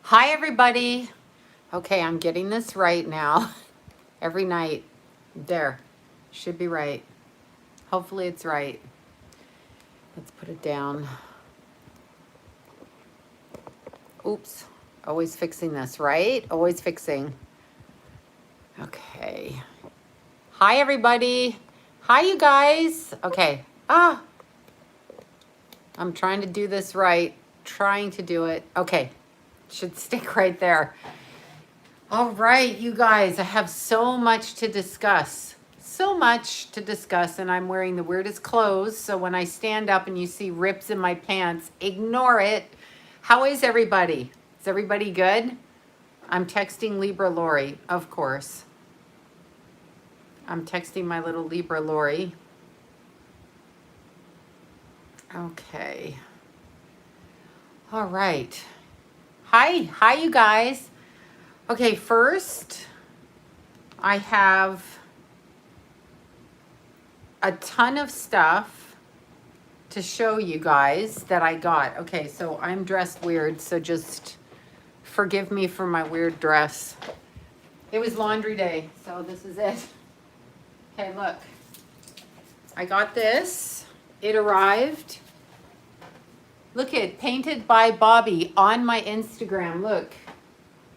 Hi, everybody. Okay, I'm getting this right now. Every night. There. Should be right. Hopefully it's right. Let's put it down. Oops. Always fixing this, right? Always fixing. Okay. Hi, everybody. Hi, you guys. Okay. I'm trying to do this right. Trying to do it. Okay. Should stick right there. All right, you guys, I have so much to discuss. So much to discuss, and I'm wearing the weirdest clothes, so when I stand up and you see rips in my pants, ignore it. How is everybody? Is everybody good? I'm texting Libra Lori, of course. I'm texting my little Libra Lori. Okay. All right. Hi, you guys. Okay, first, I have a ton of stuff to show you guys that I got. Okay, so I'm dressed weird, so just forgive me for my weird dress. It was laundry day, so this is it. Okay, look. I got this. It arrived. Look it, painted by Bobby on my Instagram. Look.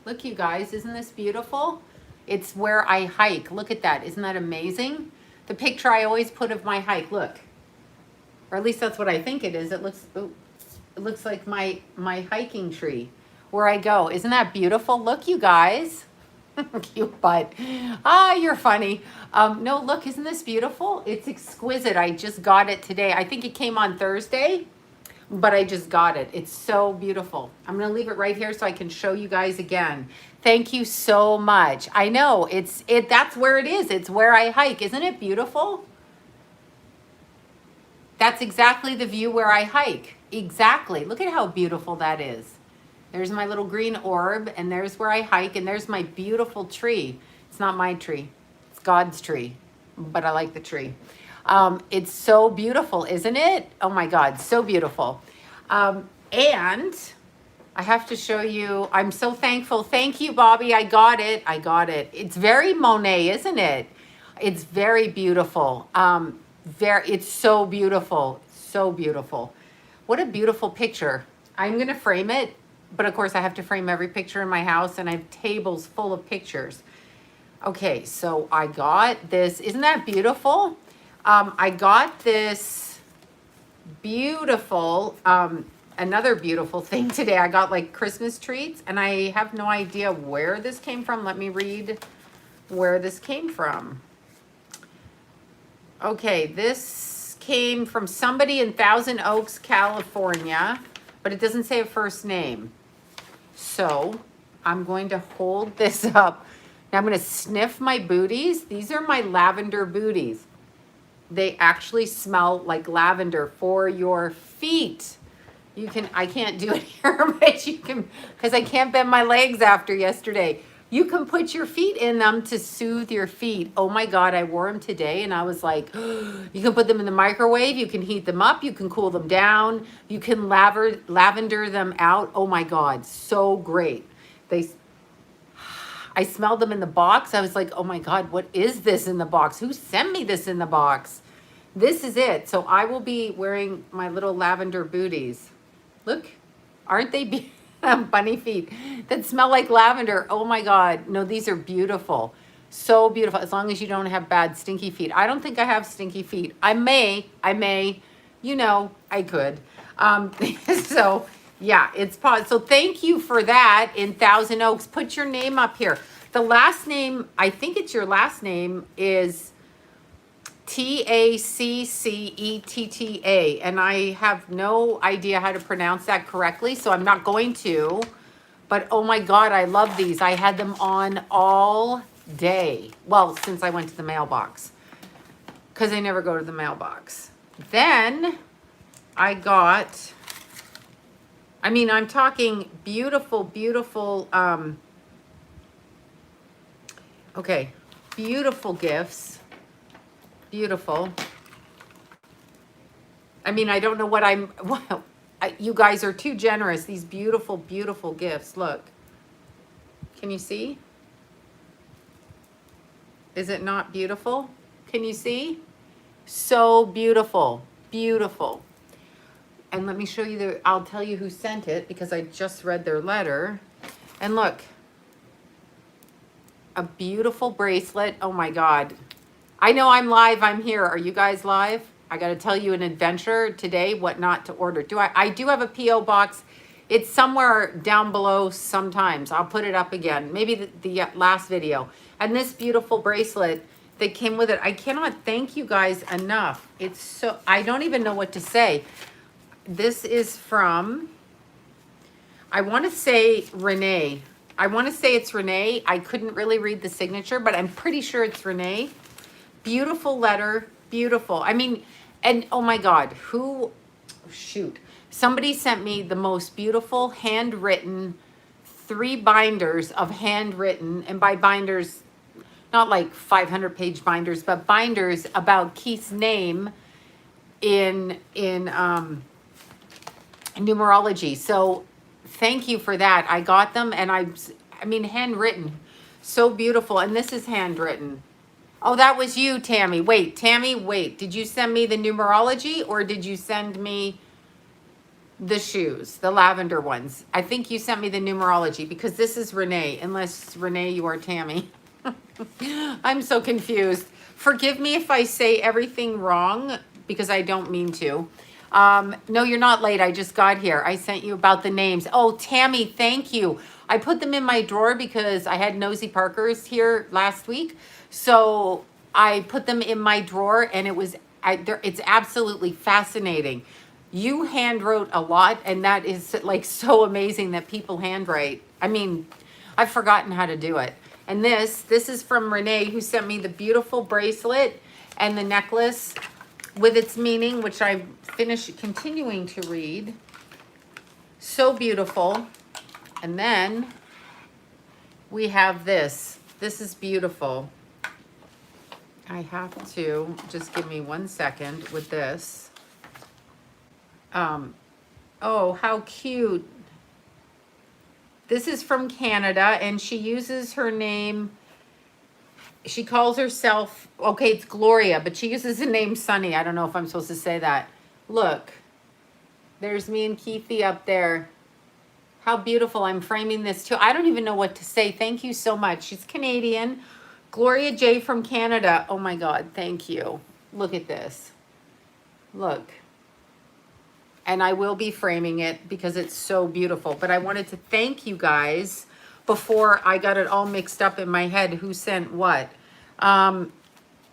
Look, you guys, isn't this beautiful? It's where I hike. Look at that. Isn't that amazing? The picture I always put of my hike. Look. Or at least that's what I think it is. It looks like my hiking tree where I go. Isn't that beautiful? Look, you guys. Cute butt. You're funny. No, look, isn't this beautiful? It's exquisite. I just got it today. I think it came on Thursday, but I just got it. It's so beautiful. I'm going to leave it right here so I can show you guys again. Thank you so much. I know that's where it is. It's where I hike. Isn't it beautiful? That's exactly the view where I hike. Exactly. Look at how beautiful that is. There's my little green orb, and there's where I hike, and there's my beautiful tree. It's not my tree. It's God's tree, but I like the tree. It's so beautiful, isn't it? Oh my God, so beautiful. And I have to show you, I'm so thankful. Thank you, Bobby. I got it. I got it. It's very Monet, isn't it? It's very beautiful. It's so beautiful. So beautiful. What a beautiful picture. I'm going to frame it, but of course I have to frame every picture in my house, and I have tables full of pictures. Okay, so I got this. Isn't that beautiful? I got this beautiful, another beautiful thing today. I got like Christmas treats, and I have no idea where this came from. Let me read where this came from. Okay, this came from somebody in Thousand Oaks, California, but it doesn't say a first name. So I'm going to hold this up. Now I'm going to sniff my booties. These are my lavender booties. They actually smell like lavender for your feet. You can, I can't do it here, but you can, because I can't bend my legs after yesterday. You can put your feet in them to soothe your feet. Oh my God, I wore them today, and I was like, you can put them in the microwave, you can heat them up, you can cool them down, you can lavender them out. Oh my God, so great. I smelled them in the box. I was like, oh my God, what is this in the box? Who sent me this in the box? This is it. So I will be wearing my little lavender booties. Look, aren't they bunny feet that smell like lavender? Oh my God. No, these are beautiful. So beautiful. As long as you don't have bad stinky feet. I don't think I have stinky feet. I may, you know, I could. So yeah, it's positive. So thank you for that in Thousand Oaks. Put your name up here. The last name, I think it's your last name, is Taccetta, and I have no idea how to pronounce that correctly, so I'm not going to. But oh my God, I love these. I had them on all day. Well, since I went to the mailbox, because I never go to the mailbox. Then I got, I mean, I'm talking beautiful, beautiful, okay, beautiful gifts. Beautiful. I mean, I don't know you guys are too generous. These beautiful, beautiful gifts. Look. Can you see? Is it not beautiful? Can you see? So beautiful, beautiful. And let me show you I'll tell you who sent it because I just read their letter. And look, a beautiful bracelet. Oh my God. I know I'm live, I'm here. Are you guys live? I got to tell you an adventure today, what not to order. I do have a P.O. box. It's somewhere down below sometimes. I'll put it up again. Maybe the last video. And this beautiful bracelet that came with it. I cannot thank you guys enough. It's so, I don't even know what to say. This is from, I want to say Renee. I want to say it's Renee. I couldn't really read the signature, but I'm pretty sure it's Renee. Beautiful letter. Beautiful. I mean, and oh my God, shoot. Somebody sent me the most beautiful handwritten 3 binders of handwritten, and by binders, not like 500-page binders, but binders about Keith's name in numerology. So thank you for that. I got them, and I mean, handwritten, so beautiful. And this is handwritten. Oh, that was you, Tammy. Wait, Tammy, wait. Did you send me the numerology or did you send me the shoes, the lavender ones? I think you sent me the numerology because this is Renee, unless Renee, you are Tammy. I'm so confused. Forgive me if I say everything wrong because I don't mean to. No, you're not late. I just got here. I sent you about the names. Oh, Tammy, thank you. I put them in my drawer because I had Nosy Parkers here last week. So I put them in my drawer and it's absolutely fascinating. You handwrote a lot and that is like so amazing that people handwrite. I mean, I've forgotten how to do it. And this is from Renee who sent me the beautiful bracelet and the necklace with its meaning, which I continuing to read. So beautiful. And then we have this. This is beautiful. I have to just give me 1 second with this. Oh, how cute. This is from Canada and she uses her name. She calls herself, okay, it's Gloria, but she uses the name Sunny. I don't know if I'm supposed to say that. Look, there's me and Keithy up there. How beautiful. I'm framing this too. I don't even know what to say. Thank you so much. She's Canadian. Gloria J from Canada. Oh my God, thank you. Look at this. Look. And I will be framing it because it's so beautiful. But I wanted to thank you guys before I got it all mixed up in my head who sent what.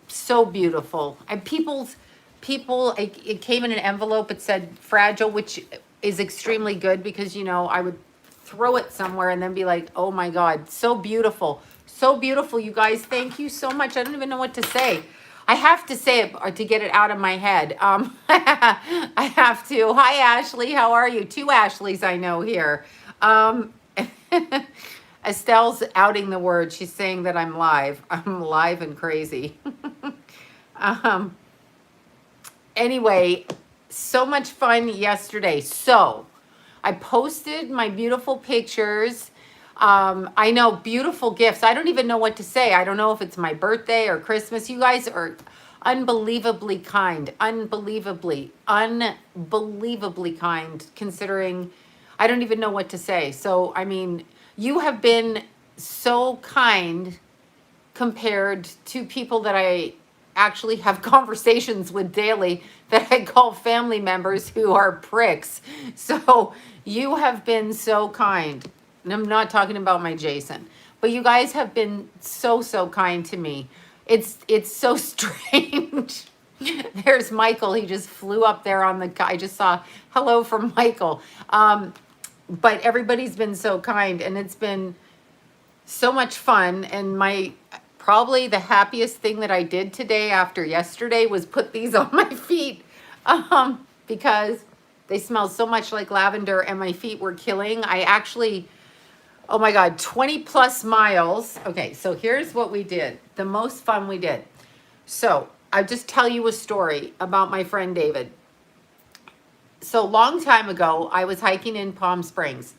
So beautiful. And it came in an envelope. It said fragile, which is extremely good because, you know, I would throw it somewhere and then be like, oh my God, so beautiful. So beautiful, you guys. Thank you so much. I don't even know what to say. I have to say it or to get it out of my head. I have to. Hi, Ashley. How are you? 2 Ashleys I know here. Estelle's outing the word. She's saying that I'm live. I'm live and crazy. Anyway, so much fun yesterday. So I posted my beautiful pictures. I know, beautiful gifts. I don't even know what to say. I don't know if it's my birthday or Christmas. You guys are unbelievably kind. Unbelievably kind, considering I don't even know what to say. So, I mean, you have been so kind compared to people that I actually have conversations with daily that I call family members who are pricks. So you have been so kind. And I'm not talking about my Jason, but you guys have been so kind to me. It's so strange. There's Michael. He just flew up there on the, I just saw hello from Michael. But everybody's been so kind and it's been so much fun. And probably the happiest thing that I did today after yesterday was put these on my feet because they smell so much like lavender and my feet were killing. I actually, oh my God, 20 plus miles. Okay, so here's what we did. The most fun we did. So I'll just tell you a story about my friend David. So long time ago, I was hiking in Palm Springs.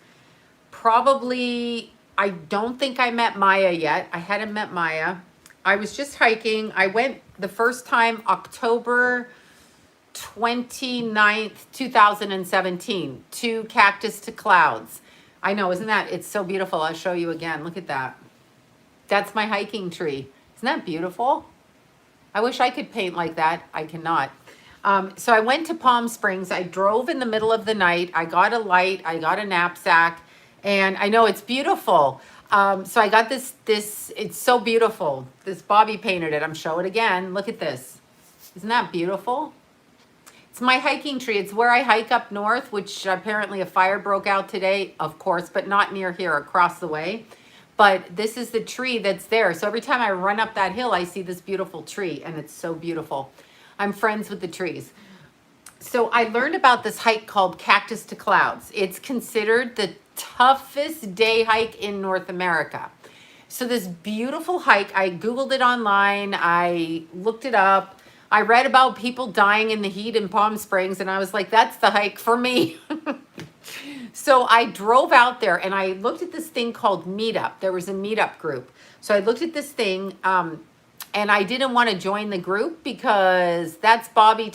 Probably I don't think I met Maya yet. I hadn't met Maya. I was just hiking. I went the first time October 29th, 2017 to Cactus to Clouds. I know, isn't that, it's so beautiful. I'll show you again. Look at that. That's my hiking tree. Isn't that beautiful? I wish I could paint like that. I cannot. So I went to Palm Springs. I drove in the middle of the night. I got a light. I got a knapsack. And I know it's beautiful. So I got this, it's so beautiful. This Bobby painted it. I'm showing it again. Look at this. Isn't that beautiful? It's my hiking tree. It's where I hike up north, which apparently a fire broke out today, of course, but not near here, across the way. But this is the tree that's there. So every time I run up that hill, I see this beautiful tree, and it's so beautiful. I'm friends with the trees. So I learned about this hike called Cactus to Clouds. It's considered the toughest day hike in North America. So this beautiful hike, I Googled it online, I looked it up, I read about people dying in the heat in Palm Springs, and I was like, that's the hike for me. So I drove out there and I looked at this thing called Meetup. There was a Meetup group. So I looked at this thing, and I didn't want to join the group because that's Bobby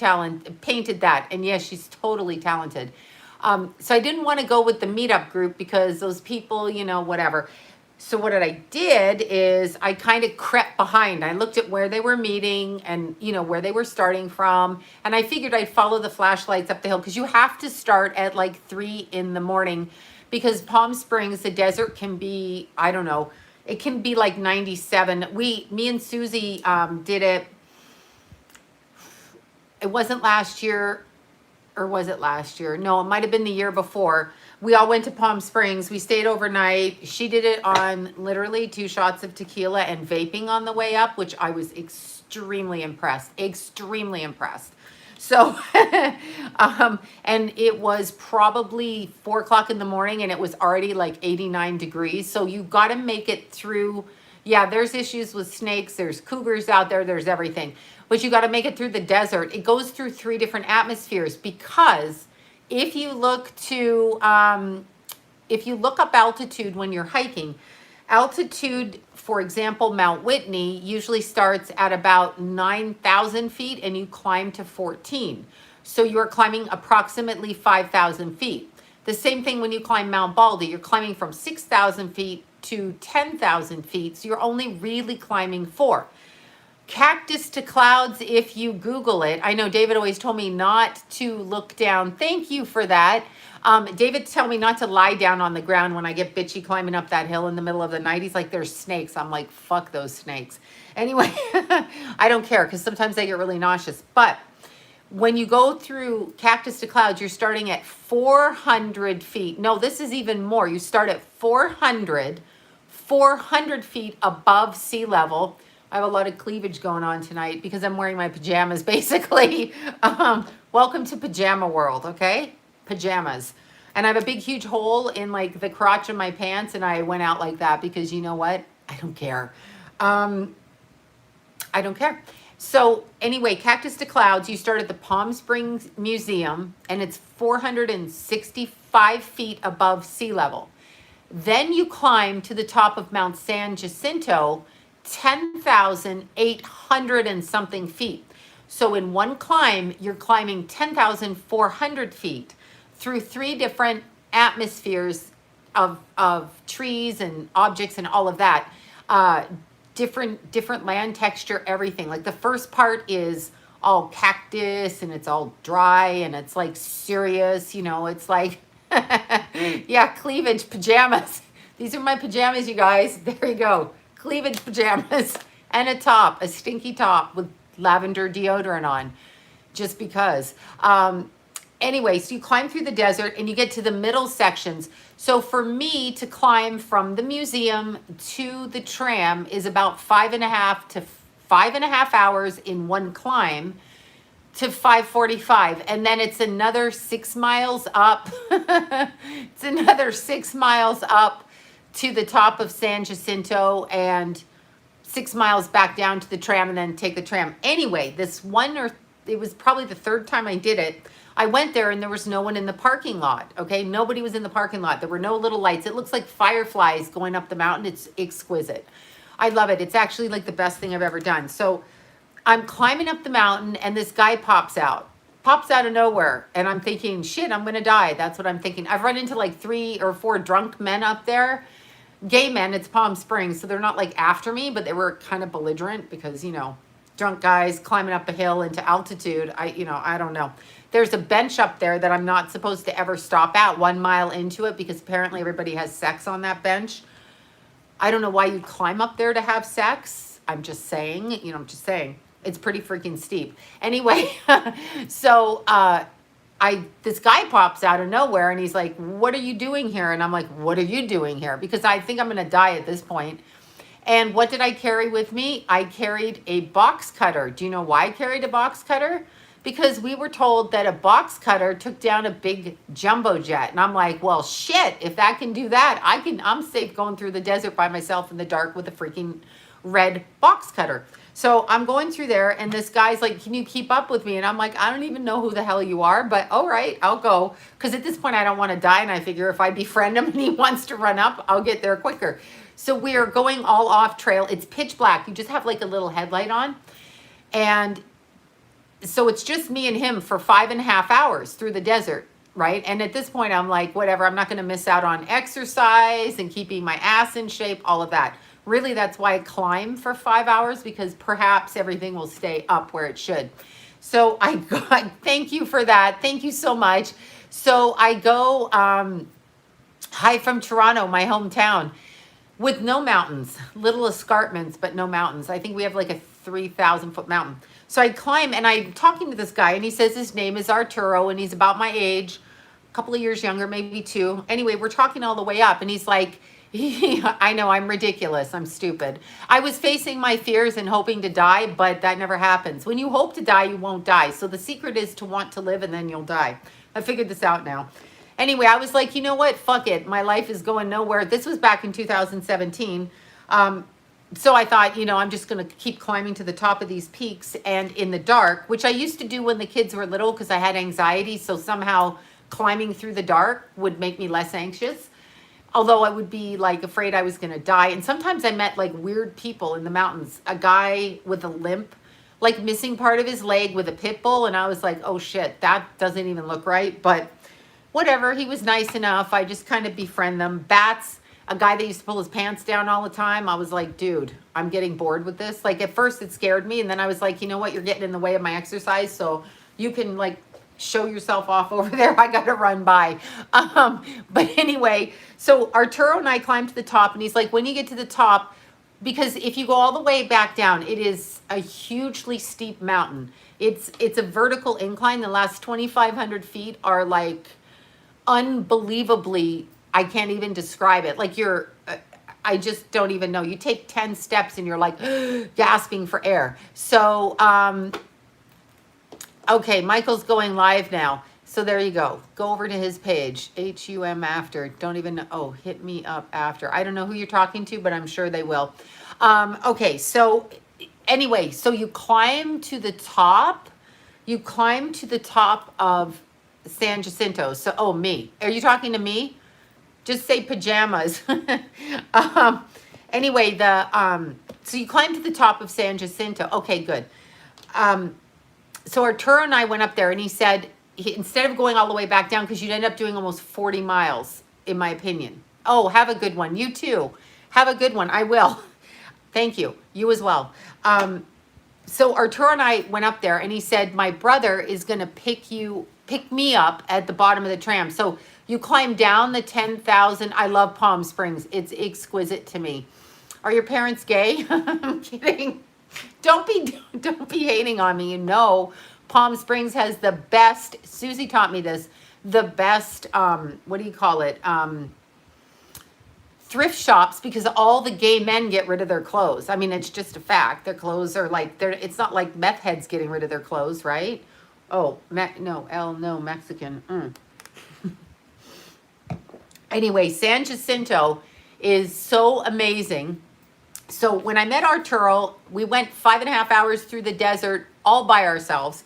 painted that. And yes, she's totally talented. So I didn't want to go with the Meetup group because those people, you know, whatever. So what I did is I kind of crept behind. I looked at where they were meeting and, you know, where they were starting from. And I figured I'd follow the flashlights up the hill because you have to start at like 3 in the morning because Palm Springs, the desert can be, I don't know, it can be like 97. Me and Susie did it. It wasn't last year, or was it last year? No, it might have been the year before. We all went to Palm Springs. We stayed overnight. She did it on literally 2 shots of tequila and vaping on the way up, which I was extremely impressed. Extremely impressed. So, and it was probably 4 o'clock in the morning and it was already like 89 degrees. So you got to make it through. Yeah, there's issues with snakes. There's cougars out there. There's everything. But you got to make it through the desert. It goes through 3 different atmospheres because if you look up altitude when you're hiking, altitude, for example, Mount Whitney usually starts at about 9,000 feet and you climb to 14. So you're climbing approximately 5,000 feet. The same thing when you climb Mount Baldy, you're climbing from 6,000 feet to 10,000 feet. So you're only really climbing 4. Cactus to Clouds, if you Google it. I know David always told me not to look down. Thank you for that. David told me not to lie down on the ground when I get bitchy climbing up that hill in the middle of the night. He's like, there's snakes. I'm like, fuck those snakes. Anyway, I don't care because sometimes they get really nauseous. But when you go through Cactus to Clouds, you're starting at 400 feet. No, this is even more. You start at 400 feet above sea level. I have a lot of cleavage going on tonight because I'm wearing my pajamas, basically. Welcome to pajama world, okay? Pajamas. And I have a big, huge hole in like the crotch of my pants, and I went out like that because you know what? I don't care. I don't care. So anyway, Cactus to Clouds, you start at the Palm Springs Museum, and it's 465 feet above sea level. Then you climb to the top of Mount San Jacinto, 10,800 and something feet. So in one climb, you're climbing 10,400 feet through 3 different atmospheres of trees and objects and all of that. Different land texture, everything. Like the first part is all cactus and it's all dry and it's like serious, you know, it's like, yeah, cleavage pajamas. These are my pajamas, you guys. There you go. Cleavage pajamas and a top, a stinky top with lavender deodorant on, just because. Anyway, so you climb through the desert and you get to the middle sections. So for me to climb from the museum to the tram is about 5.5 hours in one climb to 5:45, and then it's another 6 miles up. It's another 6 miles up to the top of San Jacinto and 6 miles back down to the tram and then take the tram. Anyway, this 1 or it was probably the third time I did it. I went there and there was no one in the parking lot. Okay. Nobody was in the parking lot. There were no little lights. It looks like fireflies going up the mountain. It's exquisite. I love it. It's actually like the best thing I've ever done. So I'm climbing up the mountain and this guy pops out of nowhere. And I'm thinking, shit, I'm going to die. That's what I'm thinking. I've run into like 3 or 4 drunk men up there, gay men. It's Palm Springs. So they're not like after me, but they were kind of belligerent because, you know, drunk guys climbing up a hill into altitude. I don't know. There's a bench up there that I'm not supposed to ever stop at 1 mile into it because apparently everybody has sex on that bench. I don't know why you'd climb up there to have sex. I'm just saying, it's pretty freaking steep. Anyway, so this guy pops out of nowhere and he's like, what are you doing here? And I'm like, what are you doing here? Because I think I'm going to die at this point. And what did I carry with me? I carried a box cutter. Do you know why I carried a box cutter? Because we were told that a box cutter took down a big jumbo jet. And I'm like, well, shit, if that can do that, I'm safe going through the desert by myself in the dark with a freaking red box cutter. So I'm going through there and this guy's like, can you keep up with me? And I'm like, I don't even know who the hell you are, but all right, I'll go. Because at this point, I don't want to die. And I figure if I befriend him and he wants to run up, I'll get there quicker. So we are going all off trail. It's pitch black. You just have like a little headlight on. And so it's just me and him for 5.5 hours through the desert, right? And at this point, I'm like, whatever, I'm not going to miss out on exercise and keeping my ass in shape, all of that. Really, that's why I climb for 5 hours, because perhaps everything will stay up where it should. So I got, thank you for that. Thank you so much. So I go high from Toronto, my hometown, with no mountains, little escarpments, but no mountains. I think we have like a 3,000-foot mountain. So I climb and I'm talking to this guy and he says his name is Arturo and he's about my age, a couple of years younger, maybe 2. Anyway, we're talking all the way up and he's like, I know I'm ridiculous. I'm stupid. I was facing my fears and hoping to die, but that never happens. When you hope to die, you won't die. So the secret is to want to live and then you'll die. I figured this out now. Anyway, I was like, you know what? Fuck it. My life is going nowhere. This was back in 2017. So I thought, I'm just going to keep climbing to the top of these peaks and in the dark, which I used to do when the kids were little because I had anxiety. So somehow climbing through the dark would make me less anxious. Although I would be like afraid I was going to die. And sometimes I met like weird people in the mountains, a guy with a limp, like missing part of his leg with a pit bull. And I was like, oh shit, that doesn't even look right. But whatever, he was nice enough. I just kind of befriend them. Bats, a guy that used to pull his pants down all the time. I was like, dude, I'm getting bored with this. Like at first it scared me. And then I was like, you know what? You're getting in the way of my exercise. So you can like show yourself off over there. I got to run by. But anyway, so Arturo and I climbed to the top and he's like, when you get to the top, because if you go all the way back down, it is a hugely steep mountain. It's a vertical incline. The last 2,500 feet are like unbelievably, I can't even describe it. Like I just don't even know. You take 10 steps and you're like gasping for air. So, okay, Michael's going live now. So there you go. Go over to his page, HUM after. Don't even know. Oh, hit me up after. I don't know who you're talking to, but I'm sure they will. Okay, so anyway, so you climb to the top. You climb to the top of San Jacinto. So, oh, me. Are you talking to me? Just say pajamas. Anyway, so you climb to the top of San Jacinto. Okay, good. So Arturo and I went up there and he said, instead of going all the way back down, because you'd end up doing almost 40 miles, in my opinion. Oh, have a good one. You too. Have a good one. I will. Thank you. You as well. So Arturo and I went up there and he said, my brother is going to pick me up at the bottom of the tram. So you climb down the 10,000. I love Palm Springs. It's exquisite to me. Are your parents gay? I'm kidding. Don't be hating on me. Palm Springs has the best, Susie taught me this, the best, what do you call it? Thrift shops, because all the gay men get rid of their clothes. I mean, it's just a fact. Their clothes are like, it's not like meth heads getting rid of their clothes, right? Oh, no, Mexican. Anyway, San Jacinto is so amazing. So when I met Arturo, we went 5.5 hours through the desert all by ourselves.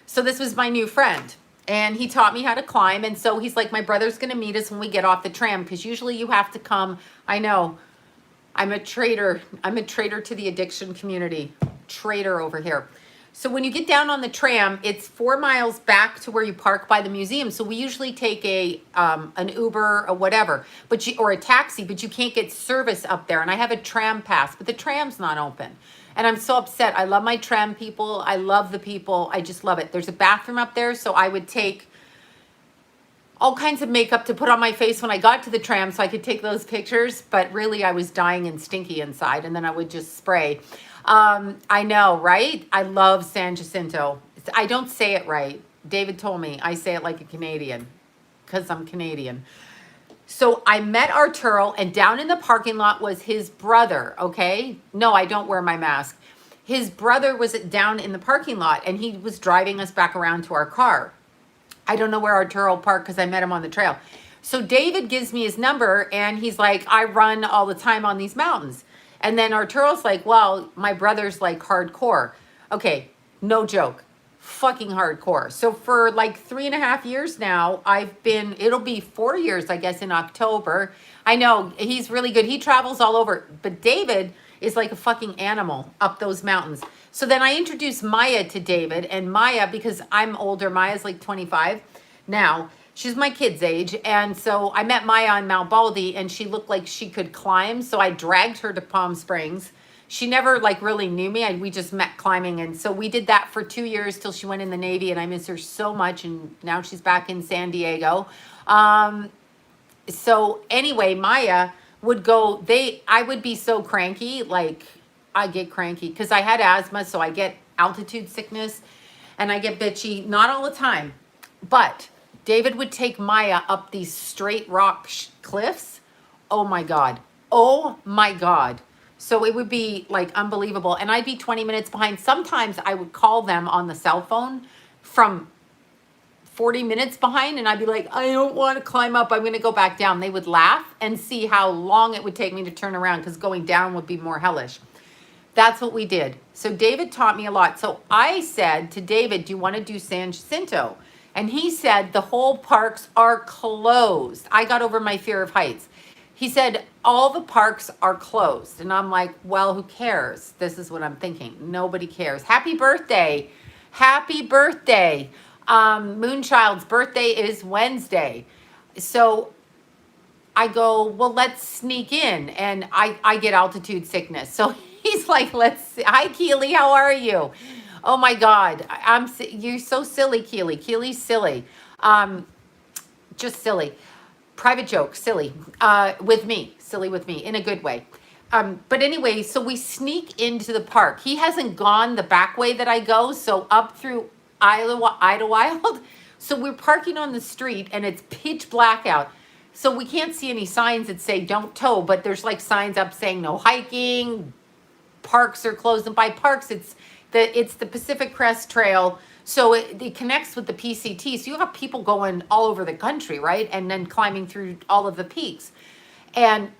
So this was my new friend. And he taught me how to climb. And so he's like, my brother's going to meet us when we get off the tram. Because usually you have to come. I know. I'm a traitor. I'm a traitor to the addiction community. Traitor over here. So when you get down on the tram, it's 4 miles back to where you park by the museum. So we usually take an Uber or whatever, or a taxi, but you can't get service up there. And I have a tram pass, but the tram's not open. And I'm so upset. I love my tram people. I love the people. I just love it. There's a bathroom up there, so I would take all kinds of makeup to put on my face when I got to the tram so I could take those pictures. But really, I was dying and stinky inside, and then I would just spray. I know, right? I love San Jacinto. I don't say it right. David told me I say it like a Canadian because I'm Canadian. So I met Arturo, and down in the parking lot was his brother, okay? No, I don't wear my mask. His brother was down in the parking lot, and he was driving us back around to our car. I don't know where Arturo parked because I met him on the trail. So David gives me his number, and he's like, I run all the time on these mountains. And then Arturo's like, well, my brother's like hardcore. Okay, no joke. Fucking hardcore. So for like 3.5 years now, it'll be 4 years, I guess, in October. I know, he's really good. He travels all over. But David is like a fucking animal up those mountains. So then I introduced Maya to David. And Maya, because I'm older, Maya's like 25 now. She's my kid's age. And so I met Maya on Mount Baldy, and she looked like she could climb. So I dragged her to Palm Springs. She never like really knew me. We just met climbing. And so we did that for 2 years till she went in the Navy, and I miss her so much. And now she's back in San Diego. So anyway, Maya would go, I would be so cranky. Like I get cranky because I had asthma. So I get altitude sickness and I get bitchy, not all the time, but David would take Maya up these straight rock cliffs. Oh my God. Oh my God. So it would be like unbelievable. And I'd be 20 minutes behind. Sometimes I would call them on the cell phone from 40 minutes behind, and I'd be like, I don't want to climb up. I'm going to go back down. They would laugh and see how long it would take me to turn around because going down would be more hellish. That's what we did. So David taught me a lot. So I said to David, do you want to do San Jacinto? And he said, the whole parks are closed. I got over my fear of heights. He said, all the parks are closed. And I'm like, well, who cares? This is what I'm thinking. Nobody cares. Happy birthday. Happy birthday. Moonchild's birthday is Wednesday. So I go, well, let's sneak in. And I get altitude sickness. So he's like, let's see. Hi, Keely. How are you? Oh, my God. You're so silly, Keely. Keely's silly. Just silly. Private joke, silly, with me, silly with me, in a good way. But anyway, so we sneak into the park. He hasn't gone the back way that I go, so up through Idlewild. So we're parking on the street, and it's pitch black out. So we can't see any signs that say don't tow, but there's like signs up saying no hiking, parks are closed. And by parks, it's the Pacific Crest Trail. So it connects with the PCT. So you have people going all over the country, right? And then climbing through all of the peaks. And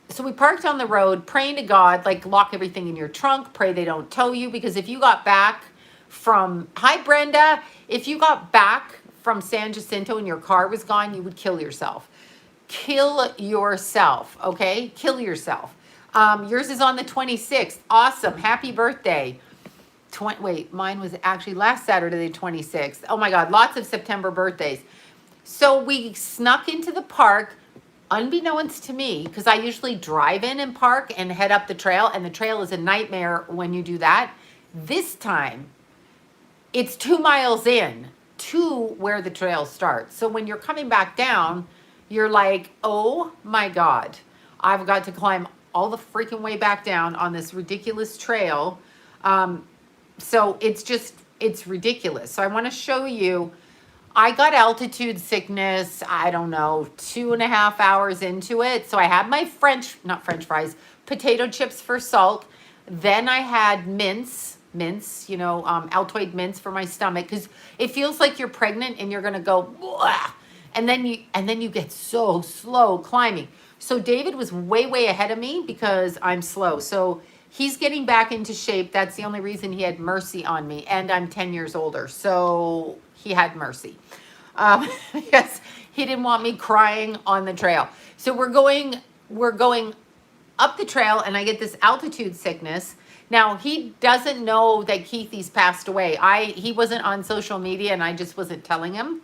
so we parked on the road, praying to God, like lock everything in your trunk, pray they don't tow you. Because if you got back from, hi Brenda, if you got back from San Jacinto and your car was gone, you would kill yourself. Kill yourself, okay? Kill yourself. Yours is on the 26th. Awesome. Happy birthday. Mine was actually last Saturday, the 26th. Oh my God, lots of September birthdays. So we snuck into the park, unbeknownst to me, because I usually drive in and park and head up the trail, and the trail is a nightmare when you do that. This time, it's 2 miles in to where the trail starts. So when you're coming back down, you're like, oh my God, I've got to climb all the freaking way back down on this ridiculous trail. So it's ridiculous. So I want to show you, I got altitude sickness, I don't know, 2.5 hours into it. So I had my not French fries, potato chips for salt. Then I had mince, Altoid mince for my stomach. Cause it feels like you're pregnant and you're going to go, blah, and then you get so slow climbing. So David was way, way ahead of me because I'm slow. So he's getting back into shape. That's the only reason he had mercy on me. And I'm 10 years older. So he had mercy. Because he didn't want me crying on the trail. So we're going up the trail and I get this altitude sickness. Now he doesn't know that Keithy's passed away. He wasn't on social media and I just wasn't telling him.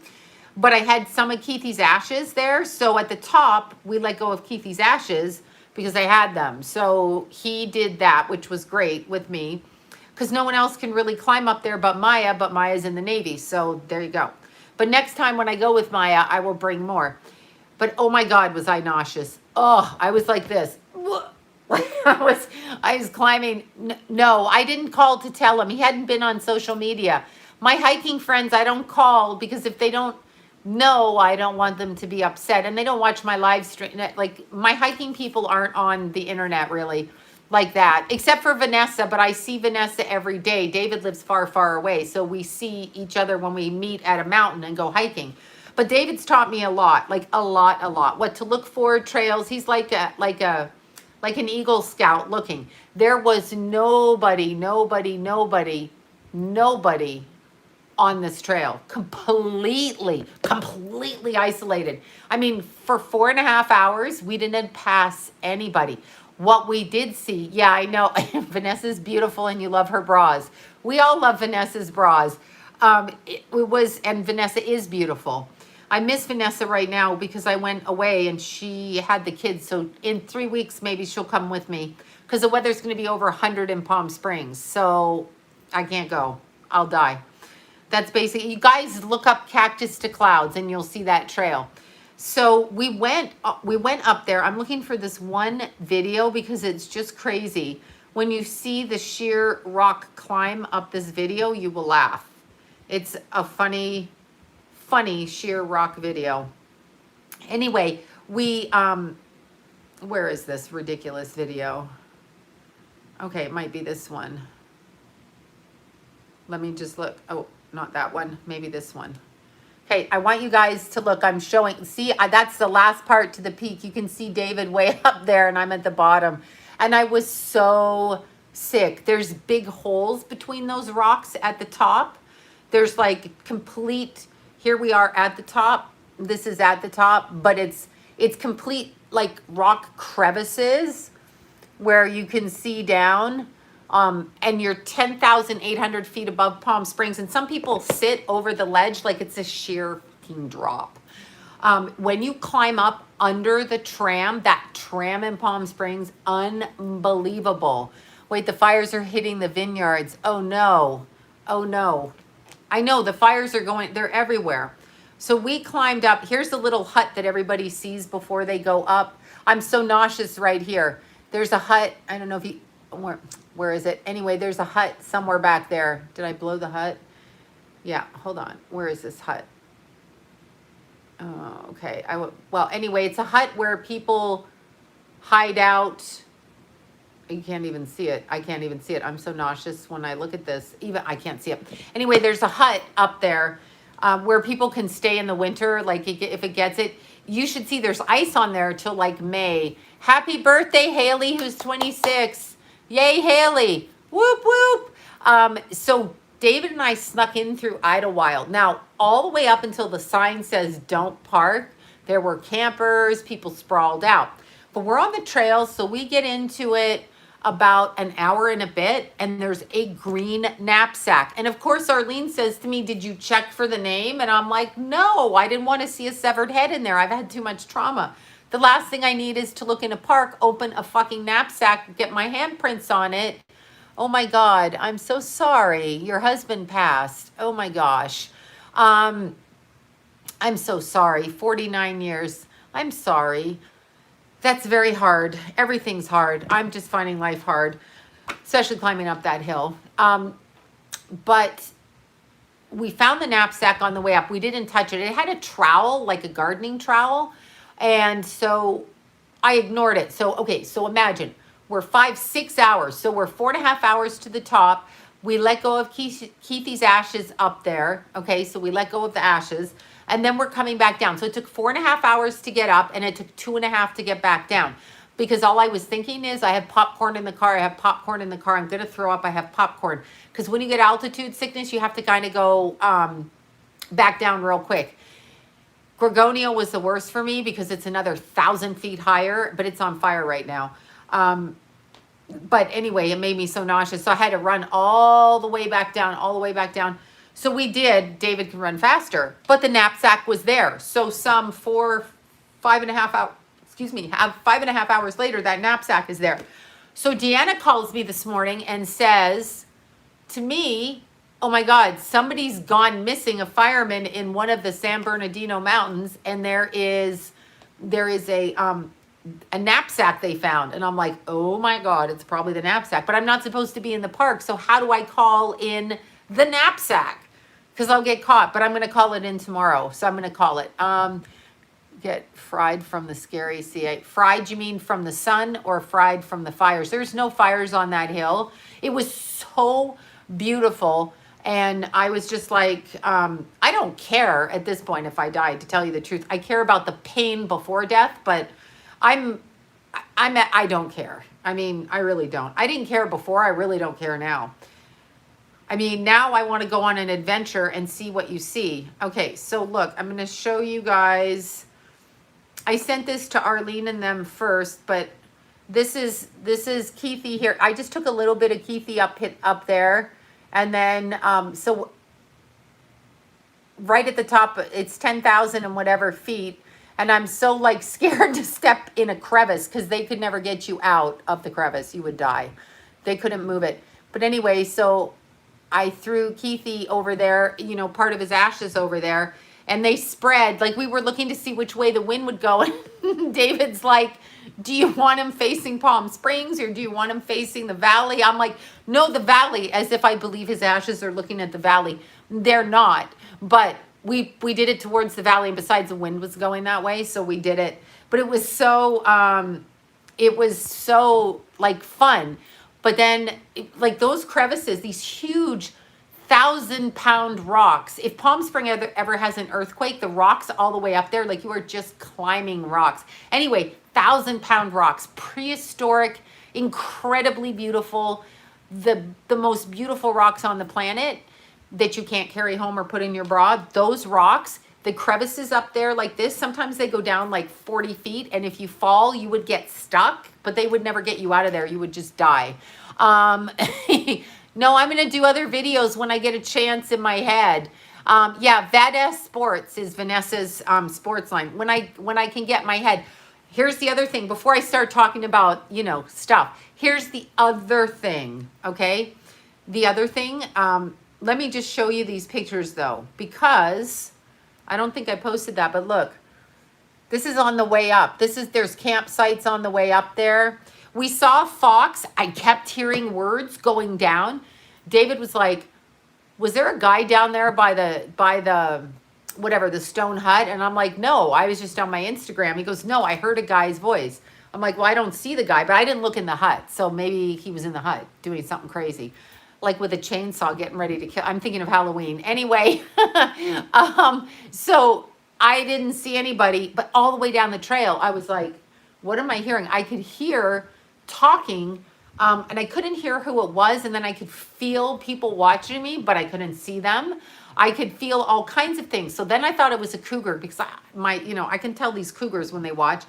But I had some of Keithy's ashes there. So at the top, we let go of Keithy's ashes because I had them. So he did that, which was great with me because no one else can really climb up there but Maya's in the Navy. So there you go. But next time when I go with Maya, I will bring more. But oh my God, was I nauseous. Oh, I was like this. I was climbing. No, I didn't call to tell him. He hadn't been on social media. My hiking friends, I don't call because if they don't know, I don't want them to be upset. And they don't watch my live stream. Like my hiking people aren't on the internet really like that, except for Vanessa. But I see Vanessa every day. David lives far, far away. So we see each other when we meet at a mountain and go hiking. But David's taught me a lot, like a lot. What to look for, trails. He's like an Eagle Scout looking. There was nobody on this trail. Completely isolated. I mean, for 4.5 hours, we didn't pass anybody. What we did see, yeah, I know, Vanessa's beautiful and you love her bras. We all love Vanessa's bras. And Vanessa is beautiful. I miss Vanessa right now because I went away and she had the kids. So in 3 weeks, maybe she'll come with me because the weather's going to be over 100 in Palm Springs. So I can't go. I'll die. That's basically, you guys look up Cactus to Clouds and you'll see that trail. So we went up there. I'm looking for this one video because it's just crazy. When you see the sheer rock climb up this video, you will laugh. It's a funny sheer rock video. Anyway, where is this ridiculous video? Okay, it might be this one. Let me just look. Oh, not that one. Maybe this one. Okay, I want you guys to look. I'm showing. See, that's the last part to the peak. You can see David way up there and I'm at the bottom. And I was so sick. There's big holes between those rocks at the top. There's like complete... Here we are at the top. This is at the top, but it's complete like rock crevices where you can see down. And you're 10,800 feet above Palm Springs. And some people sit over the ledge like it's a sheer fucking drop. When you climb up under the tram, that tram in Palm Springs, unbelievable. Wait, the fires are hitting the vineyards. Oh no. Oh no. I know the fires are going, they're everywhere. So we climbed up. Here's the little hut that everybody sees before they go up. I'm so nauseous right here. There's a hut. I don't know if you, where is it? Anyway, there's a hut somewhere back there. Did I blow the hut? Yeah, hold on. Where is this hut? Oh, okay. Well, anyway, it's a hut where people hide out. You can't even see it. I can't even see it. I'm so nauseous when I look at this. Even I can't see it. Anyway, there's a hut up there where people can stay in the winter. Like if it gets it, you should see there's ice on there till like May. Happy birthday, Haley, who's 26. Yay, Haley. Whoop, whoop. So David and I snuck in through Idlewild. Now, all the way up until the sign says don't park, there were campers, people sprawled out. But we're on the trail, so we get into it about an hour and a bit, and there's a green knapsack. And of course, Arlene says to me, did you check for the name? And I'm like, no, I didn't want to see a severed head in there. I've had too much trauma. The last thing I need is to look in a park, open a fucking knapsack, get my handprints on it. Oh my God, I'm so sorry. Your husband passed. Oh my gosh. I'm so sorry. 49 years. I'm sorry. That's very hard. Everything's hard. I'm just finding life hard, especially climbing up that hill. But we found the knapsack on the way up. We didn't touch it. It had a trowel, like a gardening trowel. And so I ignored it. So, okay, so imagine we're 5-6 hours. So we're 4.5 hours to the top. We let go of Keithy's ashes up there. Okay, so we let go of the ashes. And then we're coming back down. So it took 4.5 hours to get up and it took 2.5 to get back down. because all I was thinking is I have popcorn in the car. I have popcorn in the car. I'm going to throw up. I have popcorn. Because when you get altitude sickness, you have to kind of go back down real quick. Gorgonio was the worst for me because it's another 1,000 feet higher, but it's on fire right now. But anyway, it made me so nauseous. So I had to run all the way back down, all the way back down. So we did. David can run faster, but the knapsack was there. So some 5.5 hours, excuse me, 5.5 hours later, that knapsack is there. So Deanna calls me this morning and says to me, oh my God, somebody's gone missing, a fireman in one of the San Bernardino mountains, and there is a knapsack they found. And I'm like, oh my God, it's probably the knapsack. But I'm not supposed to be in the park, so how do I call in the knapsack? Because I'll get caught, but I'm going to call it in tomorrow. So I'm going to call it. Get fried from the scary C8. Fried, you mean from the sun or fried from the fires? There's no fires on that hill. It was so beautiful. And I was just like, I don't care at this point if I died, to tell you the truth. I care about the pain before death, but I don't care. I mean, I really don't. I didn't care before. I really don't care now. I mean, now I want to go on an adventure and see what you see. Okay, so look, I'm going to show you guys. I sent this to Arlene and them first, but this is Keithy here. I just took a little bit of Keithy up there. And then, so right at the top, it's 10,000 and whatever feet. And I'm so like scared to step in a crevice because they could never get you out of the crevice. You would die. They couldn't move it. But anyway, so I threw Keithy over there, you know, part of his ashes over there. And they spread, like we were looking to see which way the wind would go. And David's like, do you want him facing Palm Springs or do you want him facing the valley? I'm like, no, the valley, as if I believe his ashes are looking at the valley. They're not, but we did it towards the valley, and besides the wind was going that way, so we did it. But it was so like fun. But then like those crevices, these huge 1,000-pound rocks. If Palm Springs ever has an earthquake, the rocks all the way up there, like you are just climbing rocks. Anyway, 1,000-pound rocks, prehistoric, incredibly beautiful, the most beautiful rocks on the planet that you can't carry home or put in your bra. Those rocks, the crevices up there like this, sometimes they go down like 40 feet, and if you fall, you would get stuck, but they would never get you out of there. You would just die. No, I'm going to do other videos when I get a chance in my head. Yeah, Vades Sports is Vanessa's sports line. When I can get my head. Here's the other thing. Before I start talking about, you know, stuff. Here's the other thing, okay? The other thing, let me just show you these pictures, though, because I don't think I posted that, but look. This is on the way up. There's campsites on the way up there. We saw fox. I kept hearing words going down. David was like, was there a guy down there by the whatever, the stone hut? And I'm like, no, I was just on my Instagram. He goes, no, I heard a guy's voice. I'm like, well, I don't see the guy, but I didn't look in the hut. So maybe he was in the hut doing something crazy, like with a chainsaw getting ready to kill. I'm thinking of Halloween. Anyway, so I didn't see anybody, but all the way down the trail, I was like, what am I hearing? I could hear talking, and I couldn't hear who it was, and then I could feel people watching me, but I couldn't see them. I could feel all kinds of things. So then I thought it was a cougar because I can tell these cougars when they watch.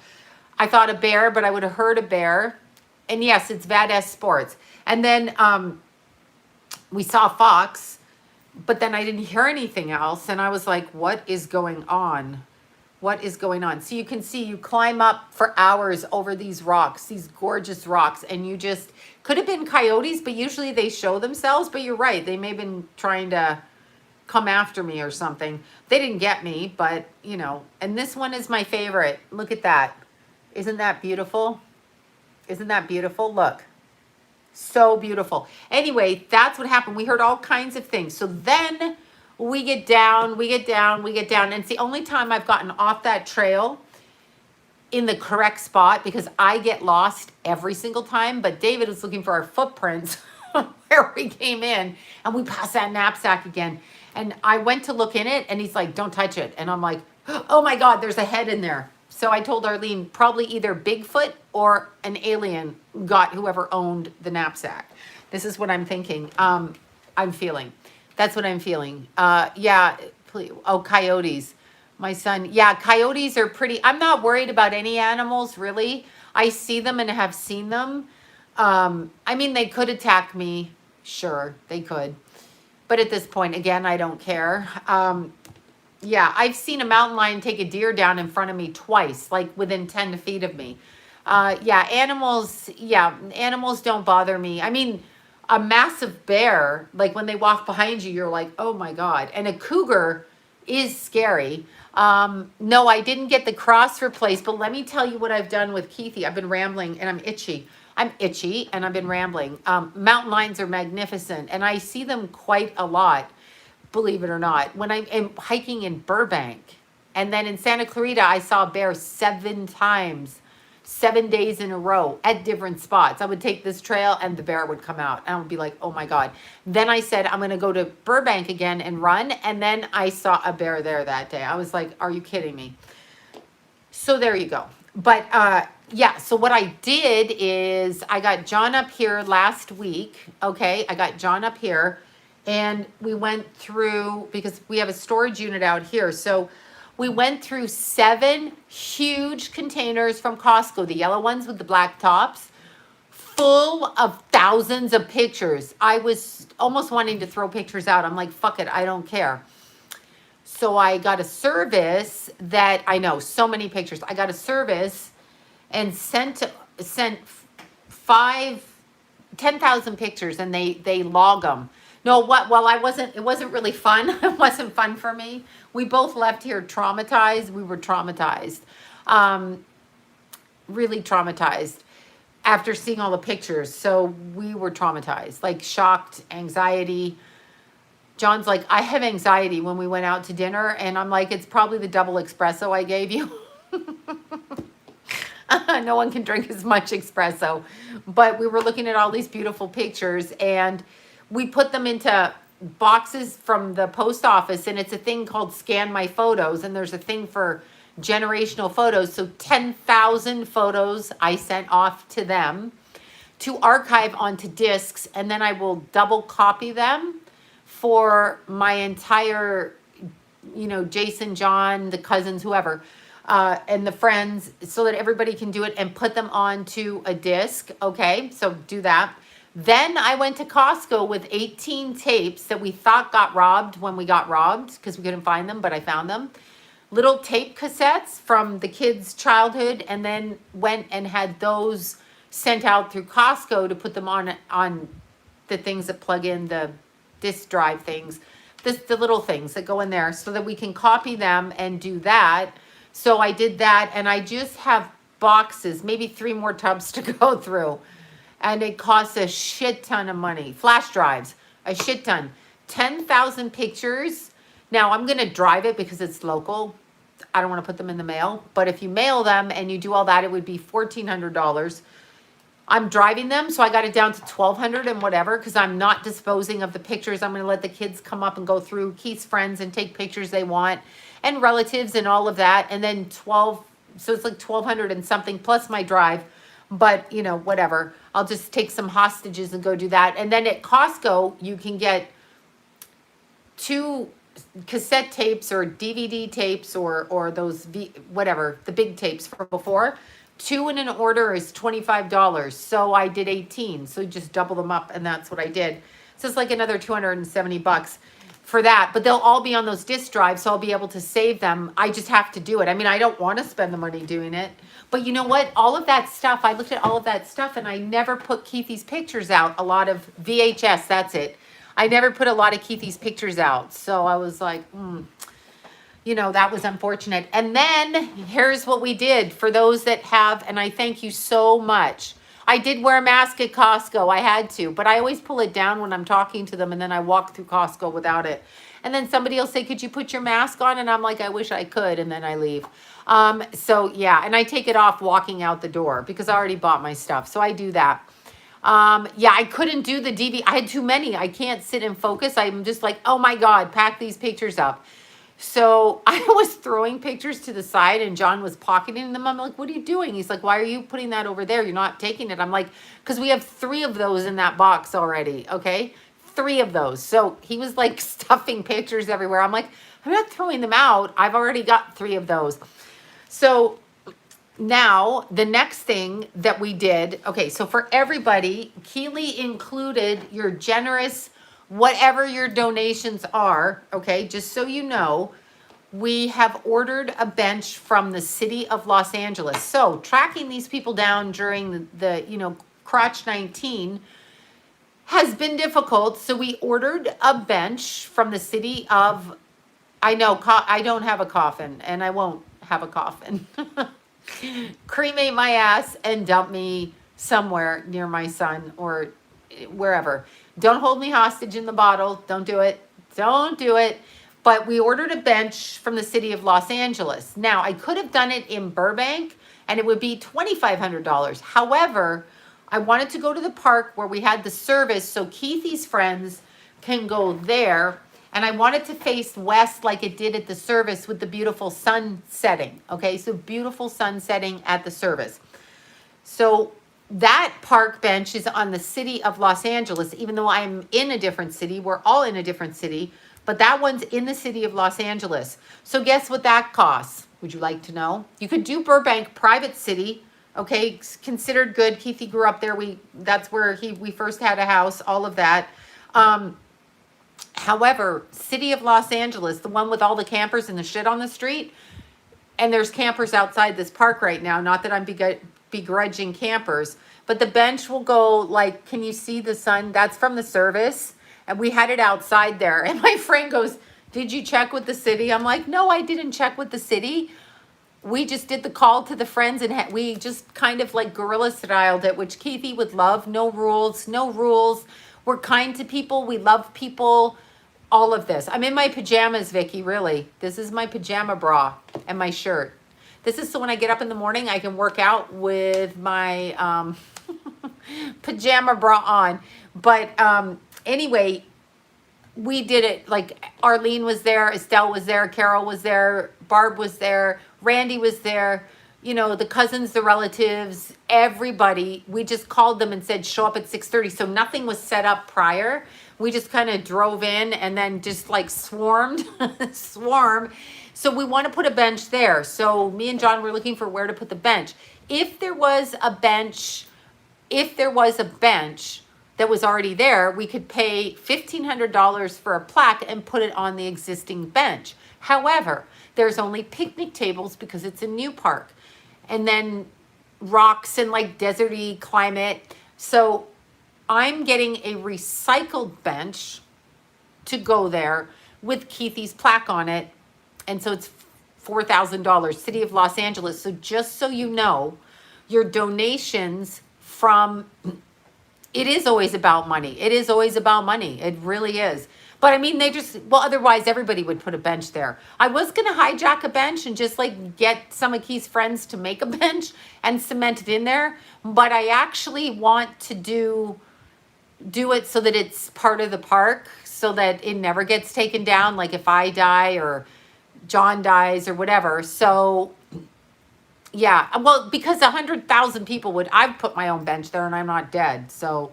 I thought a bear, but I would have heard a bear. And yes, it's Vades Sports. And then we saw a fox, but then I didn't hear anything else. And I was like, what is going on? What is going on? So you can see you climb up for hours over these rocks, these gorgeous rocks, and you just, could have been coyotes, but usually they show themselves, but you're right. They may have been trying to come after me or something. They didn't get me, but you know, and this one is my favorite. Look at that. Isn't that beautiful? Isn't that beautiful? Look. So beautiful. Anyway, that's what happened. We heard all kinds of things. So then we get down. And it's the only time I've gotten off that trail in the correct spot because I get lost every single time. But David was looking for our footprints where we came in, and we passed that knapsack again. And I went to look in it, and he's like, don't touch it. And I'm like, oh my God, there's a head in there. So I told Arlene probably either Bigfoot or an alien got whoever owned the knapsack. This is what I'm thinking. I'm feeling. That's what I'm feeling. Yeah. Please. Oh, coyotes. My son. Yeah, coyotes are pretty. I'm not worried about any animals, really. I see them and have seen them. I mean, they could attack me. Sure, they could. But at this point, again, I don't care. Yeah, I've seen a mountain lion take a deer down in front of me twice, like within 10 feet of me. Yeah, animals don't bother me. I mean, a massive bear, like when they walk behind you, you're like, oh my God. And a cougar is scary. No, I didn't get the cross replaced, but let me tell you what I've done with Keithy. I've been rambling and I'm itchy. And I've been rambling. Mountain lions are magnificent and I see them quite a lot, believe it or not. When I am hiking in Burbank and then in Santa Clarita, I saw a bear 7 times, 7 days in a row at different spots. I would take this trail and the bear would come out and I would be like, oh my God. Then I said, I'm going to go to Burbank again and run. And then I saw a bear there that day. I was like, are you kidding me? So there you go. But yeah, so what I did is I got John up here last week. Okay, I got John up here and we went through, because we have a storage unit out here. So we went through 7 huge containers from Costco, the yellow ones with the black tops, full of thousands of pictures. I was almost wanting to throw pictures out. I'm like, fuck it, I don't care. So I got a service that, I know, so many pictures. I got a service and sent 10,000 pictures and they log them. No, well, it wasn't really fun. It wasn't fun for me. We both left here traumatized. We were traumatized. Really traumatized after seeing all the pictures. So we were traumatized, like shocked, anxiety. John's like, I have anxiety when we went out to dinner. And I'm like, it's probably the double espresso I gave you. No one can drink as much espresso. But we were looking at all these beautiful pictures and we put them into boxes from the post office and it's a thing called Scan My Photos and there's a thing for generational photos. So 10,000 photos I sent off to them to archive onto discs and then I will double copy them for my entire, you know, Jason, John, the cousins, whoever, and the friends, so that everybody can do it and put them onto a disc. Okay, so do that. Then I went to Costco with 18 tapes that we thought got robbed when we got robbed because we couldn't find them, but I found them. Little tape cassettes from the kids' childhood and then went and had those sent out through Costco to put them on the things that plug in the disk drive things, the little things that go in there so that we can copy them and do that. So I did that and I just have boxes, maybe 3 more tubs to go through. And it costs a shit ton of money. Flash drives, a shit ton. 10,000 pictures. Now I'm going to drive it because it's local. I don't want to put them in the mail. But if you mail them and you do all that, it would be $1,400. I'm driving them, so I got it down to $1,200 and whatever because I'm not disposing of the pictures. I'm going to let the kids come up and go through Keith's friends and take pictures they want and relatives and all of that. And then so it's like $1,200 and something plus my drive. But, you know, whatever. I'll just take some hostages and go do that. And then at Costco, you can get 2 cassette tapes or DVD tapes or those, whatever, the big tapes from before. 2 in an order is $25. So I did 18. So just double them up and that's what I did. So it's like another $270 for that. But they'll all be on those disk drives, so I'll be able to save them. I just have to do it. I mean, I don't want to spend the money doing it. But you know what? All of that stuff, I looked at all of that stuff and I never put Keithy's pictures out. A lot of VHS, that's it. I never put a lot of Keithy's pictures out. So I was like, you know, that was unfortunate. And then here's what we did for those that have, and I thank you so much. I did wear a mask at Costco. I had to, but I always pull it down when I'm talking to them and then I walk through Costco without it. And then somebody will say, could you put your mask on? And I'm like, I wish I could. And then I leave. So yeah, and I take it off walking out the door because I already bought my stuff. So I do that. Yeah, I couldn't do the DV. I had too many. I can't sit and focus. I'm just like, oh my God, pack these pictures up. So I was throwing pictures to the side and John was pocketing them. I'm like, what are you doing? He's like, why are you putting that over there? You're not taking it. I'm like, because we have 3 of those in that box already. Okay. 3 of those. So he was like stuffing pictures everywhere. I'm like, I'm not throwing them out. I've already got 3 of those. So now the next thing that we did, okay, so for everybody, Keely included your generous, whatever your donations are, okay, just so you know, we have ordered a bench from the City of Los Angeles. So tracking these people down during the Crotch 19 has been difficult. So we ordered a bench from the City of, I know, I don't have a coffin and I won't have a coffin. Cremate my ass and dump me somewhere near my son or wherever. Don't hold me hostage in the bottle. Don't do it. Don't do it. But we ordered a bench from the City of Los Angeles. Now, I could have done it in Burbank and it would be $2,500. However, I wanted to go to the park where we had the service so Keithy's friends can go there. And I want it to face west like it did at the service with the beautiful sun setting. Okay, so beautiful sun setting at the service. So that park bench is on the City of Los Angeles, even though I'm in a different city. We're all in a different city, but that one's in the City of Los Angeles. So guess what that costs? Would you like to know? You could do Burbank, private city. Okay, it's considered good. Keithy grew up there. That's where we first had a house, all of that. However, City of Los Angeles, the one with all the campers and the shit on the street, and there's campers outside this park right now. Not that I'm begrudging campers, but the bench will go like, can you see the sun? That's from the service. And we had it outside there. And my friend goes, did you check with the city? I'm like, no, I didn't check with the city. We just did the call to the friends and we just kind of like guerrilla styled it, which Keithy would love. No rules, no rules. We're kind to people. We love people. All of this. I'm in my pajamas, Vicky, really. This is my pajama bra and my shirt. This is so when I get up in the morning, I can work out with my pajama bra on. But anyway, we did it. Like Arlene was there, Estelle was there, Carol was there, Barb was there, Randy was there. You know, the cousins, the relatives, everybody. We just called them and said, show up at 6:30. So nothing was set up prior. We just kind of drove in and then just like swarmed. So we want to put a bench there. So me and John were looking for where to put the bench. If there was a bench that was already there, we could pay $1,500 for a plaque and put it on the existing bench. However, there's only picnic tables because it's a new park. And then rocks and like deserty climate. So I'm getting a recycled bench to go there with Keithy's plaque on it. And so it's $4,000, City of Los Angeles. So just so you know, your donations from, it is always about money. It is always about money. It really is. But I mean, otherwise everybody would put a bench there. I was going to hijack a bench and just like get some of Keith's friends to make a bench and cement it in there. But I actually want to do it so that it's part of the park so that it never gets taken down. Like if I die or John dies or whatever. So yeah, well, because 100,000 people I've put my own bench there and I'm not dead. So,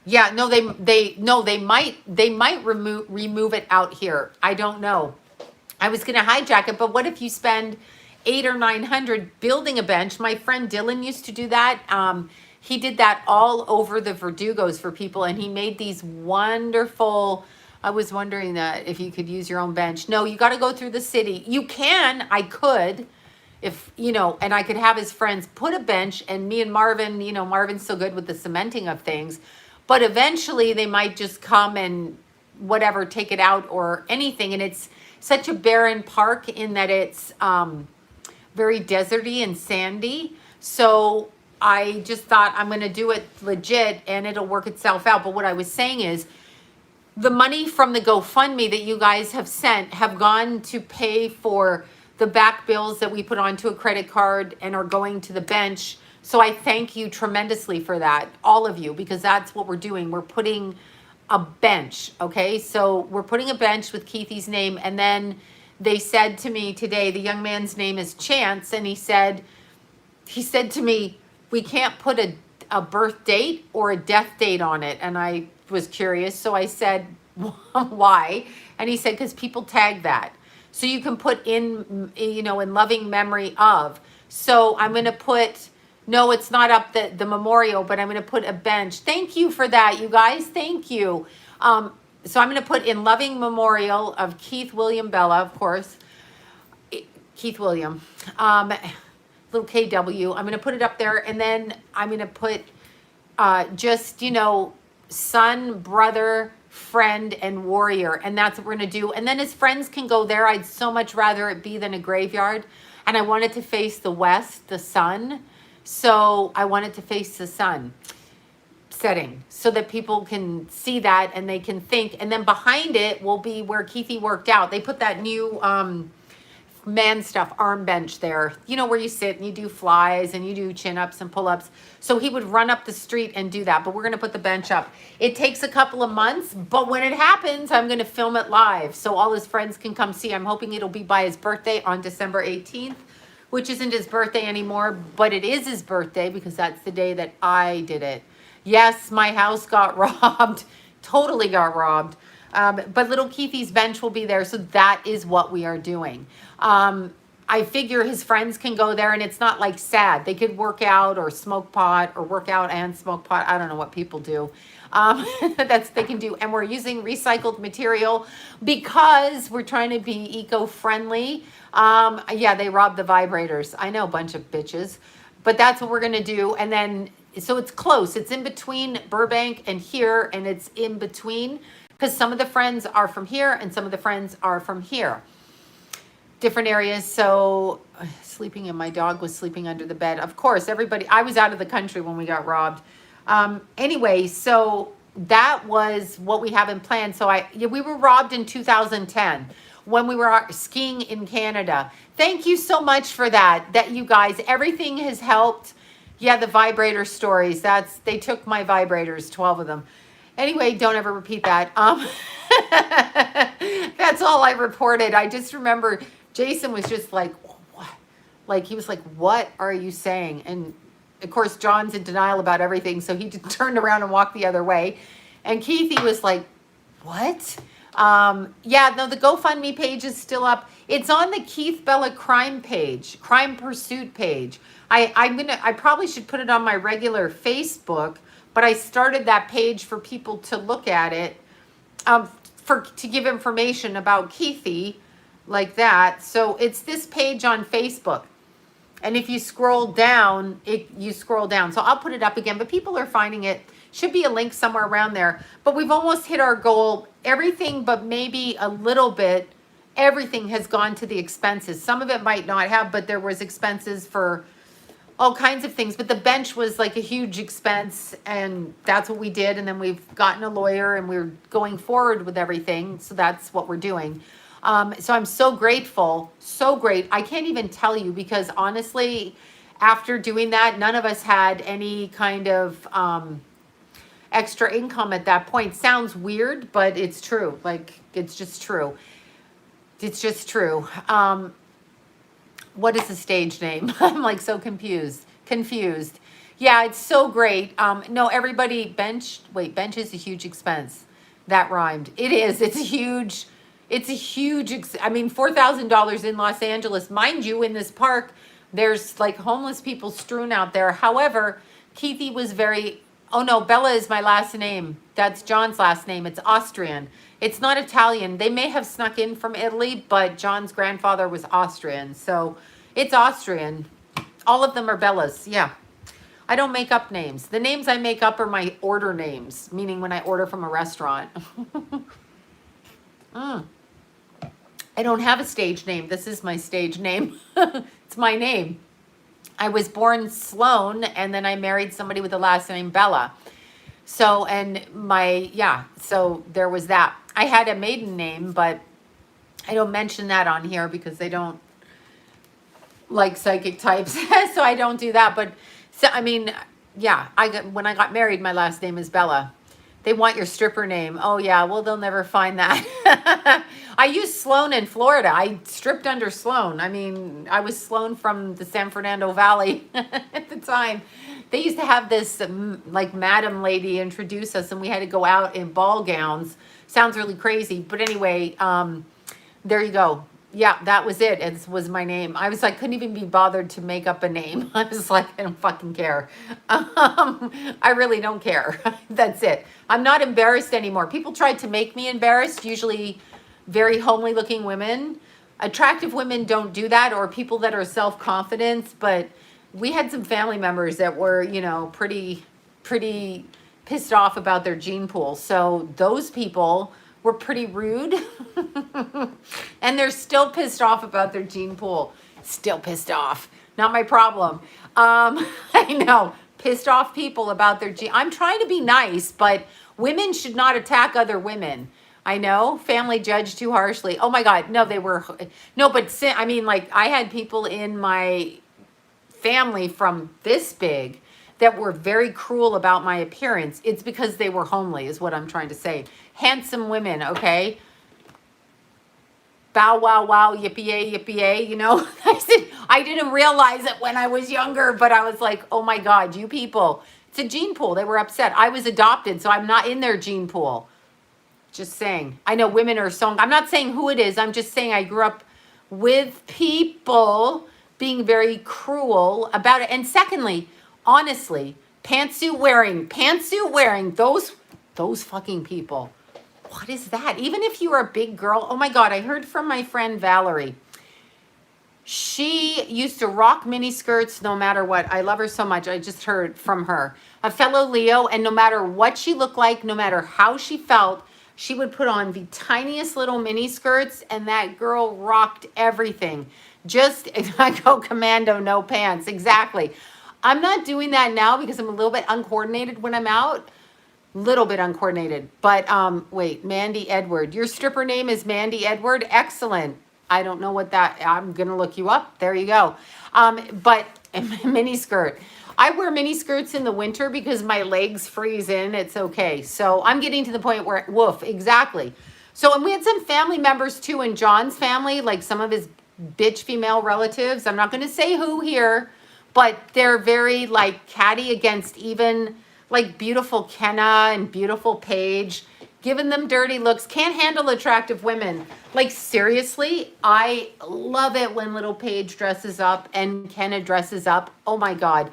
yeah, no, they might remove it out here. I don't know. I was going to hijack it, but what if you spend 800 or 900 building a bench? My friend Dylan used to do that. He did that all over the Verdugos for people, and he made these wonderful. I was wondering that if you could use your own bench. No, you got to go through the city. You can. I could. If, and I could have his friends put a bench, and me and Marvin, Marvin's so good with the cementing of things. But eventually they might just come and whatever, take it out or anything. And it's such a barren park in that it's very deserty and sandy. So I just thought I'm going to do it legit and it'll work itself out. But what I was saying is the money from the GoFundMe that you guys have sent have gone to pay for the back bills that we put onto a credit card and are going to the bench. So I thank you tremendously for that, all of you, because that's what we're doing. We're putting a bench. Okay, so we're putting a bench with Keithy's name, and then they said to me today, the young man's name is Chance, and he said to me, we can't put a birth date or a death date on it. And I was curious, so I said, why? And he said, because people tag that. So you can put in, you know, in loving memory of. So I'm going to put, no, it's not up the memorial, but I'm going to put a bench. Thank you for that, you guys. Thank you. So I'm going to put in loving memorial of Keith William Bella, of course. Keith William. Little KW. I'm going to put it up there, and then I'm going to put just, you know, son, brother, friend, and warrior, and that's what we're going to do. And then his friends can go there. I'd so much rather it be than a graveyard, and I want it to face the west, the sun. So I want it to face the sun setting so that people can see that and they can think. And then behind it will be where Keithy worked out. They put that new man stuff arm bench there, you know, where you sit and you do flies and you do chin-ups and pull-ups. So he would run up the street and do that, but we're going to put the bench up. It takes a couple of months, but when it happens, I'm going to film it live so all his friends can come see. I'm hoping it'll be by his birthday on December 18th, which isn't his birthday anymore, but it is his birthday because that's the day that I did it. Yes, my house got robbed, totally got robbed. But little Keithy's bench will be there. So that is what we are doing. I figure his friends can go there and it's not like sad. They could work out or smoke pot or work out and smoke pot. I don't know what people do. They can do. And we're using recycled material because we're trying to be eco-friendly. Yeah, they robbed the vibrators. I know, a bunch of bitches. But that's what we're going to do. And then, so it's close. It's in between Burbank and here, and it's in between. Because some of the friends are from here and some of the friends are from here. Different areas. So sleeping, and my dog was sleeping under the bed. Of course, everybody, I was out of the country when we got robbed. Anyway, so that was what we have in plan. So we were robbed in 2010 when we were skiing in Canada. Thank you so much for that you guys, everything has helped. Yeah, the vibrator stories, they took my vibrators, 12 of them. Anyway, don't ever repeat that. That's all I reported. I just remember Jason was just like, what? Like, he was like, what are you saying? And of course, John's in denial about everything. So he just turned around and walked the other way. And Keithy was like, what? Yeah, no, the GoFundMe page is still up. It's on the Keith Bella crime page, crime pursuit page. I probably should put it on my regular Facebook, but I started that page for people to look at it, to give information about Keithy, like that. So it's this page on Facebook. And if you scroll down, you scroll down. So I'll put it up again, but people are finding it. Should be a link somewhere around there. But we've almost hit our goal. Everything but maybe a little bit, everything has gone to the expenses. Some of it might not have, but there was expenses for all kinds of things. But the bench was like a huge expense, and that's what we did. And then we've gotten a lawyer, and we're going forward with everything. So that's what we're doing. So I'm so grateful, so great. I can't even tell you, because honestly, after doing that, none of us had any kind of extra income at that point. Sounds weird, but it's true. Like, it's just true. It's just true. What is the stage name? I'm like so confused. Yeah, it's so great. No, everybody, bench is a huge expense. That rhymed. It is. It's a huge, I mean, $4,000 in Los Angeles. Mind you, in this park, there's like homeless people strewn out there. However, Keithy was oh no, Bella is my last name. That's John's last name. It's Austrian. It's not Italian. They may have snuck in from Italy, but John's grandfather was Austrian. So it's Austrian. All of them are Bellas. Yeah. I don't make up names. The names I make up are my order names, meaning when I order from a restaurant. I don't have a stage name. This is my stage name. It's my name. I was born Sloan, and then I married somebody with the last name Bella. So, so there was that. I had a maiden name, but I don't mention that on here because they don't like psychic types. So I don't do that. But so, I mean, yeah, when I got married, my last name is Bella. They want your stripper name. Oh yeah, well they'll never find that. I used Sloan in Florida. I stripped under Sloan. I mean, I was Sloan from the San Fernando Valley at the time. They used to have this like madam lady introduce us, and we had to go out in ball gowns. Sounds really crazy, but anyway, there you go. Yeah, that was it. It was my name. I was like, couldn't even be bothered to make up a name. I was like, I don't fucking care. I really don't care. That's it. I'm not embarrassed anymore. People tried to make me embarrassed, usually very homely looking women. Attractive women don't do that, or people that are self-confident, but we had some family members that were, you know, pretty pissed off about their gene pool. So those people were pretty rude. And they're still pissed off about their gene pool. Still pissed off. Not my problem. I know. Pissed off people about their gene. I'm trying to be nice, but women should not attack other women. I know. Family judged too harshly. Oh my God. No, they were. No, but I mean, like, I had people in my family from this big that were very cruel about my appearance. It's because they were homely, is what I'm trying to say. Handsome women, okay? Bow, wow, wow, yippee-yay, yippee-yay, you know? I didn't realize it when I was younger, but I was like, oh my God, you people. It's a gene pool. They were upset. I was adopted, so I'm not in their gene pool. Just saying. I know women are so... I'm not saying who it is. I'm just saying I grew up with people being very cruel about it. And secondly, honestly, pantsuit wearing, those fucking people. What is that? Even if you are a big girl, oh my God, I heard from my friend Valerie. She used to rock mini skirts no matter what. I love her so much. I just heard from her. A fellow Leo, and no matter what she looked like, no matter how she felt, she would put on the tiniest little mini skirts, and that girl rocked everything. Just, I go commando, no pants. Exactly. I'm not doing that now because I'm a little bit uncoordinated when I'm out. Little bit uncoordinated. But wait, Mandy Edward. Your stripper name is Mandy Edward? Excellent. I don't know what that... I'm going to look you up. There you go. But mini skirt. I wear mini skirts in the winter because my legs freeze in. It's okay. So I'm getting to the point where... Woof, exactly. So, and we had some family members too in John's family, like some of his bitch female relatives. I'm not going to say who here, but they're very like catty against even like beautiful Kenna and beautiful Paige, giving them dirty looks, can't handle attractive women. Like seriously, I love it when little Paige dresses up and Kenna dresses up. Oh my God,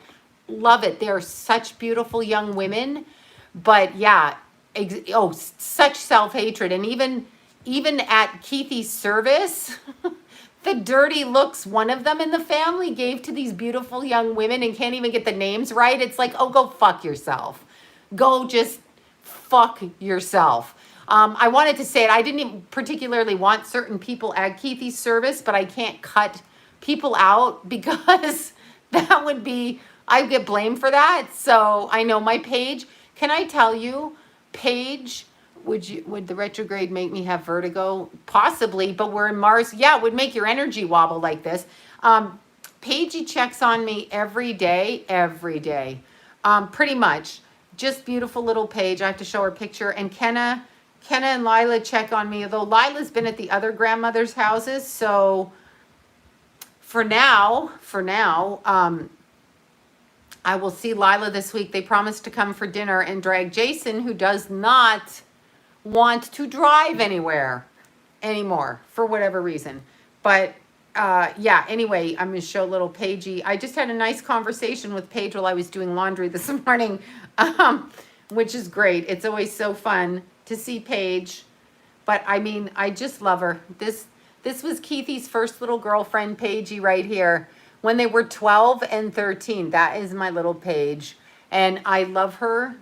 love it. They're such beautiful young women, but yeah, such self-hatred. And even at Keithy's service, the dirty looks one of them in the family gave to these beautiful young women and can't even get the names right. It's like, oh, go fuck yourself. Go just fuck yourself. I wanted to say it. I didn't even particularly want certain people at Keithy's service, but I can't cut people out because that would be, I get blamed for that. So I know my Paige, can I tell you, Paige, would the retrograde make me have vertigo? Possibly, but we're in Mars. Yeah, it would make your energy wobble like this. Paigey checks on me every day. Pretty much. Just beautiful little Paige. I have to show her a picture. And Kenna and Lila check on me, although Lila's been at the other grandmother's houses. So for now, I will see Lila this week. They promised to come for dinner and drag Jason, who does not want to drive anywhere anymore for whatever reason. But yeah, anyway, I'm going to show little Paigey. I just had a nice conversation with Paige while I was doing laundry this morning, which is great. It's always so fun to see Paige. But I mean, I just love her. This was Keithy's first little girlfriend, Paigey, right here, when they were 12 and 13. That is my little Paige. And I love her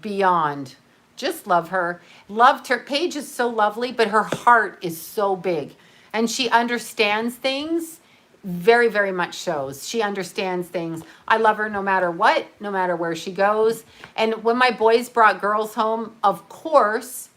beyond. Just love her. Loved her. Paige is so lovely, but her heart is so big. And she understands things, very, very much shows. She understands things. I love her no matter what, no matter where she goes. And when my boys brought girls home, of course,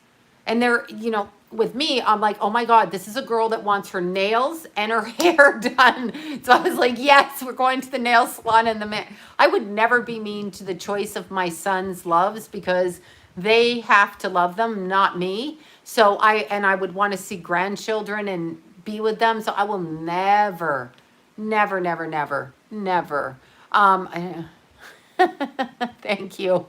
and they're, you know, with me, I'm like, oh my God, this is a girl that wants her nails and her hair done. So I was like, yes, we're going to the nail salon and I would never be mean to the choice of my son's loves because They have to love them, not me. So I would want to see grandchildren and be with them. So I will never, never, never, never, never. Thank you.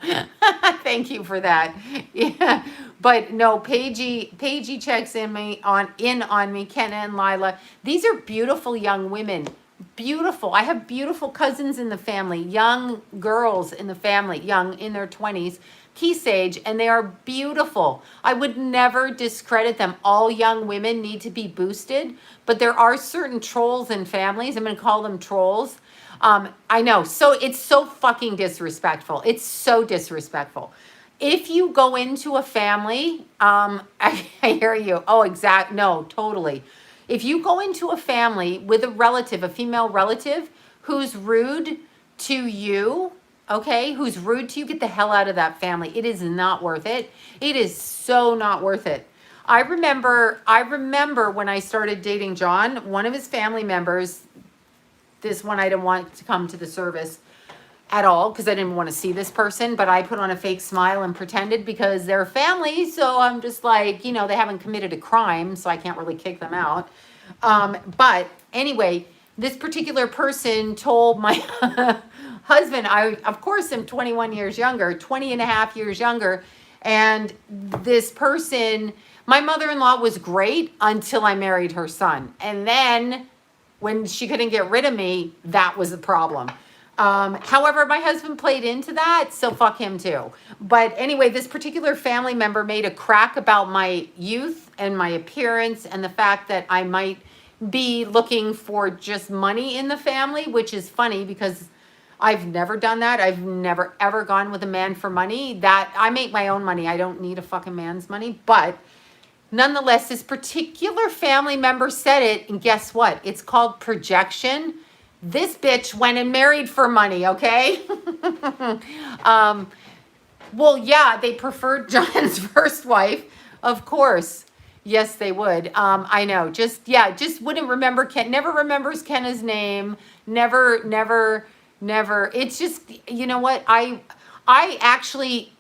Thank you for that. Yeah. But no, Paigey checks in on me, Kenna and Lila. These are beautiful young women. Beautiful. I have beautiful cousins in the family, young girls in the family, young in their 20s, key stage, and they are beautiful. I would never discredit them. All young women need to be boosted, but there are certain trolls in families. I'm going to call them trolls. I know. So it's so fucking disrespectful. It's so disrespectful. If you go into a family, I hear you. Oh, no, totally. If you go into a family with a relative, a female relative, who's rude to you, okay, who's rude to you, get the hell out of that family. It is not worth it. It is so not worth it. I remember when I started dating John, one of his family members, this one I didn't want to come to the service at all because I didn't want to see this person, but I put on a fake smile and pretended because they're family. So I'm just like, they haven't committed a crime, so I can't really kick them out. But anyway, this particular person told my husband, I, of course, am 21 years younger, 20 and a half years younger. And this person, my mother-in-law was great until I married her son. And then when she couldn't get rid of me, that was the problem. However, my husband played into that, so fuck him too. But anyway, this particular family member made a crack about my youth and my appearance and the fact that I might be looking for just money in the family, which is funny because I've never done that. I've never ever gone with a man for money. That I make my own money. I don't need a fucking man's money. But nonetheless, this particular family member said it, and guess what? It's called projection. This bitch went and married for money, okay? Well, yeah, they preferred John's first wife, of course. Yes, they would. I know. Just wouldn't remember Ken. Never remembers Kenna's name. Never. It's just, you know what? I actually,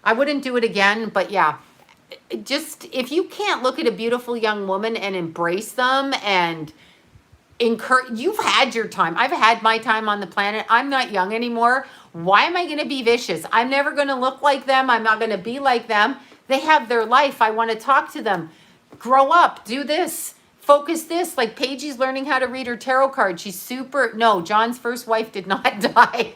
I wouldn't do it again, but yeah. Just, if you can't look at a beautiful young woman and embrace them and you've had your time. I've had my time on the planet. I'm not young anymore. Why am I going to be vicious? I'm never going to look like them. I'm not going to be like them. They have their life. I want to talk to them. Grow up. Do this. Focus this. Like Paige's learning how to read her tarot card. No, John's first wife did not die.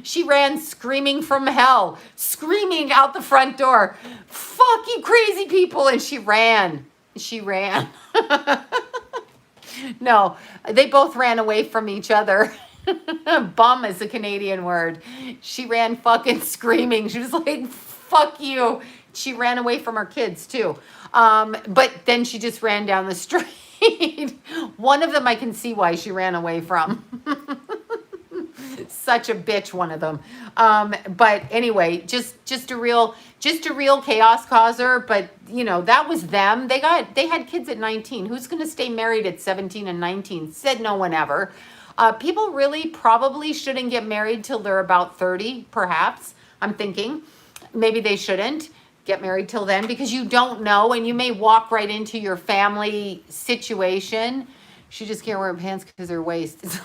She ran screaming from hell. Screaming out the front door. Fuck you crazy people. And she ran. No, they both ran away from each other. Bum is a Canadian word. She ran fucking screaming. She was like, fuck you. She ran away from her kids too. But then she just ran down the street. One of them I can see why she ran away from. Such a bitch, one of them. But anyway, just a real chaos causer. But that was them. They had kids at 19. Who's going to stay married at 17 and 19? Said no one ever. People really probably shouldn't get married till they're about 30, perhaps. I'm thinking maybe they shouldn't get married till then because you don't know, and you may walk right into your family situation. She just can't wear pants because her waist is.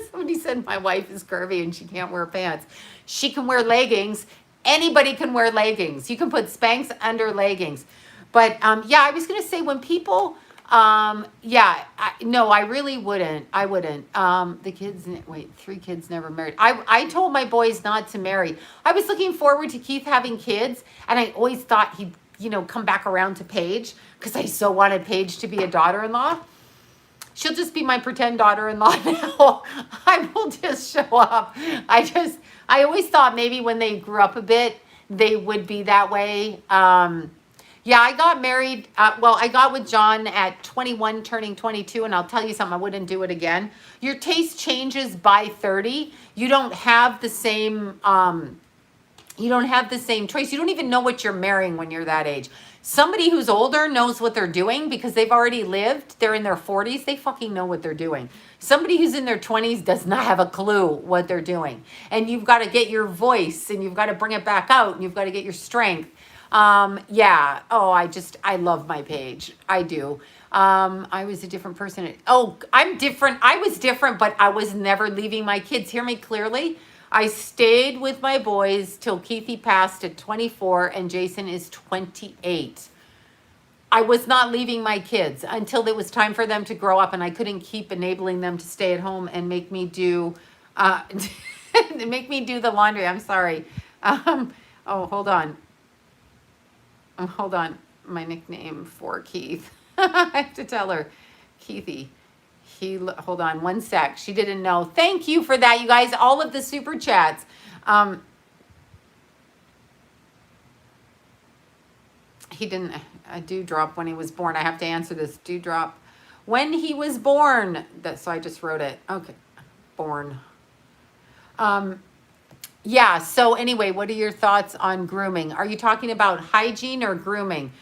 Somebody said my wife is curvy and she can't wear pants. She can wear leggings. Anybody can wear leggings. You can put Spanx under leggings. But yeah, I was going to say when people, no, I really wouldn't. I wouldn't. The kids, 3 kids never married. I told my boys not to marry. I was looking forward to Keith having kids, and I always thought he'd, come back around to Paige because I so wanted Paige to be a daughter-in-law. She'll just be my pretend daughter-in-law now. I will just show up. I always thought maybe when they grew up a bit, they would be that way. Yeah, I got married. I got with John at 21, turning 22, and I'll tell you something, I wouldn't do it again. Your taste changes by 30. You don't have the same choice. You don't even know what you're marrying when you're that age. Somebody who's older knows what they're doing because they've already lived. They're in their 40s. They fucking know what they're doing. Somebody who's in their 20s does not have a clue what they're doing. And you've got to get your voice and you've got to bring it back out and you've got to get your strength. Yeah. Oh, I love my Paige. I do. I was a different person. Oh, I'm different. I was different, but I was never leaving my kids. Hear me clearly. I stayed with my boys till Keithy passed at 24 and Jason is 28. I was not leaving my kids until it was time for them to grow up, and I couldn't keep enabling them to stay at home and make me do the laundry. I'm sorry. Oh, hold on. Hold on. My nickname for Keith. I have to tell her, Keithy. Hold on one sec. She didn't know. Thank you for that, you guys. All of the super chats. He didn't dewdrop when he was born. I have to answer this. Dewdrop when he was born. So I just wrote it. Okay. Born. Yeah. So anyway, what are your thoughts on grooming? Are you talking about hygiene or grooming?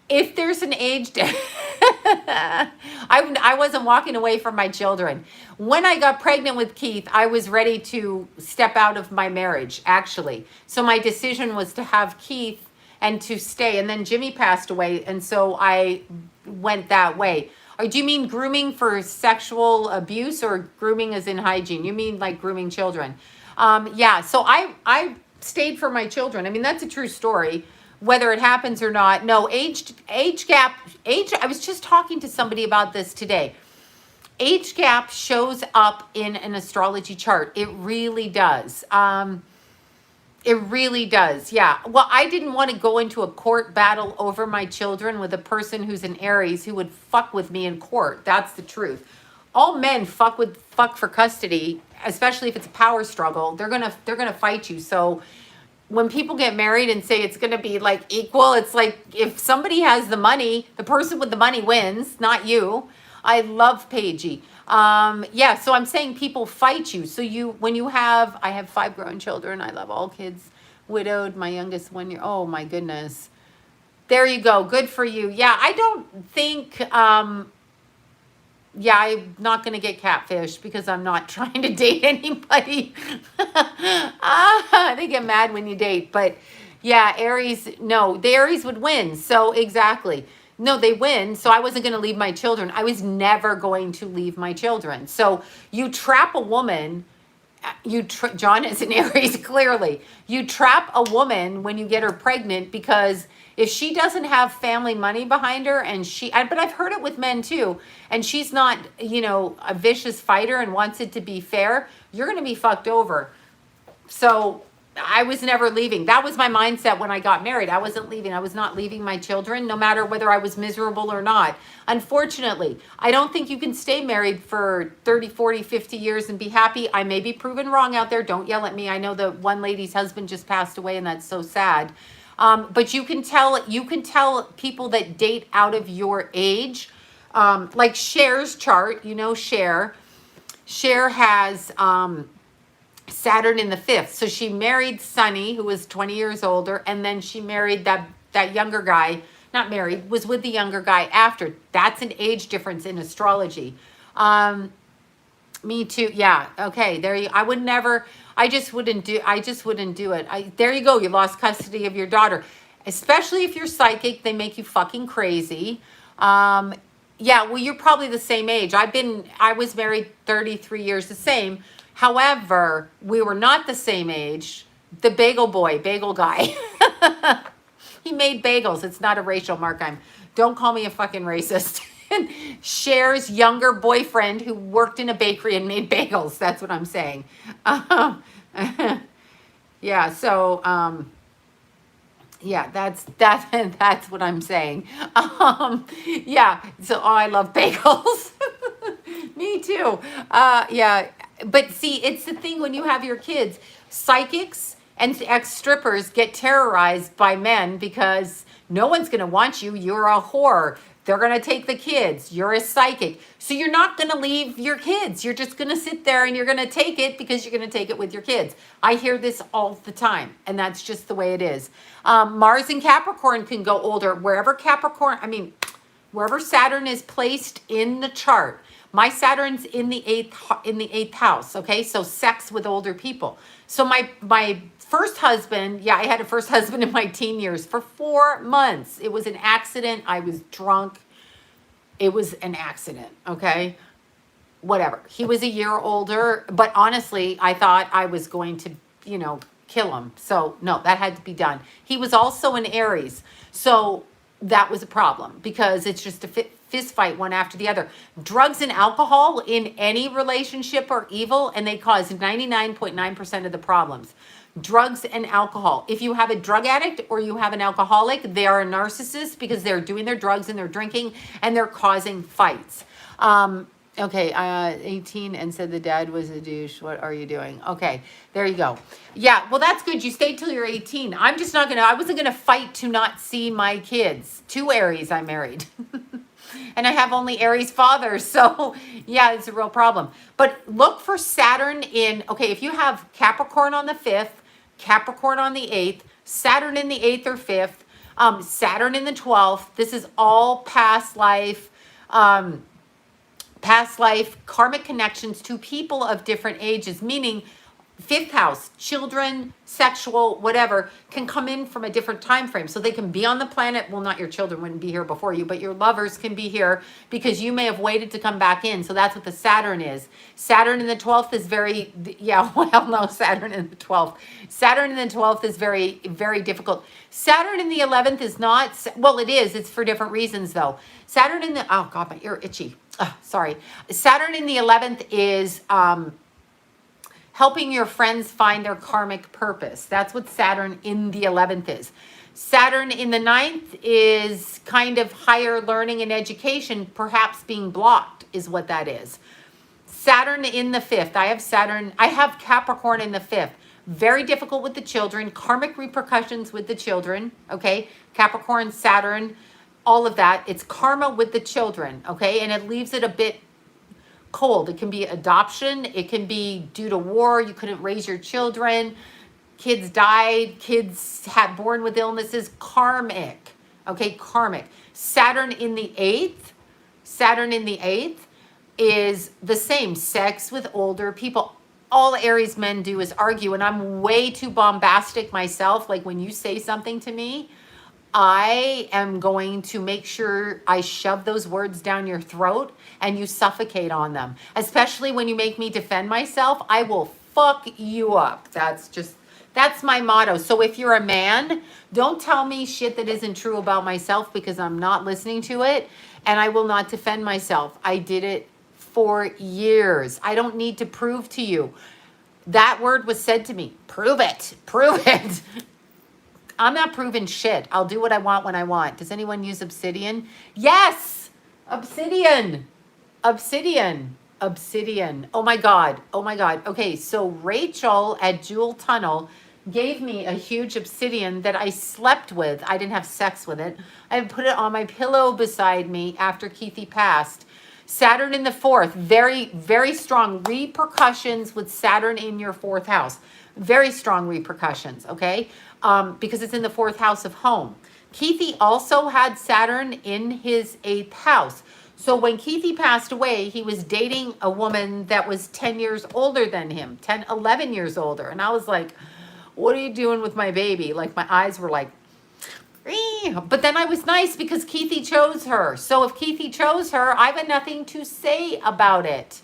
If there's an age, I wasn't walking away from my children. When I got pregnant with Keith, I was ready to step out of my marriage, actually. So my decision was to have Keith and to stay. And then Jimmy passed away, and so I went that way. Or do you mean grooming for sexual abuse or grooming as in hygiene? You mean like grooming children? Yeah, so I stayed for my children. I mean, that's a true story. Whether it happens or not. No, age gap, I was just talking to somebody about this today. Age gap shows up in an astrology chart. It really does. It really does. Yeah. Well, I didn't want to go into a court battle over my children with a person who's an Aries who would fuck with me in court. That's the truth. All men fuck for custody, especially if it's a power struggle. They're gonna fight you. So when people get married and say it's going to be like equal, it's like if somebody has the money, the person with the money wins, not you. I love Paigey. Yeah, so I'm saying people fight you. So I have 5 grown children. I love all kids. Widowed, my youngest 1 year. Oh my goodness. There you go. Good for you. Yeah, I don't think, yeah, I'm not going to get catfish because I'm not trying to date anybody. They get mad when you date. But yeah, Aries, no, the Aries would win. So exactly. No, they win. So I wasn't going to leave my children. I was never going to leave my children. So you trap a woman. John is an Aries, clearly. You trap a woman when you get her pregnant because if she doesn't have family money behind her but I've heard it with men too, and she's not, a vicious fighter and wants it to be fair, you're going to be fucked over. So I was never leaving. That was my mindset when I got married. I wasn't leaving. I was not leaving my children, no matter whether I was miserable or not. Unfortunately, I don't think you can stay married for 30, 40, 50 years and be happy. I may be proven wrong out there. Don't yell at me. I know that one lady's husband just passed away, and that's so sad. But you can tell people that date out of your age, like Cher's chart, Cher. Cher has Saturn in the 5th. So she married Sonny, who was 20 years older, and then she married that younger guy, not married, was with the younger guy after. That's an age difference in astrology. Me too. Yeah. Okay. I just wouldn't do it. There you go. You lost custody of your daughter, especially if you're psychic. They make you fucking crazy. Yeah. Well, you're probably the same age. I was married 33 years, the same. However, we were not the same age. The bagel guy, he made bagels. It's not a racial mark. Don't call me a fucking racist. Cher's younger boyfriend who worked in a bakery and made bagels. That's what I'm saying. Yeah. So, yeah, that's what I'm saying. Yeah. So, I love bagels. Me too. Yeah. But see, it's the thing when you have your kids, psychics and ex-strippers get terrorized by men because no one's going to want you. You're a whore. They're going to take the kids. You're a psychic. So you're not going to leave your kids. You're just going to sit there and you're going to take it because you're going to take it with your kids. I hear this all the time, and that's just the way it is. Mars and Capricorn can go older. Wherever Saturn is placed in the chart. My Saturn's in the eighth house, okay? So sex with older people. So my first husband, I had a first husband in my teen years for 4 months. It was an accident. I was drunk. It was an accident, okay? Whatever. He was a year older, but honestly, I thought I was going to, kill him. So no, that had to be done. He was also an Aries. So that was a problem because it's just a fist fight one after the other. Drugs and alcohol in any relationship are evil, and they cause 99.9% of the problems. Drugs and alcohol. If you have a drug addict or you have an alcoholic, they are a narcissist because they're doing their drugs and they're drinking and they're causing fights. 18 and said the dad was a douche. What are you doing? Okay, there you go. Yeah, well, that's good. You stayed till you're 18. I wasn't going to fight to not see my kids. 2 Aries I married. And I have only Aries fathers. So yeah, it's a real problem. But look for Saturn if you have Capricorn on the 5th, Capricorn on the 8th, Saturn in the 8th or 5th, Saturn in the 12th. This is all past life karmic connections to people of different ages, meaning 5th house, children, sexual, whatever, can come in from a different time frame. So they can be on the planet. Well, not your children wouldn't be here before you, but your lovers can be here because you may have waited to come back in. So that's what the Saturn is. Saturn in the 12th is Saturn in the 12th. Saturn in the 12th is very, very difficult. Saturn in the 11th is not, it is. It's for different reasons though. Saturn in the, oh God, my ear itchy. Sorry. Saturn in the 11th is, helping your friends find their karmic purpose. That's what Saturn in the 11th is. Saturn in the 9th is kind of higher learning and education, perhaps being blocked is what that is. Saturn in the 5th. I have Capricorn in the 5th. Very difficult with the children, karmic repercussions with the children, okay? Capricorn, Saturn, all of that. It's karma with the children, okay? And it leaves it a bit cold. It can be adoption. It can be due to war. You couldn't raise your children. Kids died. Kids had born with illnesses. Karmic. Okay, karmic. Saturn in the 8th. Saturn in the 8th is the same. Sex with older people. All Aries men do is argue, and I'm way too bombastic myself. Like when you say something to me, I am going to make sure I shove those words down your throat and you suffocate on them. Especially when you make me defend myself, I will fuck you up. That's my motto. So if you're a man, don't tell me shit that isn't true about myself because I'm not listening to it and I will not defend myself. I did it for years. I don't need to prove to you. That word was said to me. Prove it. Prove it. I'm not proving shit. I'll do what I want when I want. Does anyone use obsidian? Yes! Obsidian. Obsidian. Obsidian. Oh my God. Oh my God. Okay, so Rachel at Jewel Tunnel gave me a huge obsidian that I slept with. I didn't have sex with it. I put it on my pillow beside me after Keithy passed. Saturn in the 4th. Very, very strong repercussions with Saturn in your 4th house. Very strong repercussions, okay? Because it's in the 4th house of home. Keithy also had Saturn in his 8th house. So when Keithy passed away, he was dating a woman that was 10 years older than him, 10, 11 years older. And I was like, what are you doing with my baby? Like my eyes were like, "Ee." But then I was nice because Keithy chose her. So if Keithy chose her, I have nothing to say about it.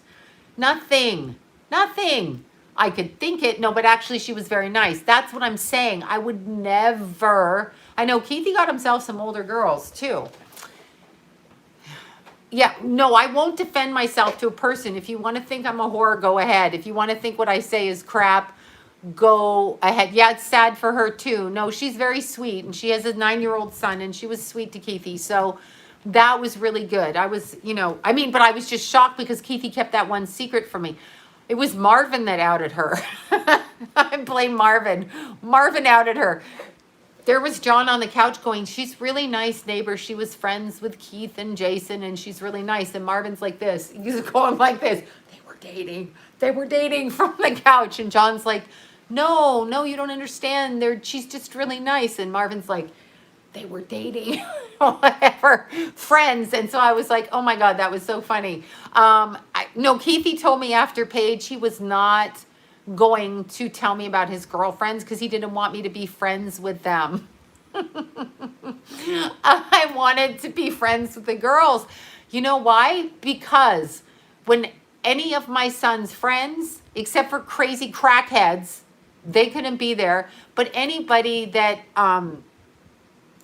Nothing. Nothing. I could think it. No, but actually she was very nice. That's what I'm saying. I would never. I know Keithy got himself some older girls too. Yeah, no, I won't defend myself to a person. If you want to think I'm a whore, go ahead. If you want to think what I say is crap, go ahead. Yeah, it's sad for her too. No, she's very sweet and she has a 9-year-old son and she was sweet to Keithy. So that was really good. I was, but I was just shocked because Keithy kept that one secret from me. It was Marvin that outed her. I blame Marvin. Marvin outed her. There was John on the couch going, she's really nice neighbor. She was friends with Keith and Jason and she's really nice. And Marvin's like this. He's going like this. They were dating. They were dating from the couch. And John's like, no, you don't understand. She's just really nice. And Marvin's like, they were dating, whatever, friends. And so I was like, oh my God, that was so funny. No, Keithy told me after Paige, he was not going to tell me about his girlfriends because he didn't want me to be friends with them. I wanted to be friends with the girls. You know why? Because when any of my son's friends, except for crazy crackheads, they couldn't be there. But anybody that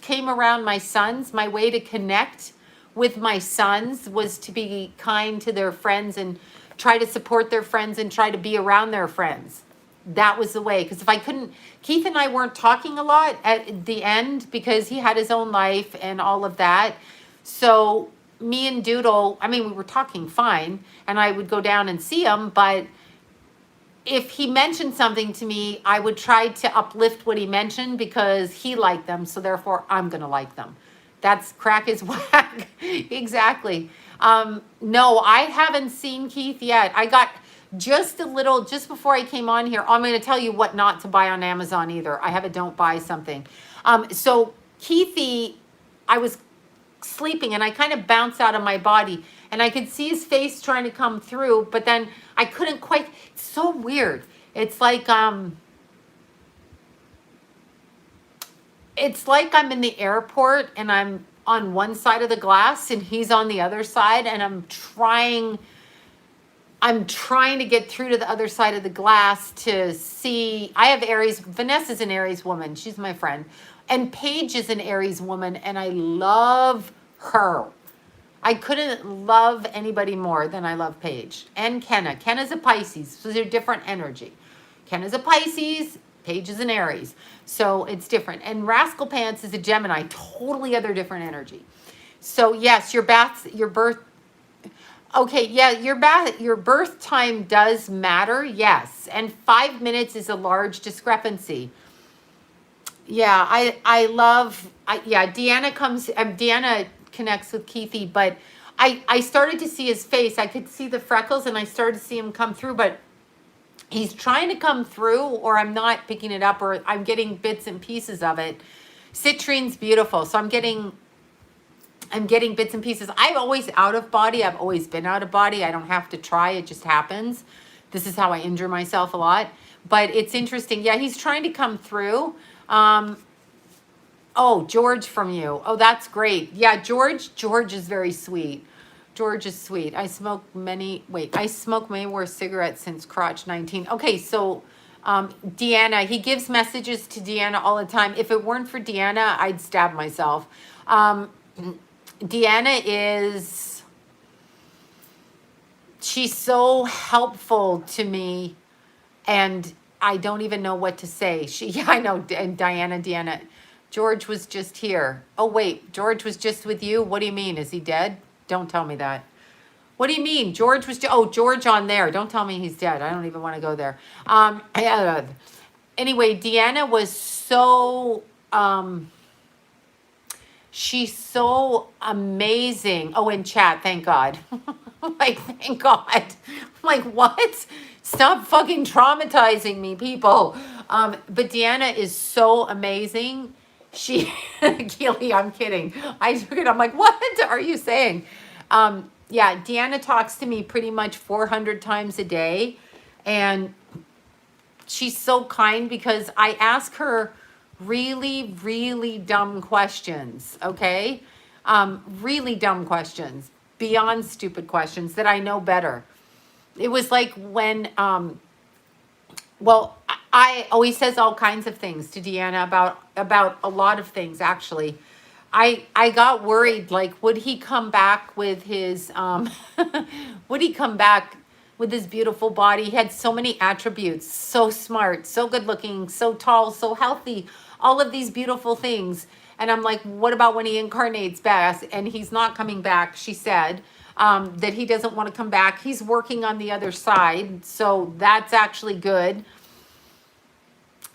came around my sons, my way to connect with my sons was to be kind to their friends and try to support their friends and try to be around their friends. That was the way. Because if I couldn't, Keith and I weren't talking a lot at the end because he had his own life and all of that. So me and Doodle, I mean, we were talking fine and I would go down and see him, but if he mentioned something to me, I would try to uplift what he mentioned because he liked them. So therefore I'm going to like them. That's crack is whack. Exactly. No, I haven't seen Keith yet. I got just a little, just before I came on here, I'm going to tell you what not to buy on Amazon either. I have a don't buy something. So Keithy, I was sleeping and I kind of bounced out of my body and I could see his face trying to come through, but then I couldn't quite. It's so weird. It's like I'm in the airport and I'm on one side of the glass and he's on the other side and I'm trying to get through to the other side of the glass to see. I have Aries. Vanessa's an Aries woman. She's my friend. And Paige is an Aries woman and I love her. I couldn't love anybody more than I love Paige. And Kenna. Kenna's a Pisces, so they're different energy. Kenna's a Pisces, Paige is an Aries. So it's different. And Rascal Pants is a Gemini, totally other different energy. So yes, your birth. Okay, yeah, your birth time does matter, yes. And 5 minutes is a large discrepancy. Yeah, Deanna connects with Keithy, but I started to see his face. I could see the freckles and I started to see him come through, but he's trying to come through or I'm not picking it up or I'm getting bits and pieces of it. Citrine's beautiful. So I'm getting bits and pieces. I'm always out of body. I've always been out of body. I don't have to try. It just happens. This is how I injure myself a lot. But it's interesting. Yeah, he's trying to come through. Oh, George from you. Oh, that's great. Yeah, George is very sweet. George is sweet. I smoke many worse cigarettes since crotch 19. Okay, so Deanna, he gives messages to Deanna all the time. If it weren't for Deanna, I'd stab myself. Deanna she's so helpful to me and I don't even know what to say. Yeah, I know. And Deanna, George was just here. Oh, wait, George was just with you? What do you mean? Is he dead? Don't tell me that. What do you mean? George on there. Don't tell me he's dead. I don't even want to go there. Anyway, Deanna was so, she's so amazing. Oh, in chat, thank God. Like, thank God. I'm like, what? Stop fucking traumatizing me, people. But Deanna is so amazing. Keely, I'm kidding. I took it. I'm like, what are you saying? Yeah, Deanna talks to me pretty much 400 times a day. And she's so kind because I ask her really, really dumb questions, okay? Really dumb questions, beyond stupid questions that I know better. It was like when, I always says all kinds of things to Deanna about a lot of things, actually. I got worried, like, would he come back with his, would he come back with his beautiful body? He had so many attributes, so smart, so good looking, so tall, so healthy, all of these beautiful things. And I'm like, what about when he incarnates back? And he's not coming back, she said, that he doesn't want to come back. He's working on the other side. So that's actually good.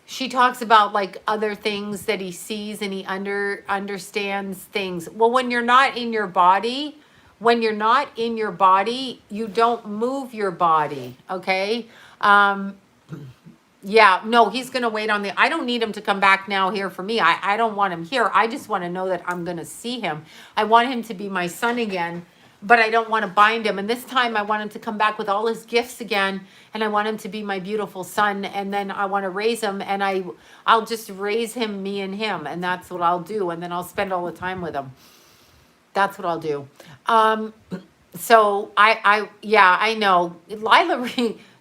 She talks about like other things that he sees and he understands things. Well, when you're not in your body, you don't move your body, okay? Yeah, no, he's going to wait on the, I don't need him to come back now here for me. I don't want him here. I just want to know that I'm going to see him. I want him to be my son again, but I don't want to bind him. And this time I want him to come back with all his gifts again. And I want him to be my beautiful son. And then I want to raise him, and I'll just raise him, me and him. And that's what I'll do. And then I'll spend all the time with him. That's what I'll do. So yeah, I know.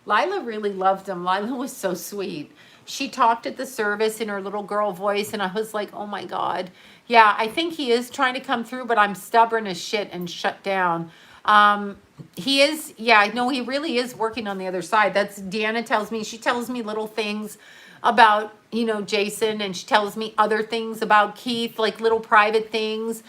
Lila really loved him. Lila was so sweet. She talked at the service in her little girl voice, and I was like, oh my God. Yeah, I think he is trying to come through, but I'm stubborn as shit and shut down. He is, yeah, no, he really is working on the other side. That's, Deanna tells me, she tells me little things about, you know, Jason, and she tells me other things about Keith, like little private things.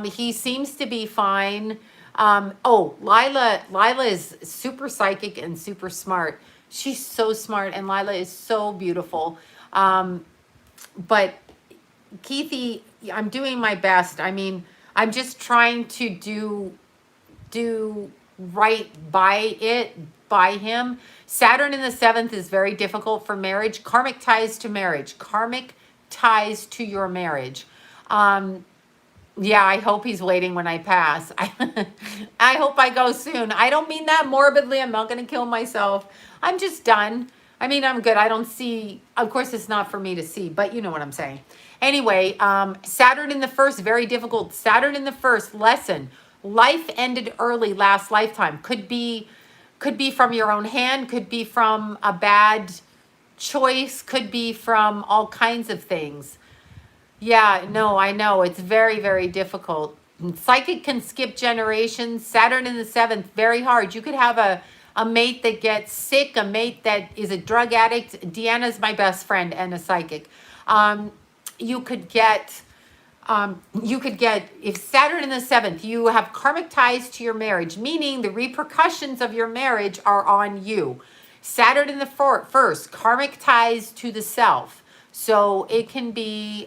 He seems to be fine. Lila is super psychic and super smart. She's so smart, and Lila is so beautiful. But Keithy, I'm doing my best. I mean, I'm just trying to do right by him. Saturn in the 7th is very difficult for marriage. Karmic ties to marriage. Karmic ties to your marriage. Yeah, I hope he's waiting when I pass. I hope I go soon. I don't mean that morbidly. I'm not going to kill myself. I'm just done. I mean, I'm good. I don't see, of course, it's not for me to see, but you know what I'm saying. Anyway, Saturn in the 1st, very difficult. Saturn in the 1st, lesson. Life ended early last lifetime. Could be from your own hand, could be from a bad choice, could be from all kinds of things. Yeah, no, I know. It's very, very difficult. Psychic can skip generations. Saturn in the 7th, very hard. You could have a mate that gets sick, a mate that is a drug addict. Deanna's my best friend and a psychic. You could get, if Saturn in the 7th, you have karmic ties to your marriage, meaning the repercussions of your marriage are on you. Saturn in the 1st, karmic ties to the self. So it can be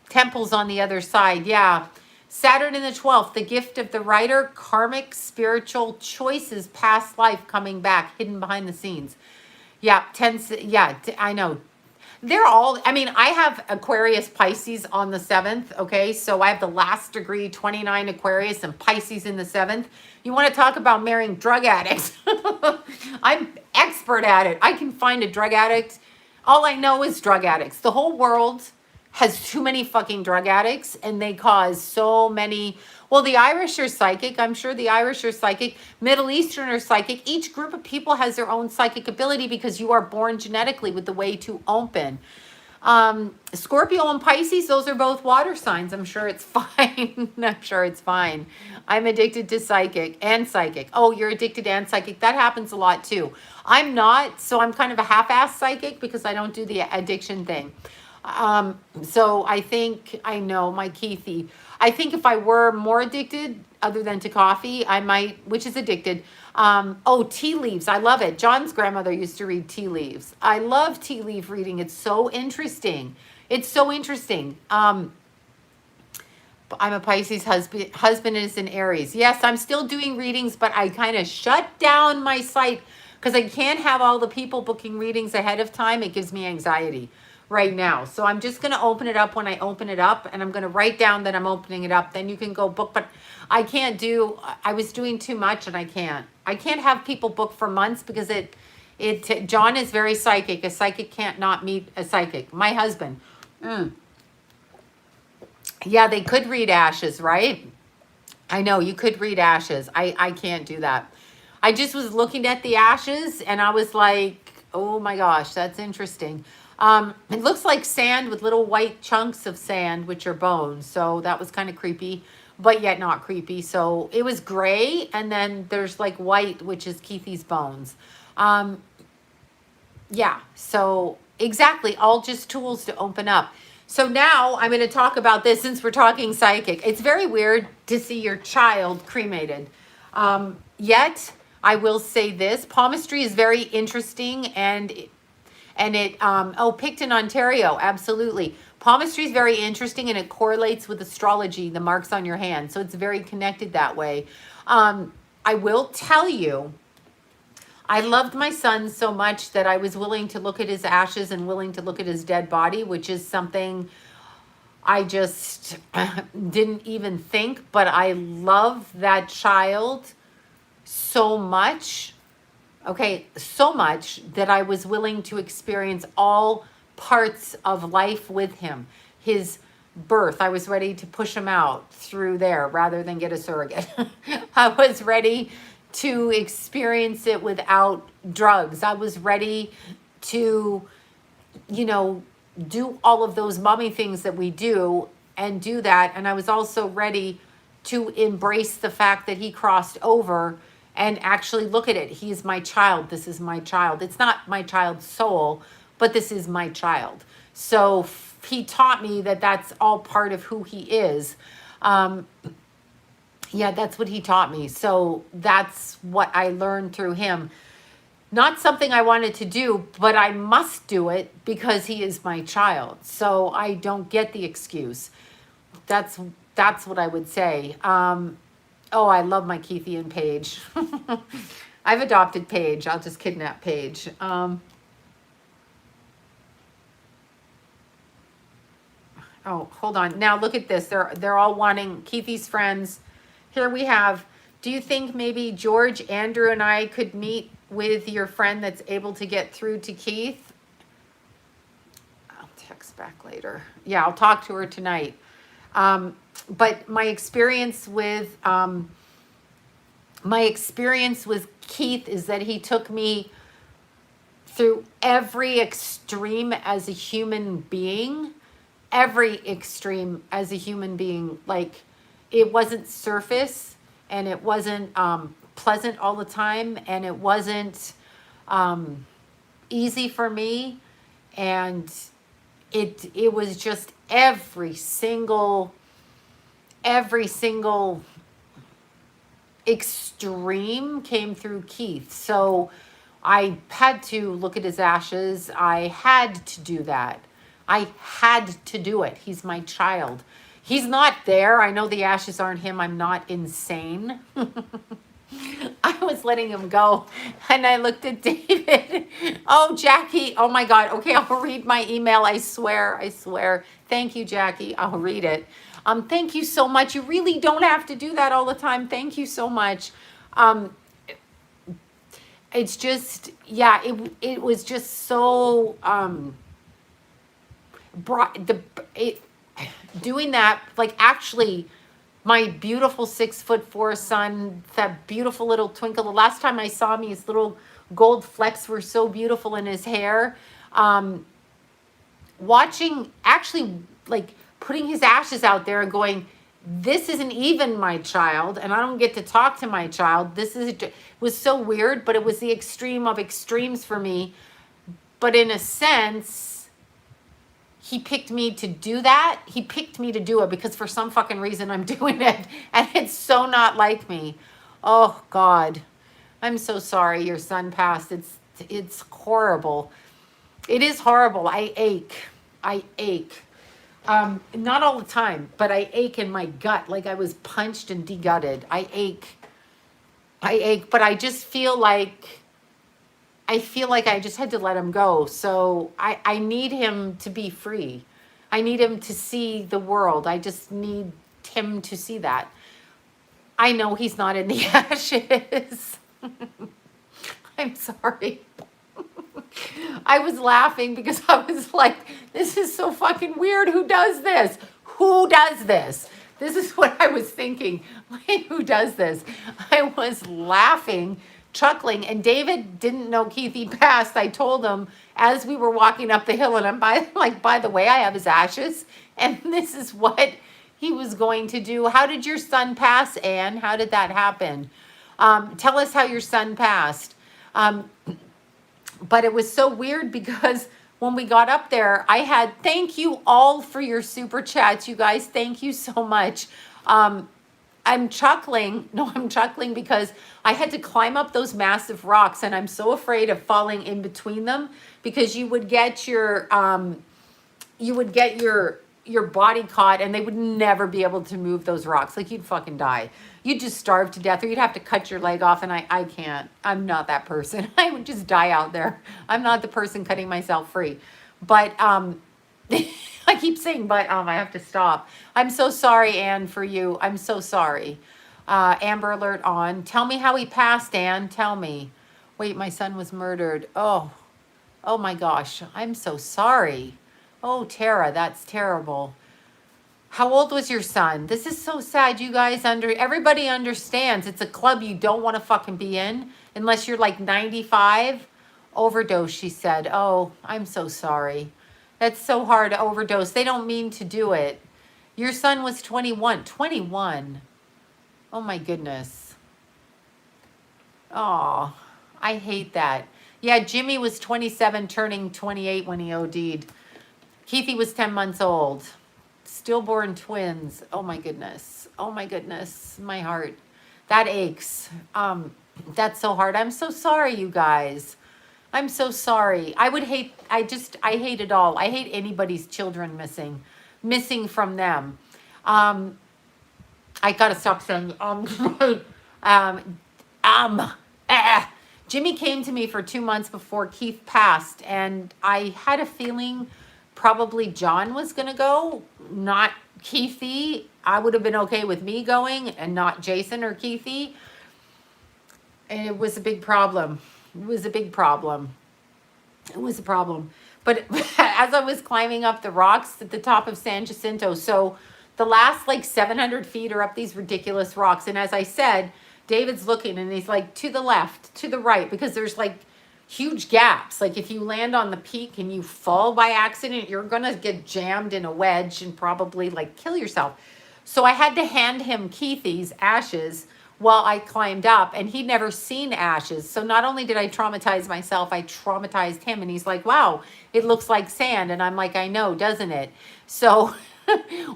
temples on the other side. Yeah. Saturn in the 12th, the gift of the writer, karmic spiritual choices, past life coming back, hidden behind the scenes. Yeah. I know. They're all, I mean, I have Aquarius Pisces on the 7th. Okay. So I have the last degree, 29 Aquarius and Pisces in the 7th. You want to talk about marrying drug addicts? I'm expert at it. I can find a drug addict. All I know is drug addicts. The whole world has too many fucking drug addicts, and they cause so many. Well, the Irish are psychic. I'm sure the Irish are psychic. Middle Eastern are psychic. Each group of people has their own psychic ability because you are born genetically with the way to open. Scorpio and Pisces, those are both water signs. I'm sure it's fine. I'm sure it's fine. I'm addicted to psychic and psychic. Oh, you're addicted and psychic. That happens a lot too. I'm not, so I'm kind of a half-ass psychic because I don't do the addiction thing. So I think, I know, my Keithy, I think if I were more addicted, other than to coffee, I might, which is addicted. Tea leaves. I love it. John's grandmother used to read tea leaves. I love tea leaf reading. It's so interesting. It's so interesting. I'm a Pisces husband. Husband is in Aries. Yes, I'm still doing readings, but I kind of shut down my site because I can't have all the people booking readings ahead of time. It gives me anxiety right now. So I'm just going to open it up when I open it up, and I'm going to write down that I'm opening it up. Then you can go book, but I can't do, I was doing too much and I can't have people book for months because John is very psychic. A psychic can't not meet a psychic. My husband. Yeah, they could read ashes, right? I know you could read ashes. I can't do that. I just was looking at the ashes and I was like, oh my gosh, that's interesting. It looks like sand with little white chunks of sand, which are bones. So that was kind of creepy, but yet not creepy. So it was gray. And then there's like white, which is Keithy's bones. Yeah. So exactly. All just tools to open up. So now I'm going to talk about this since we're talking psychic. It's very weird to see your child cremated. Yet I will say this, palmistry is very interesting, and And it, oh, Picton, Ontario, absolutely. Palmistry is very interesting, and it correlates with astrology, the marks on your hand. So it's very connected that way. I will tell you, I loved my son so much that I was willing to look at his ashes and willing to look at his dead body, which is something I just didn't even think. But I love that child so much, okay, so much that I was willing to experience all parts of life with him. His birth, I was ready to push him out through there rather than get a surrogate. I was ready to experience it without drugs. I was ready to, you know, do all of those mommy things that we do and do that. And I was also ready to embrace the fact that he crossed over and actually look at it. He's my child. This is my child. It's not my child's soul, but this is my child. So he taught me that that's all part of who he is. Yeah, that's what he taught me. So that's what I learned through him. Not something I wanted to do, but I must do it because he is my child. So I don't get the excuse. That's what I would say. Oh, I love my Keithy and Paige. I've adopted Paige. I'll just kidnap Paige. Oh, hold on. Now look at this. They're all wanting Keithy's friends. Here we have, do you think maybe George, Andrew, and I could meet with your friend that's able to get through to Keith? I'll text back later. Yeah, I'll talk to her tonight. But my experience with Keith is that he took me through every extreme as a human being. Every extreme as a human being. Like, it wasn't surface, and it wasn't pleasant all the time, and it wasn't easy for me, and it was just every single extreme came through Keith. So I had to look at his ashes. I had to do that. I had to do it. He's my child. He's not there. I know the ashes aren't him. I'm not insane. I was letting him go, and I looked at David. Oh, Jackie. Oh, my God. Okay, I'll read my email. I swear. I swear. Thank you, Jackie. I'll read it. Thank you so much. You really don't have to do that all the time. Thank you so much. It's just, yeah, it was just so, doing that, like, actually, my beautiful 6'4" son, that beautiful little twinkle. The last time I saw him, his little gold flecks were so beautiful in his hair. Watching, actually, like, putting his ashes out there and going, this isn't even my child, and I don't get to talk to my child. It was so weird, but it was the extreme of extremes for me. But in a sense, he picked me to do that. He picked me to do it because for some fucking reason I'm doing it. And it's so not like me. Oh, God. I'm so sorry your son passed. It's horrible. It is horrible. I ache. I ache. Not all the time, but I ache in my gut like I was punched and degutted. I ache. But I just feel like I just had to let him go. So I need him to be free. I need him to see the world. I just need him to see that. I know he's not in the ashes. I'm sorry. I was laughing because I was like, this is so fucking weird. Who does this? Who does this? This is what I was thinking. Like, who does this? I was laughing, chuckling, and David didn't know Keithy passed. I told him as we were walking up the hill, and I'm by the way, I have his ashes, and this is what he was going to do. How did your son pass, Anne? How did that happen? Tell us how your son passed. But it was so weird because when we got up there, thank you all for your super chats, you guys. Thank you so much. I'm chuckling. No, I'm chuckling because I had to climb up those massive rocks, and I'm so afraid of falling in between them, because you would get your body caught, and they would never be able to move those rocks. Like, you'd fucking die. You'd just starve to death, or you'd have to cut your leg off, and I can't. I'm not that person. I would just die out there. I'm not the person cutting myself free. But I keep saying but, I have to stop. I'm so sorry, Anne, for you. I'm so sorry. Amber Alert on. Tell me how he passed, Anne. Tell me. Wait, my son was murdered. Oh my gosh. I'm so sorry. Oh, Tara, that's terrible. How old was your son? This is so sad, you guys. Everybody understands. It's a club you don't want to fucking be in unless you're like 95. Overdose, she said. Oh, I'm so sorry. That's so hard to overdose. They don't mean to do it. Your son was 21. 21. Oh my goodness. Oh, I hate that. Yeah, Jimmy was 27, turning 28 when he OD'd. Keithy was 10 months old. Stillborn twins. Oh my goodness. Oh my goodness. My heart. That aches. That's so hard. I'm so sorry, you guys. I'm so sorry. I hate it all. I hate anybody's children missing from them. I gotta stop saying, Jimmy came to me for 2 months before Keith passed, and I had a feeling probably John was gonna go, not Keithy. I would have been okay with me going and not Jason or Keithy. And it was a big problem. It was a big problem. It was a problem. But as I was climbing up the rocks at the top of San Jacinto, so the last like 700 feet are up these ridiculous rocks. And as I said, David's looking and he's like, to the left, to the right, because there's like huge gaps. Like, if you land on the peak and you fall by accident, you're going to get jammed in a wedge and probably like kill yourself. So I had to hand him Keithy's ashes while I climbed up, and he'd never seen ashes. So not only did I traumatize myself, I traumatized him. And he's like, wow, it looks like sand. And I'm like, I know, doesn't it? So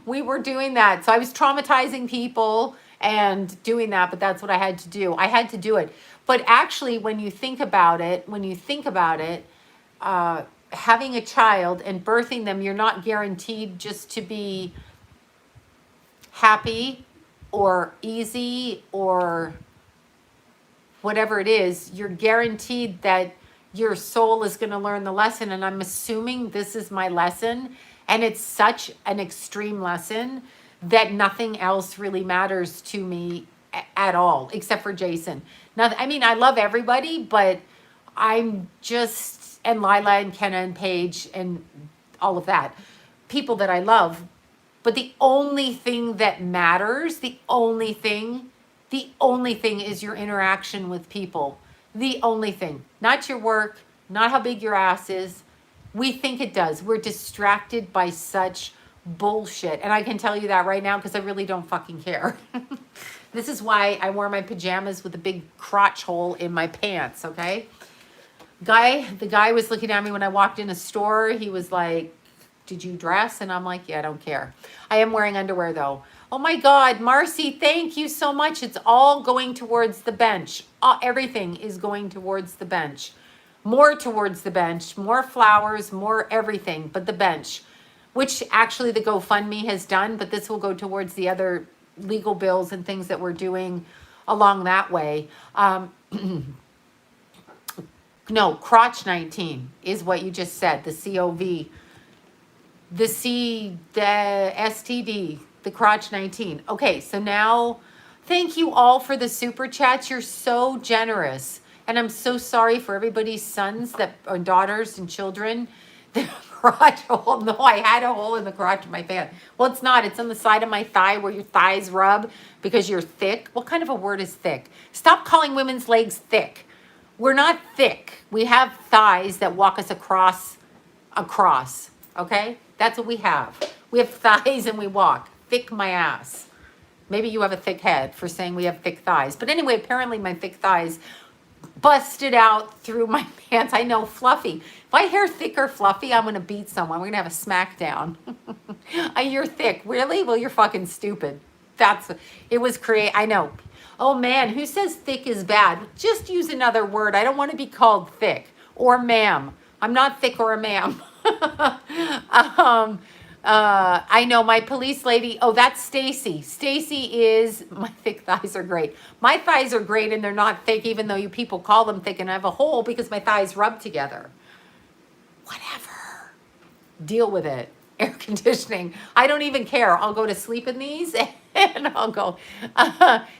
we were doing that. So I was traumatizing people and doing that, but that's what I had to do. I had to do it. But actually, when you think about it, having a child and birthing them, you're not guaranteed just to be happy or easy or whatever it is. You're guaranteed that your soul is going to learn the lesson. And I'm assuming this is my lesson. And it's such an extreme lesson that nothing else really matters to me at all, except for Jason. Now, I mean, I love everybody, but I'm just, and Lila and Kenna and Paige and all of that, people that I love. But the only thing that matters, the only thing is your interaction with people. The only thing, not your work, not how big your ass is. We think it does. We're distracted by such bullshit. And I can tell you that right now because I really don't fucking care. This is why I wore my pajamas with a big crotch hole in my pants, okay? The guy was looking at me when I walked in a store. He was like, did you dress? And I'm like, yeah, I don't care. I am wearing underwear though. Oh my God, Marcy, thank you so much. It's all going towards the bench. Everything is going towards the bench. More towards the bench, more flowers, more everything, but the bench, which actually the GoFundMe has done, but this will go towards the other legal bills and things that we're doing along that way. No, crotch 19 is what you just said, the COV. The STD, the crotch 19. Okay, so now, thank you all for the super chats. You're so generous. And I'm so sorry for everybody's sons or daughters and children. The crotch hole. No, I had a hole in the crotch of my pants. Well, it's not. It's on the side of my thigh where your thighs rub because you're thick. What kind of a word is thick? Stop calling women's legs thick. We're not thick. We have thighs that walk us across, okay? That's what we have. We have thighs and we walk. Thick my ass. Maybe you have a thick head for saying we have thick thighs. But anyway, apparently my thick thighs busted out through my pants. I know, fluffy. If I hear thick or fluffy, I'm going to beat someone. We're going to have a smackdown. You're thick. Really? Well, you're fucking stupid. It was I know. Oh man, who says thick is bad? Just use another word. I don't want to be called thick or ma'am. I'm not thick or a ma'am. I know my police lady. Oh, that's Stacy. Stacy is, my thick thighs are great. My thighs are great and they're not thick, even though you people call them thick, and I have a hole because my thighs rub together. Whatever. Deal with it. Air conditioning. I don't even care. I'll go to sleep in these and I'll go,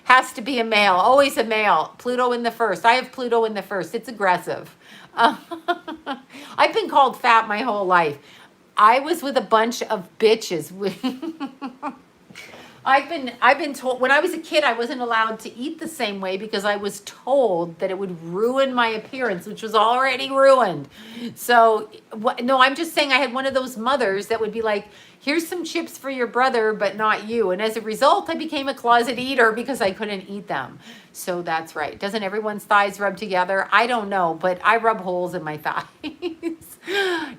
has to be a male, always a male. Pluto in the first. I have Pluto in the first. It's aggressive. I've been called fat my whole life. I was with a bunch of bitches. I've been told, when I was a kid, I wasn't allowed to eat the same way because I was told that it would ruin my appearance, which was already ruined. So, no, I'm just saying I had one of those mothers that would be like, here's some chips for your brother, but not you. And as a result, I became a closet eater because I couldn't eat them. So that's right. Doesn't everyone's thighs rub together? I don't know, but I rub holes in my thighs.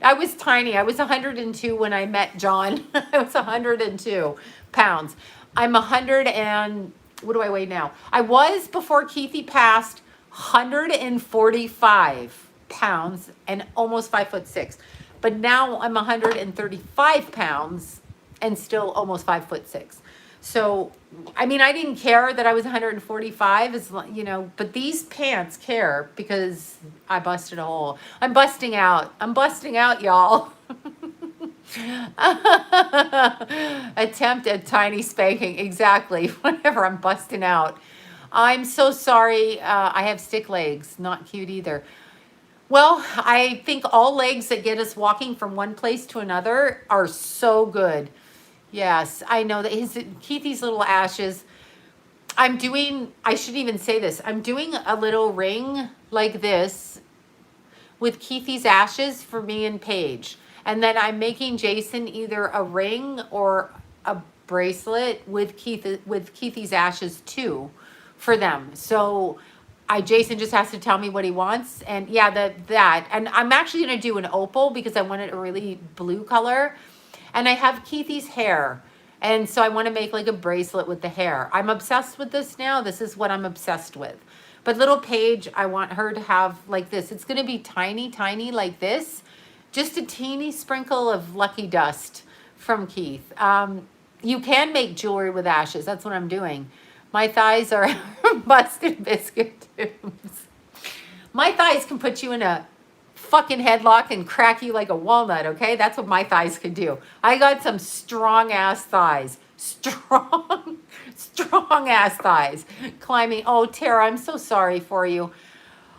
I was tiny. I was 102 when I met John. I was 102 pounds. I'm 100 and, what do I weigh now? I was, before Keithy passed, 145 pounds and almost 5'6". But now I'm 135 pounds and still almost 5'6". So, I mean, I didn't care that I was 145, but these pants care because I busted a hole. I'm busting out, y'all. Attempt at tiny spanking. Exactly. Whenever I'm busting out. I'm so sorry. I have stick legs. Not cute either. Well, I think all legs that get us walking from one place to another are so good. Yes, I know that Keithy's little ashes. I should even say this. I'm doing a little ring like this with Keithy's ashes for me and Paige. And then I'm making Jason either a ring or a bracelet with Keithy's ashes too for them. So Jason just has to tell me what he wants. And yeah, that. And I'm actually going to do an opal because I wanted a really blue color. And I have Keithy's hair. And so I want to make like a bracelet with the hair. I'm obsessed with this now. This is what I'm obsessed with. But little Paige, I want her to have like this. It's going to be tiny, tiny like this. Just a teeny sprinkle of lucky dust from Keith. You can make jewelry with ashes. That's what I'm doing. My thighs are busted biscuit tubes. My thighs can put you in a fucking headlock and crack you like a walnut, okay? That's what my thighs can do. I got some strong ass thighs. Strong ass thighs. Climbing. Oh, Tara, I'm so sorry for you.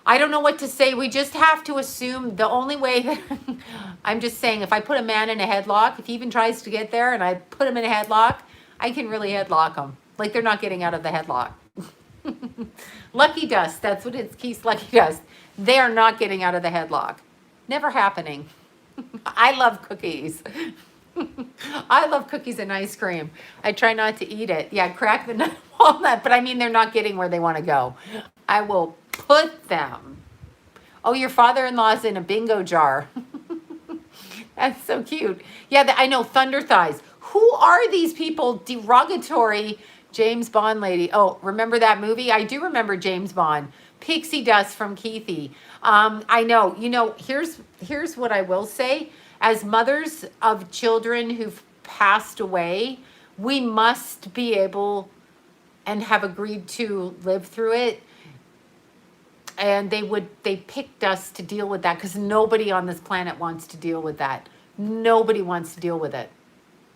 I don't know what to say. We just have to assume the only way that I'm just saying, if I put a man in a headlock, if he even tries to get there and I put him in a headlock, I can really headlock him. Like they're not getting out of the headlock. Lucky dust. That's what it's. Keith's lucky dust. They are not getting out of the headlock. Never happening. I love cookies. I love cookies and ice cream. I try not to eat it. Yeah, crack the walnut, but I mean they're not getting where they want to go. I will put them. Oh, your father-in-law's in a bingo jar. That's so cute. Yeah, I know, thunder thighs. Who are these people? Derogatory James Bond lady. Oh, remember that movie? I do remember James Bond. Pixie dust from Keithy. I know. Here's what I will say. As mothers of children who've passed away, we must be able and have agreed to live through it. And they picked us to deal with that because nobody on this planet wants to deal with that. Nobody wants to deal with it.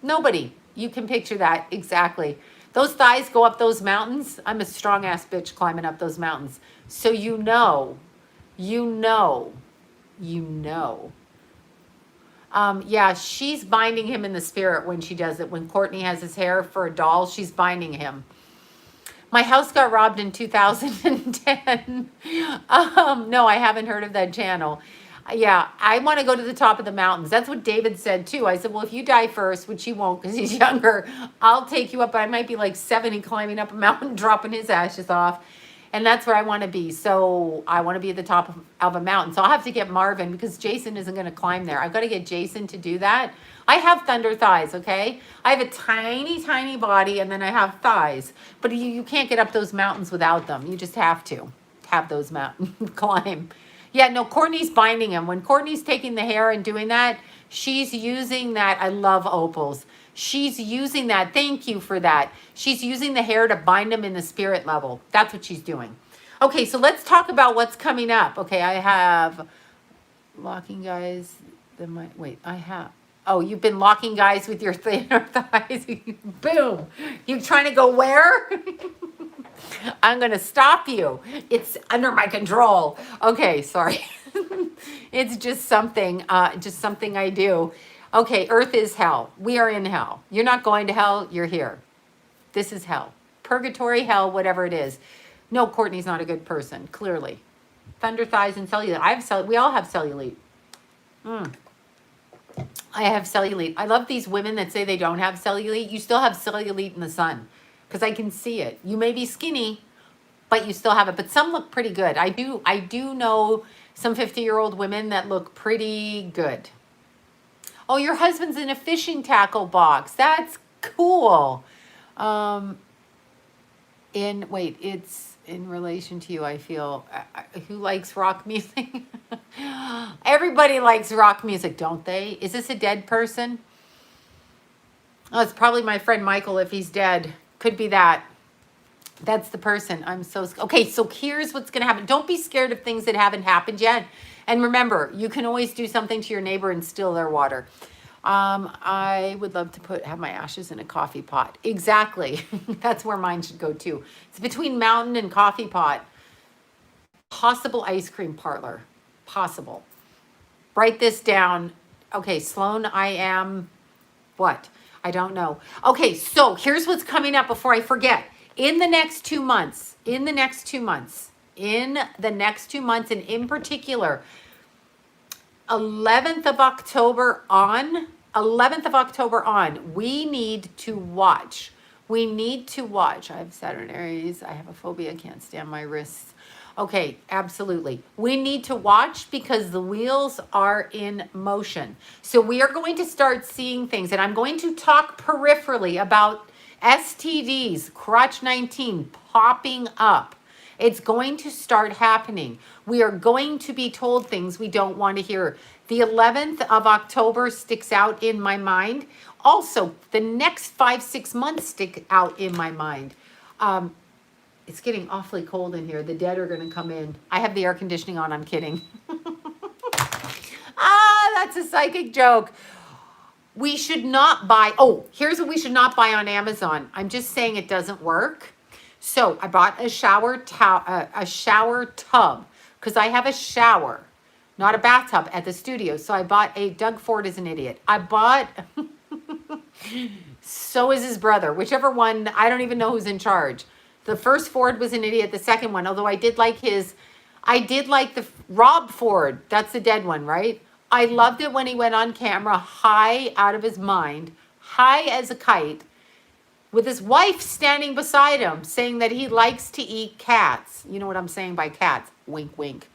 Nobody. You can picture that exactly. Those thighs go up those mountains. I'm a strong ass bitch climbing up those mountains. So you know. Yeah, she's binding him in the spirit when she does it. When Courtney has his hair for a doll, she's binding him. My house got robbed in 2010. No, I haven't heard of that channel. Yeah, I want to go to the top of the mountains. That's what David said too. I said, well, if you die first, which he won't because he's younger, I'll take you up. I might be like 70 climbing up a mountain, dropping his ashes off. And that's where I want to be. So I want to be at the top of a mountain. So I'll have to get Marvin because Jason isn't going to climb there. I've got to get Jason to do that. I have thunder thighs, okay? I have a tiny, tiny body and then I have thighs. But you can't get up those mountains without them. You just have to have those mountains climb. Yeah, no, Courtney's binding him. When Courtney's taking the hair and doing that, she's using that. I love opals. She's using that. Thank you for that. She's using the hair to bind them in the spirit level. That's what she's doing. Okay, so let's talk about what's coming up. Okay, I have locking guys. Wait, I have. Oh, you've been locking guys with your thinner thighs. Boom. You trying to go where? I'm going to stop you. It's under my control. Okay, sorry. It's just something I do. Okay, earth is hell. We are in hell. You're not going to hell. You're here. This is hell. Purgatory, hell, whatever it is. No, Courtney's not a good person, clearly. Thunder thighs and cellulite. We all have cellulite. I have cellulite. I love these women that say they don't have cellulite. You still have cellulite in the sun because I can see it. You may be skinny, but you still have it. But some look pretty good. I do know some 50-year-old women that look pretty good. Oh, your husband's in a fishing tackle box. That's cool. It's in relation to you, I feel. Who likes rock music? Everybody likes rock music, don't they? Is this a dead person? Oh, it's probably my friend Michael if he's dead. Could be that. That's the person. Okay, so here's what's going to happen. Don't be scared of things that haven't happened yet. And remember, you can always do something to your neighbor and steal their water. I would love to have my ashes in a coffee pot. Exactly. That's where mine should go too. It's between mountain and coffee pot. Possible ice cream parlor. Possible. Write this down. Okay, Sloan, I am what? I don't know. Okay, so here's what's coming up before I forget. In the next 2 months, and in particular, 11th of October on, we need to watch. I have Saturn Aries. I have a phobia. Can't stand my wrists. Okay, absolutely. We need to watch because the wheels are in motion. So we are going to start seeing things, and I'm going to talk peripherally about STDs, crotch 19, popping up. It's going to start happening. We are going to be told things we don't want to hear. The 11th of October sticks out in my mind. Also, the next 5-6 months stick out in my mind. It's getting awfully cold in here. The dead are going to come in. I have the air conditioning on. I'm kidding. That's a psychic joke. We should not buy. Oh, here's what we should not buy on Amazon. I'm just saying it doesn't work. So I bought a shower tub because I have a shower, not a bathtub at the studio. So I bought Doug Ford is an idiot. So is his brother, whichever one. I don't even know who's in charge. The first Ford was an idiot. The second one, although I did like the Rob Ford. That's the dead one, right? I loved it when he went on camera high out of his mind, high as a kite, with his wife standing beside him saying that he likes to eat cats. You know what I'm saying by cats? Wink, wink.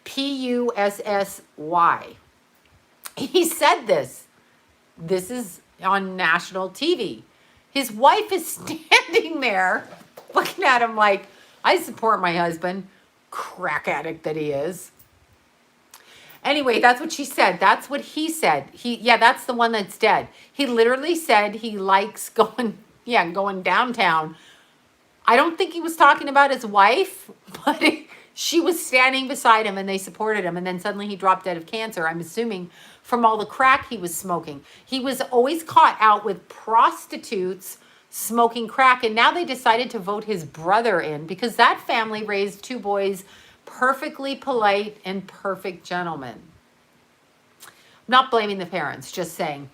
Pussy. He said this. This is on national TV. His wife is standing there looking at him like, I support my husband, crack addict that he is. Anyway, that's what she said. That's what he said. That's the one that's dead. He literally said he likes going downtown. I don't think he was talking about his wife, but she was standing beside him and they supported him. And then suddenly he dropped dead of cancer, I'm assuming, from all the crack he was smoking. He was always caught out with prostitutes smoking crack. And now they decided to vote his brother in because that family raised 2 boys, perfectly polite and perfect gentlemen. I'm not blaming the parents, just saying.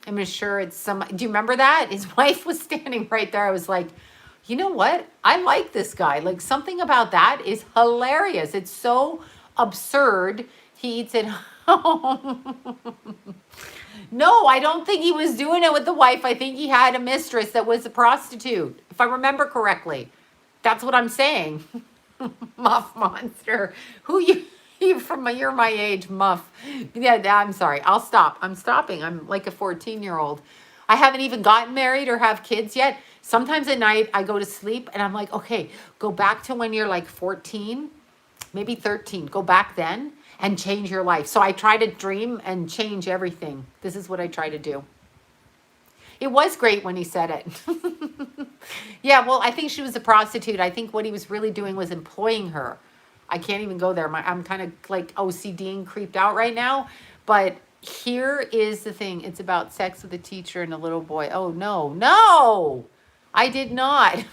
I'm sure it's some. Do you remember that? His wife was standing right there. I was like, you know what? I like this guy. Like, something about that is hilarious. It's so absurd. He eats at home. No, I don't think he was doing it with the wife. I think he had a mistress that was a prostitute, if I remember correctly. That's what I'm saying. Muff monster. Who you? You're my age, Muff. Yeah, I'm sorry. I'll stop. I'm stopping. I'm like a 14-year-old. I haven't even gotten married or have kids yet. Sometimes at night I go to sleep and I'm like, okay, go back to when you're like 14, maybe 13. Go back then and change your life. So I try to dream and change everything. This is what I try to do. It was great when he said it. Yeah, well, I think she was a prostitute. I think what he was really doing was employing her. I can't even go there. I'm kind of like OCD and creeped out right now. But here is the thing. It's about sex with a teacher and a little boy. Oh, no, no, I did not.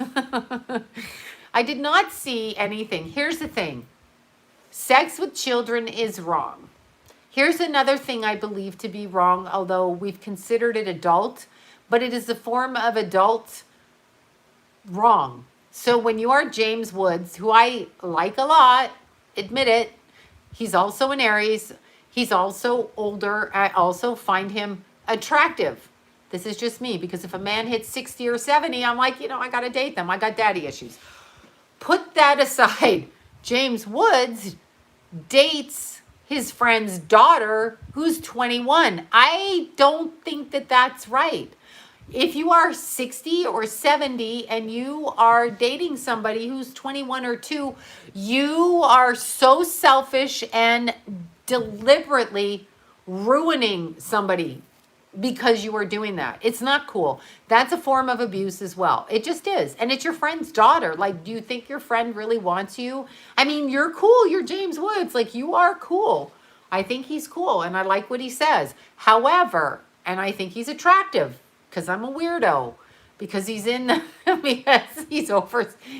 I did not see anything. Here's the thing. Sex with children is wrong. Here's another thing I believe to be wrong, although we've considered it adult, but it is a form of adult wrong. So when you are James Woods, who I like a lot, admit it, he's also an Aries, he's also older, I also find him attractive. This is just me, because if a man hits 60 or 70, I'm like, I got to date them. I got daddy issues. Put that aside. James Woods dates his friend's daughter who's 21. I don't think that that's right. If you are 60 or 70 and you are dating somebody who's 21 or 2, you are so selfish and deliberately ruining somebody because you are doing that. It's not cool. That's a form of abuse as well. It just is. And it's your friend's daughter. Like, do you think your friend really wants you? I mean, you're cool. You're James Woods. Like, you are cool. I think he's cool and I like what he says. However, and I think he's attractive, because I'm a weirdo, because he's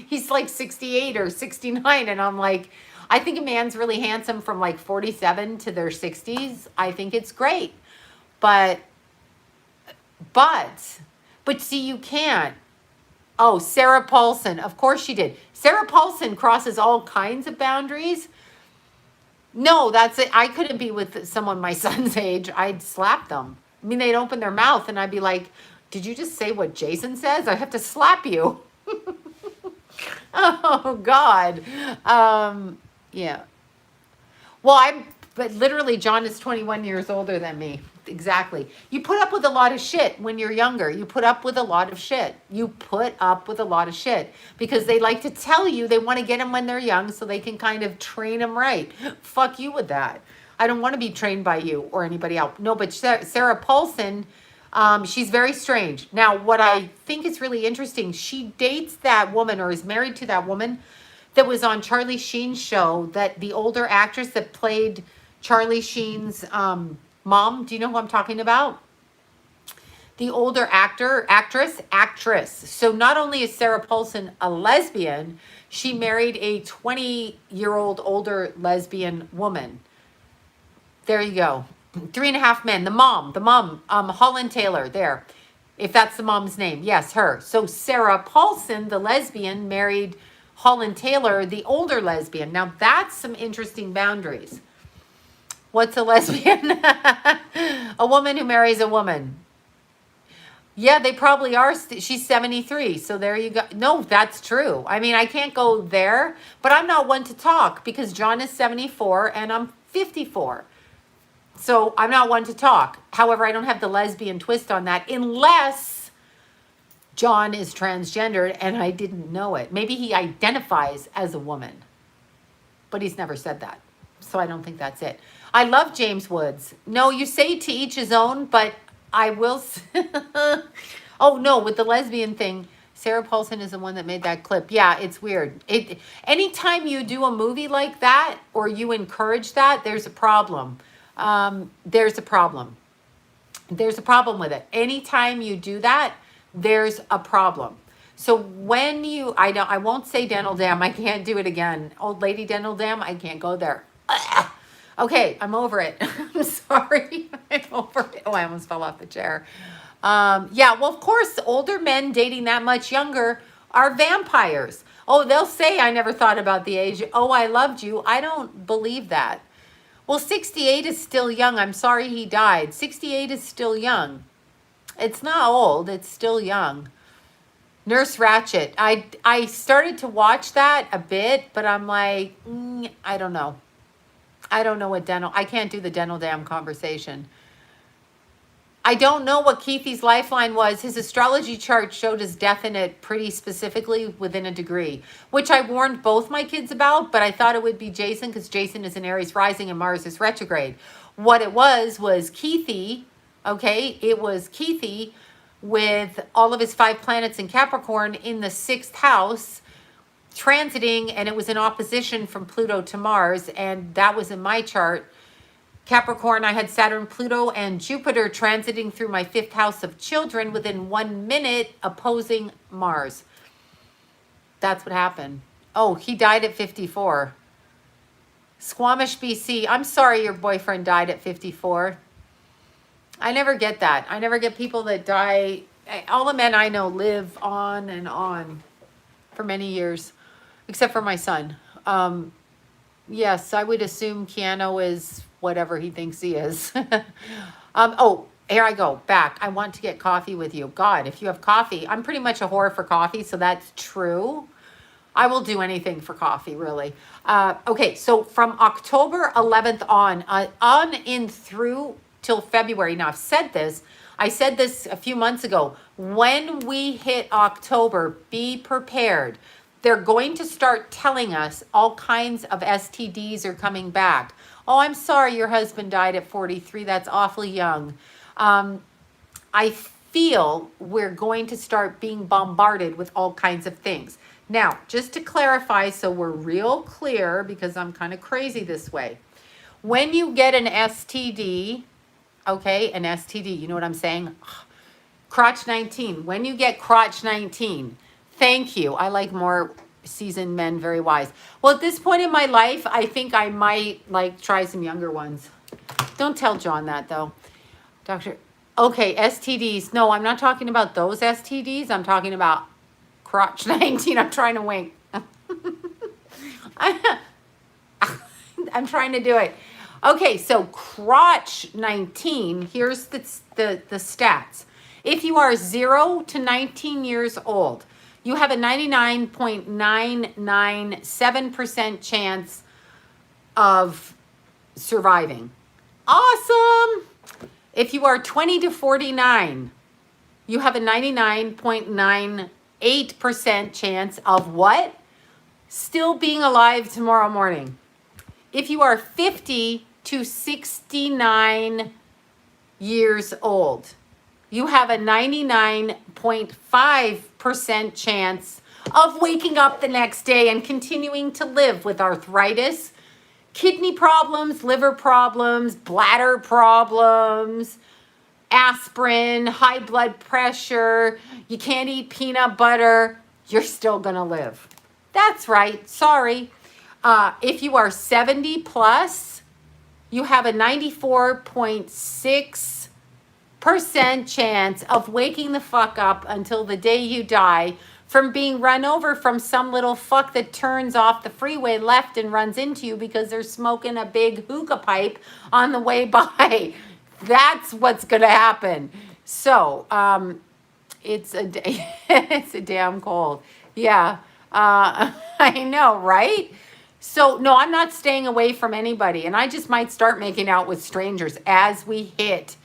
he's like 68 or 69. And I'm like, I think a man's really handsome from like 47 to their 60s. I think it's great. But see, you can't. Oh, Sarah Paulson. Of course she did. Sarah Paulson crosses all kinds of boundaries. No, that's it. I couldn't be with someone my son's age. I'd slap them. I mean, they'd open their mouth and I'd be like, did you just say what Jason says? I have to slap you. Oh, God. Yeah. Well, but literally, John is 21 years older than me. Exactly. You put up with a lot of shit when you're younger. You put up with a lot of shit. You put up with a lot of shit because they like to tell you they want to get them when they're young so they can kind of train them right. Fuck you with that. I don't want to be trained by you or anybody else. No, but Sarah Paulson, she's very strange. Now, what I think is really interesting, she dates that woman or is married to that woman that was on Charlie Sheen's show, that the older actress that played Charlie Sheen's mom. Do you know who I'm talking about? The older actress. So not only is Sarah Paulson a lesbian, she married a 20-year-old older lesbian woman. There you go. 3.5 Men. The mom, Holland Taylor, there. If that's the mom's name. Yes, her. So Sarah Paulson, the lesbian, married Holland Taylor, the older lesbian. Now that's some interesting boundaries. What's a lesbian? A woman who marries a woman. Yeah, they probably are. She's 73. So there you go. No, that's true. I mean, I can't go there, but I'm not one to talk because John is 74 and I'm 54. So I'm not one to talk. However, I don't have the lesbian twist on that unless John is transgendered and I didn't know it. Maybe he identifies as a woman, but he's never said that. So I don't think that's it. I love James Woods. No, you say to each his own, but I will. Oh, no, with the lesbian thing, Sarah Paulson is the one that made that clip. Yeah, it's weird. Anytime you do a movie like that or you encourage that, there's a problem. There's a problem. There's a problem with it. Anytime you do that, there's a problem. So when I won't say Dental Dam. I can't do it again. Old lady Dental Dam, I can't go there. Ugh. Okay, I'm over it. I'm sorry. I'm over it. Oh, I almost fell off the chair. Yeah, well, of course, older men dating that much younger are vampires. Oh, they'll say, I never thought about the age. Oh, I loved you. I don't believe that. Well, 68 is still young. I'm sorry he died. 68 is still young. It's not old. It's still young. Nurse Ratched. I started to watch that a bit, but I'm like, I don't know. I don't know what dental, I can't do the dental dam conversation. I don't know what Keithy's lifeline was. His astrology chart showed his definite pretty specifically within a degree, which I warned both my kids about, but I thought it would be Jason because Jason is an Aries rising and Mars is retrograde. What it was Keithy, okay? It was Keithy with all of his 5 planets in Capricorn in the 6th house transiting, and it was in opposition from Pluto to Mars, and that was in my chart. Capricorn, I had Saturn, Pluto, and Jupiter transiting through my 5th house of children within 1 minute, opposing Mars. That's what happened. Oh, he died at 54. Squamish, BC. I'm sorry your boyfriend died at 54. I never get that. I never get people that die. All the men I know live on and on for many years, except for my son. Yes, I would assume Keanu is whatever he thinks he is. Oh, here I go, back. I want to get coffee with you. God, if you have coffee, I'm pretty much a whore for coffee, so that's true. I will do anything for coffee, really. Okay, so from October 11th on in through till February. Now, I said this a few months ago. When we hit October, be prepared. They're going to start telling us all kinds of STDs are coming back. Oh, I'm sorry your husband died at 43. That's awfully young. I feel we're going to start being bombarded with all kinds of things. Now, just to clarify, so we're real clear, because I'm kind of crazy this way. When you get an STD, okay, an STD, you know what I'm saying? Crotch 19. When you get crotch 19, thank you. I like more seasoned men, very wise. Well, at this point in my life, I think I might like try some younger ones. Don't tell John that though. Doctor, okay, STDs. No, I'm not talking about those STDs. I'm talking about crotch 19. I'm trying to wink. I'm trying to do it. Okay, so crotch 19, here's the stats. If you are 0 to 19 years old, you have a 99.997% chance of surviving. Awesome! If you are 20 to 49, you have a 99.98% chance of what? Still being alive tomorrow morning. If you are 50 to 69 years old, you have a 99.5% chance of waking up the next day and continuing to live with arthritis, kidney problems, liver problems, bladder problems, aspirin, high blood pressure, you can't eat peanut butter, you're still gonna live. That's right, sorry. If you are 70 plus, you have a 94.6% chance of waking the fuck up until the day you die from being run over from some little fuck that turns off the freeway left and runs into you because they're smoking a big hookah pipe on the way by. That's what's gonna happen. So, it's a damn cold. Yeah, I know, right? So, no, I'm not staying away from anybody. And I just might start making out with strangers as we hit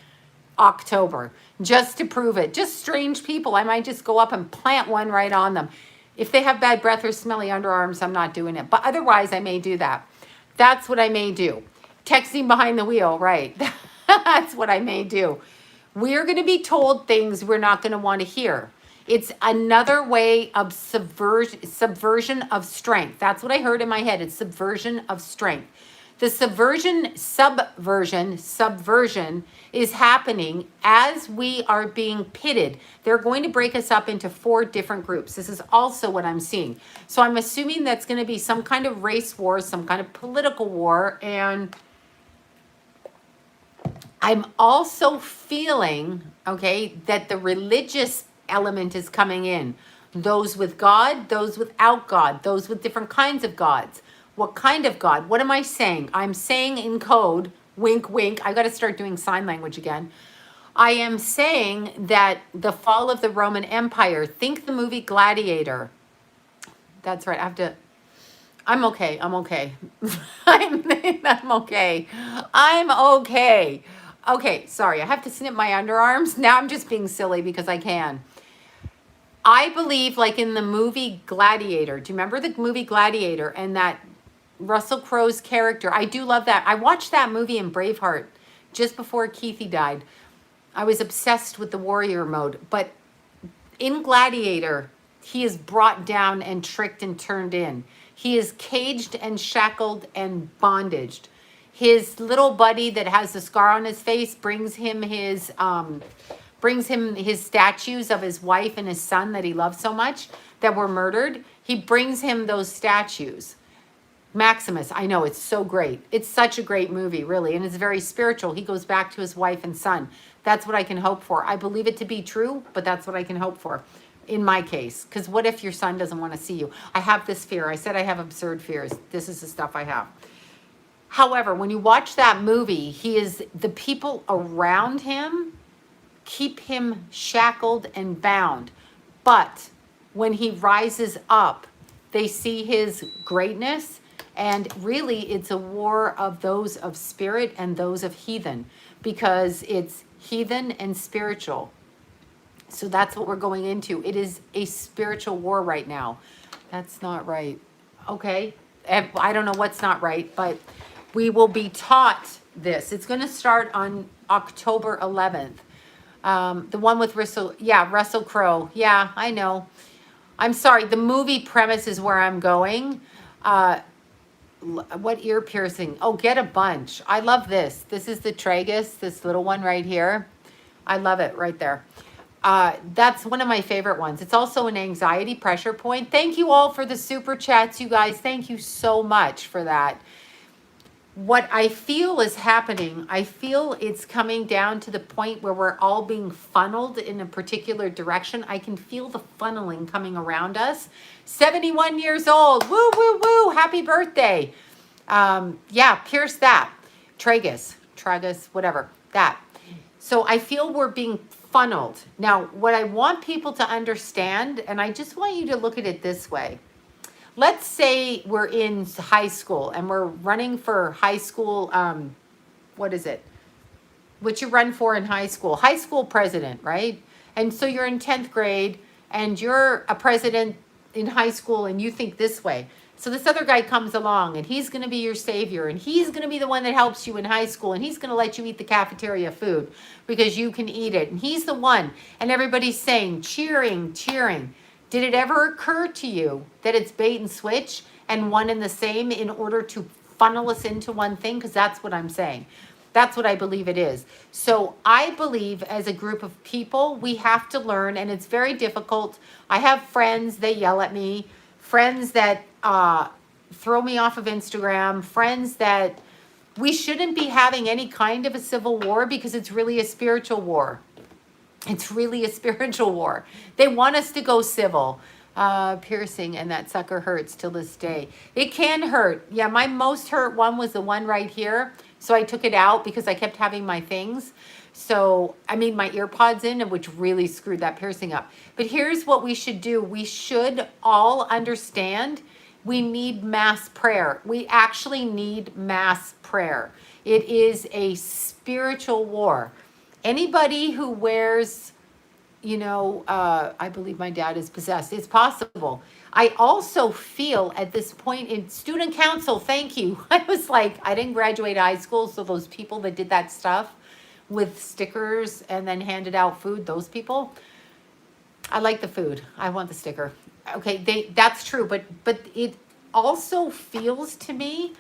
October, just to prove it. Just strange people. I might just go up and plant one right on them. If they have bad breath or smelly underarms, I'm not doing it. But otherwise, I may do that. That's what I may do. Texting behind the wheel, right. That's what I may do. We're going to be told things we're not going to want to hear. It's another way of subversion of strength. That's what I heard in my head. It's subversion of strength. The subversion is happening as we are being pitted. They're going to break us up into 4 different groups. This is also what I'm seeing. So I'm assuming that's going to be some kind of race war, some kind of political war. And I'm also feeling, okay, that the religious element is coming in. Those with God, those without God, those with different kinds of gods. What kind of God? What am I saying? I'm saying in code, wink, wink. I got to start doing sign language again. I am saying that the fall of the Roman Empire, think the movie Gladiator. That's right. I have to, I'm okay. I'm okay. I'm okay. I'm okay. Okay, sorry. I have to snip my underarms. Now I'm just being silly because I can. I believe, like in the movie Gladiator. Do you remember the movie Gladiator and that Russell Crowe's character? I do love that. I watched that movie in Braveheart just before Keithy died. I was obsessed with the warrior mode. But in Gladiator, he is brought down and tricked and turned in. He is caged and shackled and bondaged. His little buddy that has the scar on his face brings him his statues of his wife and his son that he loved so much that were murdered. He brings him those statues. Maximus, I know, it's so great. It's such a great movie, really, and it's very spiritual. He goes back to his wife and son. That's what I can hope for. I believe it to be true, but that's what I can hope for in my case. Because what if your son doesn't want to see you? I have this fear. I said I have absurd fears. This is the stuff I have. However, when you watch that movie, the people around him keep him shackled and bound. But when he rises up, they see his greatness. And really, it's a war of those of spirit and those of heathen, because it's heathen and spiritual. So that's what we're going into. It is a spiritual war right now. That's not right. Okay. I don't know what's not right, but we will be taught this. It's going to start on October 11th. The one with Russell Crowe. Yeah, I know. I'm sorry. The movie premise is where I'm going. What ear piercing? Oh, get a bunch. I love this. This is the tragus, this little one right here. I love it right there. That's one of my favorite ones. It's also an anxiety pressure point. Thank you all for the super chats, you guys. Thank you so much for that. What I feel is happening, I feel it's coming down to the point where we're all being funneled in a particular direction. I can feel the funneling coming around us. 71 years old. Woo, woo, woo. Happy birthday. Yeah, pierce that. Tragus, whatever, that. So I feel we're being funneled. Now, what I want people to understand, and I just want you to look at it this way. Let's say we're in high school and we're running for high school, what is it? What you run for in high school? High school president, right? And so you're in 10th grade and you're a president in high school and you think this way. So this other guy comes along and he's going to be your savior and he's going to be the one that helps you in high school and he's going to let you eat the cafeteria food because you can eat it. And he's the one. And everybody's saying, cheering, cheering. Did it ever occur to you that it's bait and switch and one and the same in order to funnel us into one thing? Because that's what I'm saying. That's what I believe it is. So I believe as a group of people, we have to learn, and it's very difficult. I have friends, they yell at me, friends that throw me off of Instagram, friends that we shouldn't be having any kind of a civil war because it's really a spiritual war. It's really a spiritual war. They want us to go civil. Piercing, and that sucker hurts till this day. It can hurt. Yeah, my most hurt one was the one right here. So I took it out because I kept having my things. So I made my ear pods in, which really screwed that piercing up. But here's what we should do. We should all understand we need mass prayer. We actually need mass prayer. It is a spiritual war. Anybody who wears, I believe my dad is possessed. It's possible. I also feel at this point in student council, thank you. I was like, I didn't graduate high school. So those people that did that stuff with stickers and then handed out food, those people, I like the food. I want the sticker. Okay, that's true. But it also feels to me,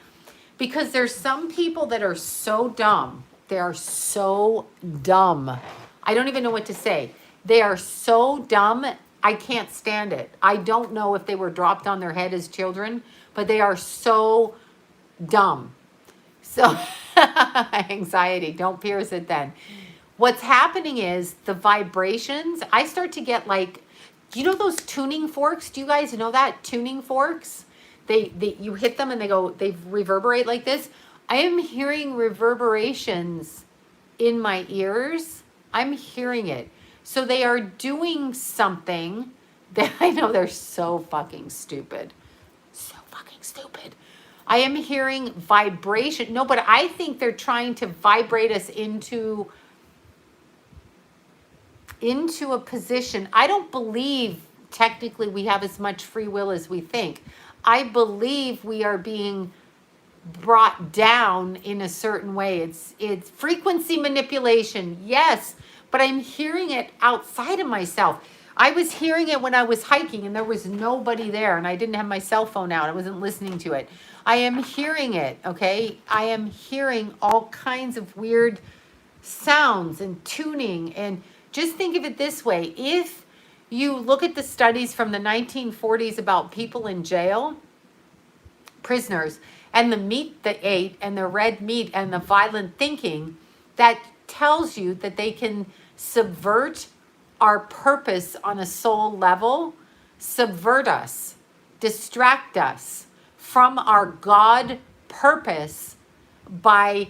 because there's some people that are so dumb. They are so dumb. I don't even know what to say. They are so dumb, I can't stand it. I don't know if they were dropped on their head as children, but they are so dumb. So, anxiety, don't pierce it then. What's happening is the vibrations, I start to get like, those tuning forks? Do you guys know that? Tuning forks? You hit them and they reverberate like this. I am hearing reverberations in my ears I'm hearing it. So they are doing something that I know they're so fucking stupid. So fucking stupid. I am hearing vibration. No, but I think they're trying to vibrate us into a position. I don't believe technically we have as much free will as we think. I believe we are being brought down in a certain way. It's frequency manipulation, yes, but I'm hearing it outside of myself. I was hearing it when I was hiking and there was nobody there and I didn't have my cell phone out. I wasn't listening to it. I am hearing it, okay? I am hearing all kinds of weird sounds and tuning. And just think of it this way. If you look at the studies from the 1940s about people in jail, prisoners, and the meat they ate and the red meat and the violent thinking, that tells you that they can subvert our purpose on a soul level, subvert us, distract us from our God purpose by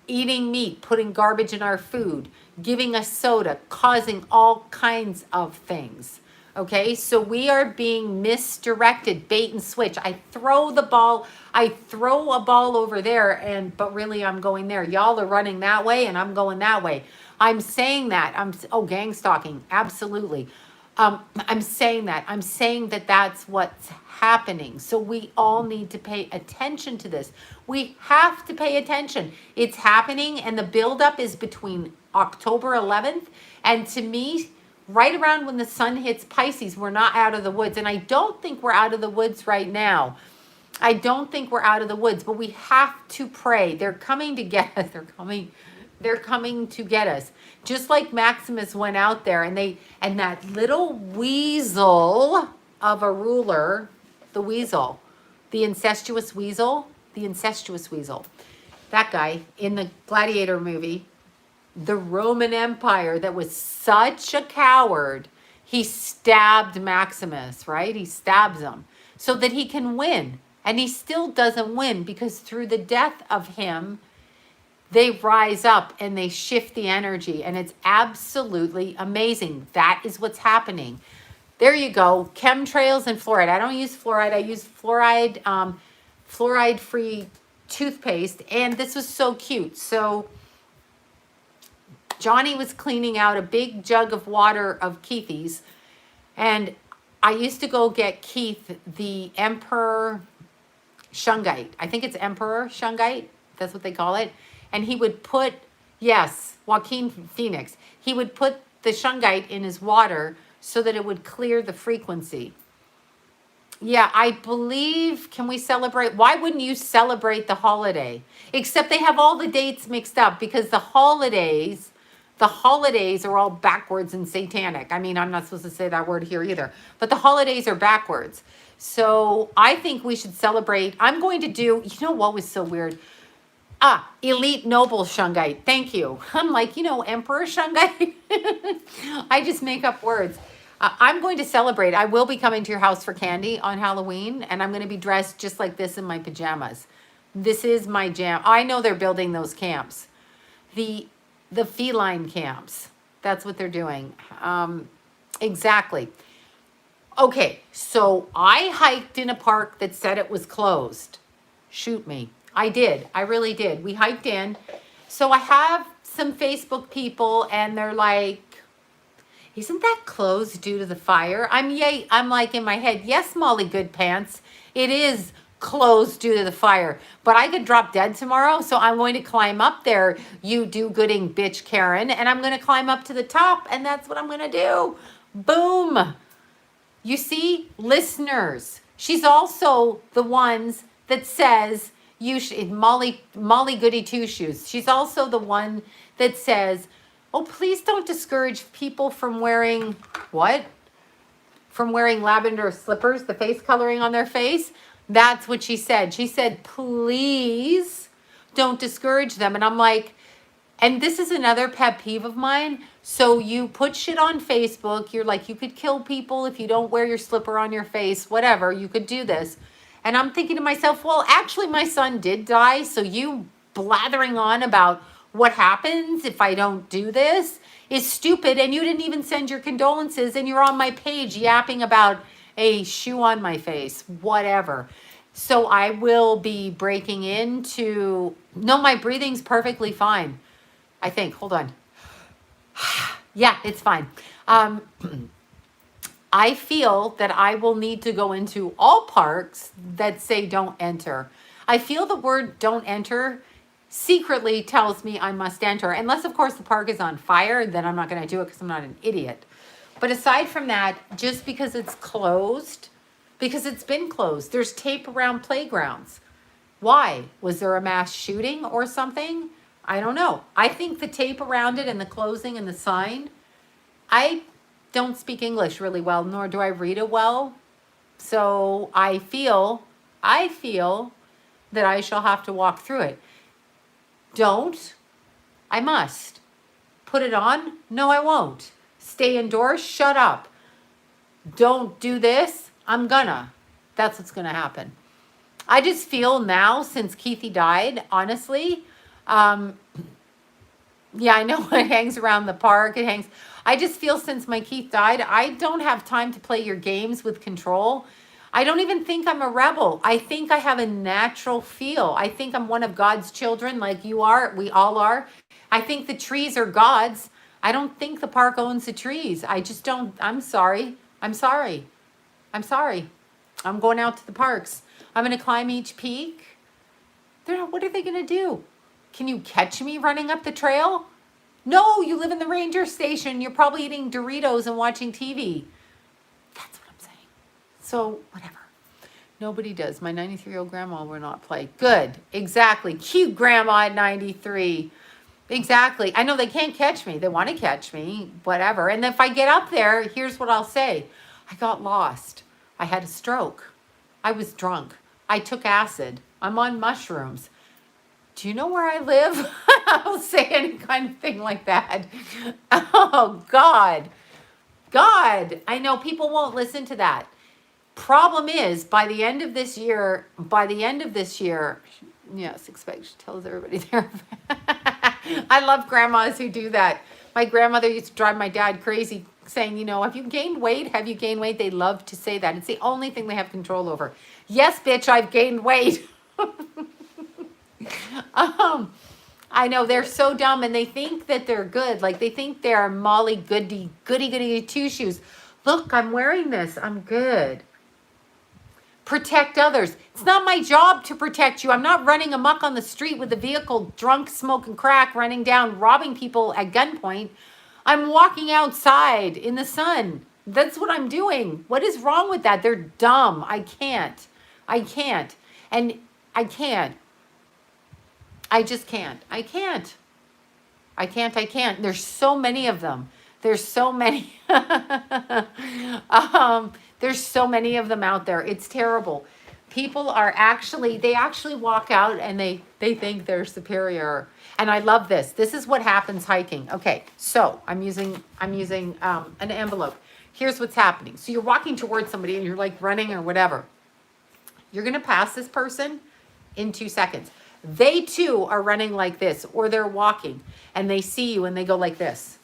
eating meat, putting garbage in our food, giving us soda, causing all kinds of things. Okay, so we are being misdirected, bait and switch. I throw a ball over there, but really I'm going there. Y'all are running that way and I'm going that way. I'm saying that. Gang stalking, absolutely. I'm saying that. I'm saying that that's what's happening. So we all need to pay attention to this. We have to pay attention. It's happening, and the buildup is between October 11th and, to me, right around when the sun hits Pisces. We're not out of the woods, and I don't think we're out of the woods right now. I don't think we're out of the woods, but we have to pray. They're coming to get us. They're coming to get us. Just like Maximus went out there and that little weasel of a ruler, the incestuous weasel, that guy in the Gladiator movie, the Roman Empire, that was such a coward, he stabbed Maximus, right? He stabs him so that he can win. And he still doesn't win, because through the death of him, they rise up and they shift the energy, and it's absolutely amazing. That is what's happening. There you go. Chemtrails and fluoride. I don't use fluoride. I use fluoride-free toothpaste, and this was so cute. So Johnny was cleaning out a big jug of water of Keithy's, and I used to go get Keith the Emperor Shungite. I think it's Emperor Shungite. That's what they call it. And he would put, yes, Joaquin Phoenix, he would put the Shungite in his water so that it would clear the frequency. Yeah, I believe, can we celebrate? Why wouldn't you celebrate the holiday? Except they have all the dates mixed up, because the holidays are all backwards and satanic. I mean, I'm not supposed to say that word here either, but the holidays are backwards. So I think we should celebrate. I'm going to do, you know what was so weird? Elite Noble Shungite. Thank you. I'm like, Emperor Shungite. I just make up words. I'm going to celebrate. I will be coming to your house for candy on Halloween, and I'm going to be dressed just like this in my pajamas. This is my jam. I know they're building those camps. The feline camps. That's what they're doing. Exactly. Okay, so I hiked in a park that said it was closed. Shoot me. I did. I really did. We hiked in. So I have some Facebook people, and they're like, isn't that closed due to the fire? I'm like in my head, yes, Molly Goodpants, it is closed due to the fire, but I could drop dead tomorrow, so I'm going to climb up there, you do-gooding bitch Karen, and I'm going to climb up to the top, and that's what I'm going to do. Boom. You see, listeners, she's also the ones that says, Molly Goody Two Shoes. She's also the one that says, oh, please don't discourage people from wearing, what? From wearing lavender slippers, the face coloring on their face. That's what she said. She said, please don't discourage them. And I'm like, and this is another pet peeve of mine. So you put shit on Facebook. You're like, you could kill people if you don't wear your slipper on your face, whatever. You could do this. And I'm thinking to myself, well, actually, my son did die. So you blathering on about what happens if I don't do this is stupid, and you didn't even send your condolences, and you're on my page yapping about a shoe on my face, whatever. So I will be breaking into, no, my breathing's perfectly fine. I think, hold on. Yeah, it's fine. I feel that I will need to go into all parks that say don't enter. I feel the word don't enter secretly tells me I must enter. Unless, of course, the park is on fire, then I'm not going to do it because I'm not an idiot. But aside from that, just because it's closed, because it's been closed, there's tape around playgrounds. Why? Was there a mass shooting or something? I don't know. I think the tape around it and the closing and the sign, I don't speak English really well, nor do I read it well. So I feel that I shall have to walk through it. Don't. I must. Put it on? No, I won't. Stay indoors? Shut up. Don't do this? I'm gonna. That's what's gonna happen. I just feel now, since Keithy died, honestly, yeah, I know it hangs around the park. It hangs. I just feel since my Keith died, I don't have time to play your games with control. I don't even think I'm a rebel. I think I have a natural feel. I think I'm one of God's children like you are. We all are. I think the trees are God's. I don't think the park owns the trees. I just don't. I'm sorry. I'm sorry. I'm sorry. I'm going out to the parks. I'm going to climb each peak. They're not, what are they going to do? Can you catch me running up the trail? No, you live in the ranger station. You're probably eating Doritos and watching TV. That's what I'm saying. So, whatever. Nobody does. My 93-year-old grandma will not play. Good. Exactly. Cute grandma at 93. Exactly. I know they can't catch me. They want to catch me. Whatever. And if I get up there, here's what I'll say. I got lost. I had a stroke. I was drunk. I took acid. I'm on mushrooms. Do you know where I live? I'll say any kind of thing like that. Oh, God. God. I know people won't listen to that. Problem is, by the end of this year, yes, expect, she tells everybody there. I love grandmas who do that. My grandmother used to drive my dad crazy saying, you know, have you gained weight? Have you gained weight? They love to say that. It's the only thing they have control over. Yes, bitch, I've gained weight. I know they're so dumb, and they think that they're good. Like they think they're Molly goody two shoes. Look, I'm wearing this. I'm good. Protect others. It's not my job to protect you. I'm not running amok on the street with a vehicle, drunk, smoking crack, running down, robbing people at gunpoint. I'm walking outside in the sun. That's what I'm doing. What is wrong with that? They're dumb. I can't. And I can't. I just can't. I can't. There's so many of them. There's so many. There's so many of them out there. It's terrible. People are they actually walk out and they think they're superior. And I love this. This is what happens hiking. Okay, so I'm using an envelope. Here's what's happening. So you're walking towards somebody and you're like running or whatever. You're going to pass this person in 2 seconds. They too are running like this, or they're walking and they see you and they go like this.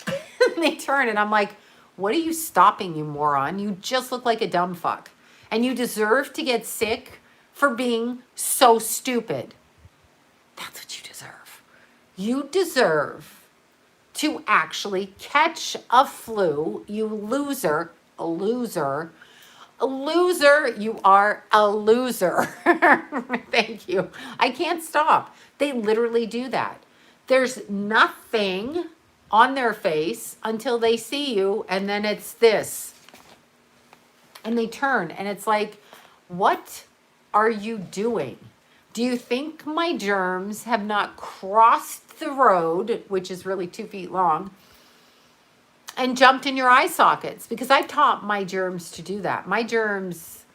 And they turn and I'm like, what are you stopping, you moron? You just look like a dumb fuck. And you deserve to get sick for being so stupid. That's what you deserve. You deserve to actually catch a flu, you loser, a loser. A loser, you are a loser. Thank you. I can't stop. They literally do that. There's nothing on their face until they see you, and then it's this. And they turn, and it's like, what are you doing? Do you think my germs have not crossed the road, which is really 2 feet long, and jumped in your eye sockets? Because I taught my germs to do that. My germs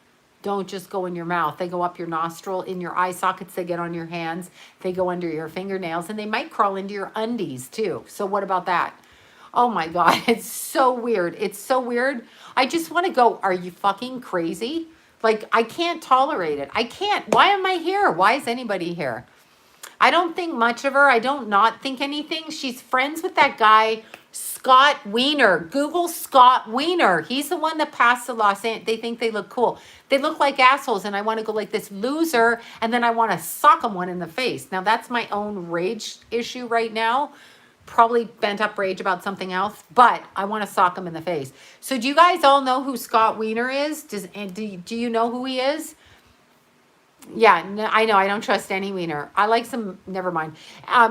don't just go in your mouth. They go up your nostril, in your eye sockets. They get on your hands. They go under your fingernails. And they might crawl into your undies too. So what about that? Oh my God. It's so weird. It's so weird. I just want to go, are you fucking crazy? Like, I can't tolerate it. I can't. Why am I here? Why is anybody here? I don't think much of her. I don't not think anything. She's friends with that guy, Scott Wiener. Google Scott Wiener. He's the one that passed the Los Angeles. They think they look cool. They look like assholes, and I want to go like this loser, and then I want to sock them one in the face. Now, that's my own rage issue right now. Probably bent up rage about something else, but I want to sock him in the face. So do you guys all know who Scott Wiener is? Do you know who he is? Yeah, no, I know. I don't trust any wiener. I like some, never mind.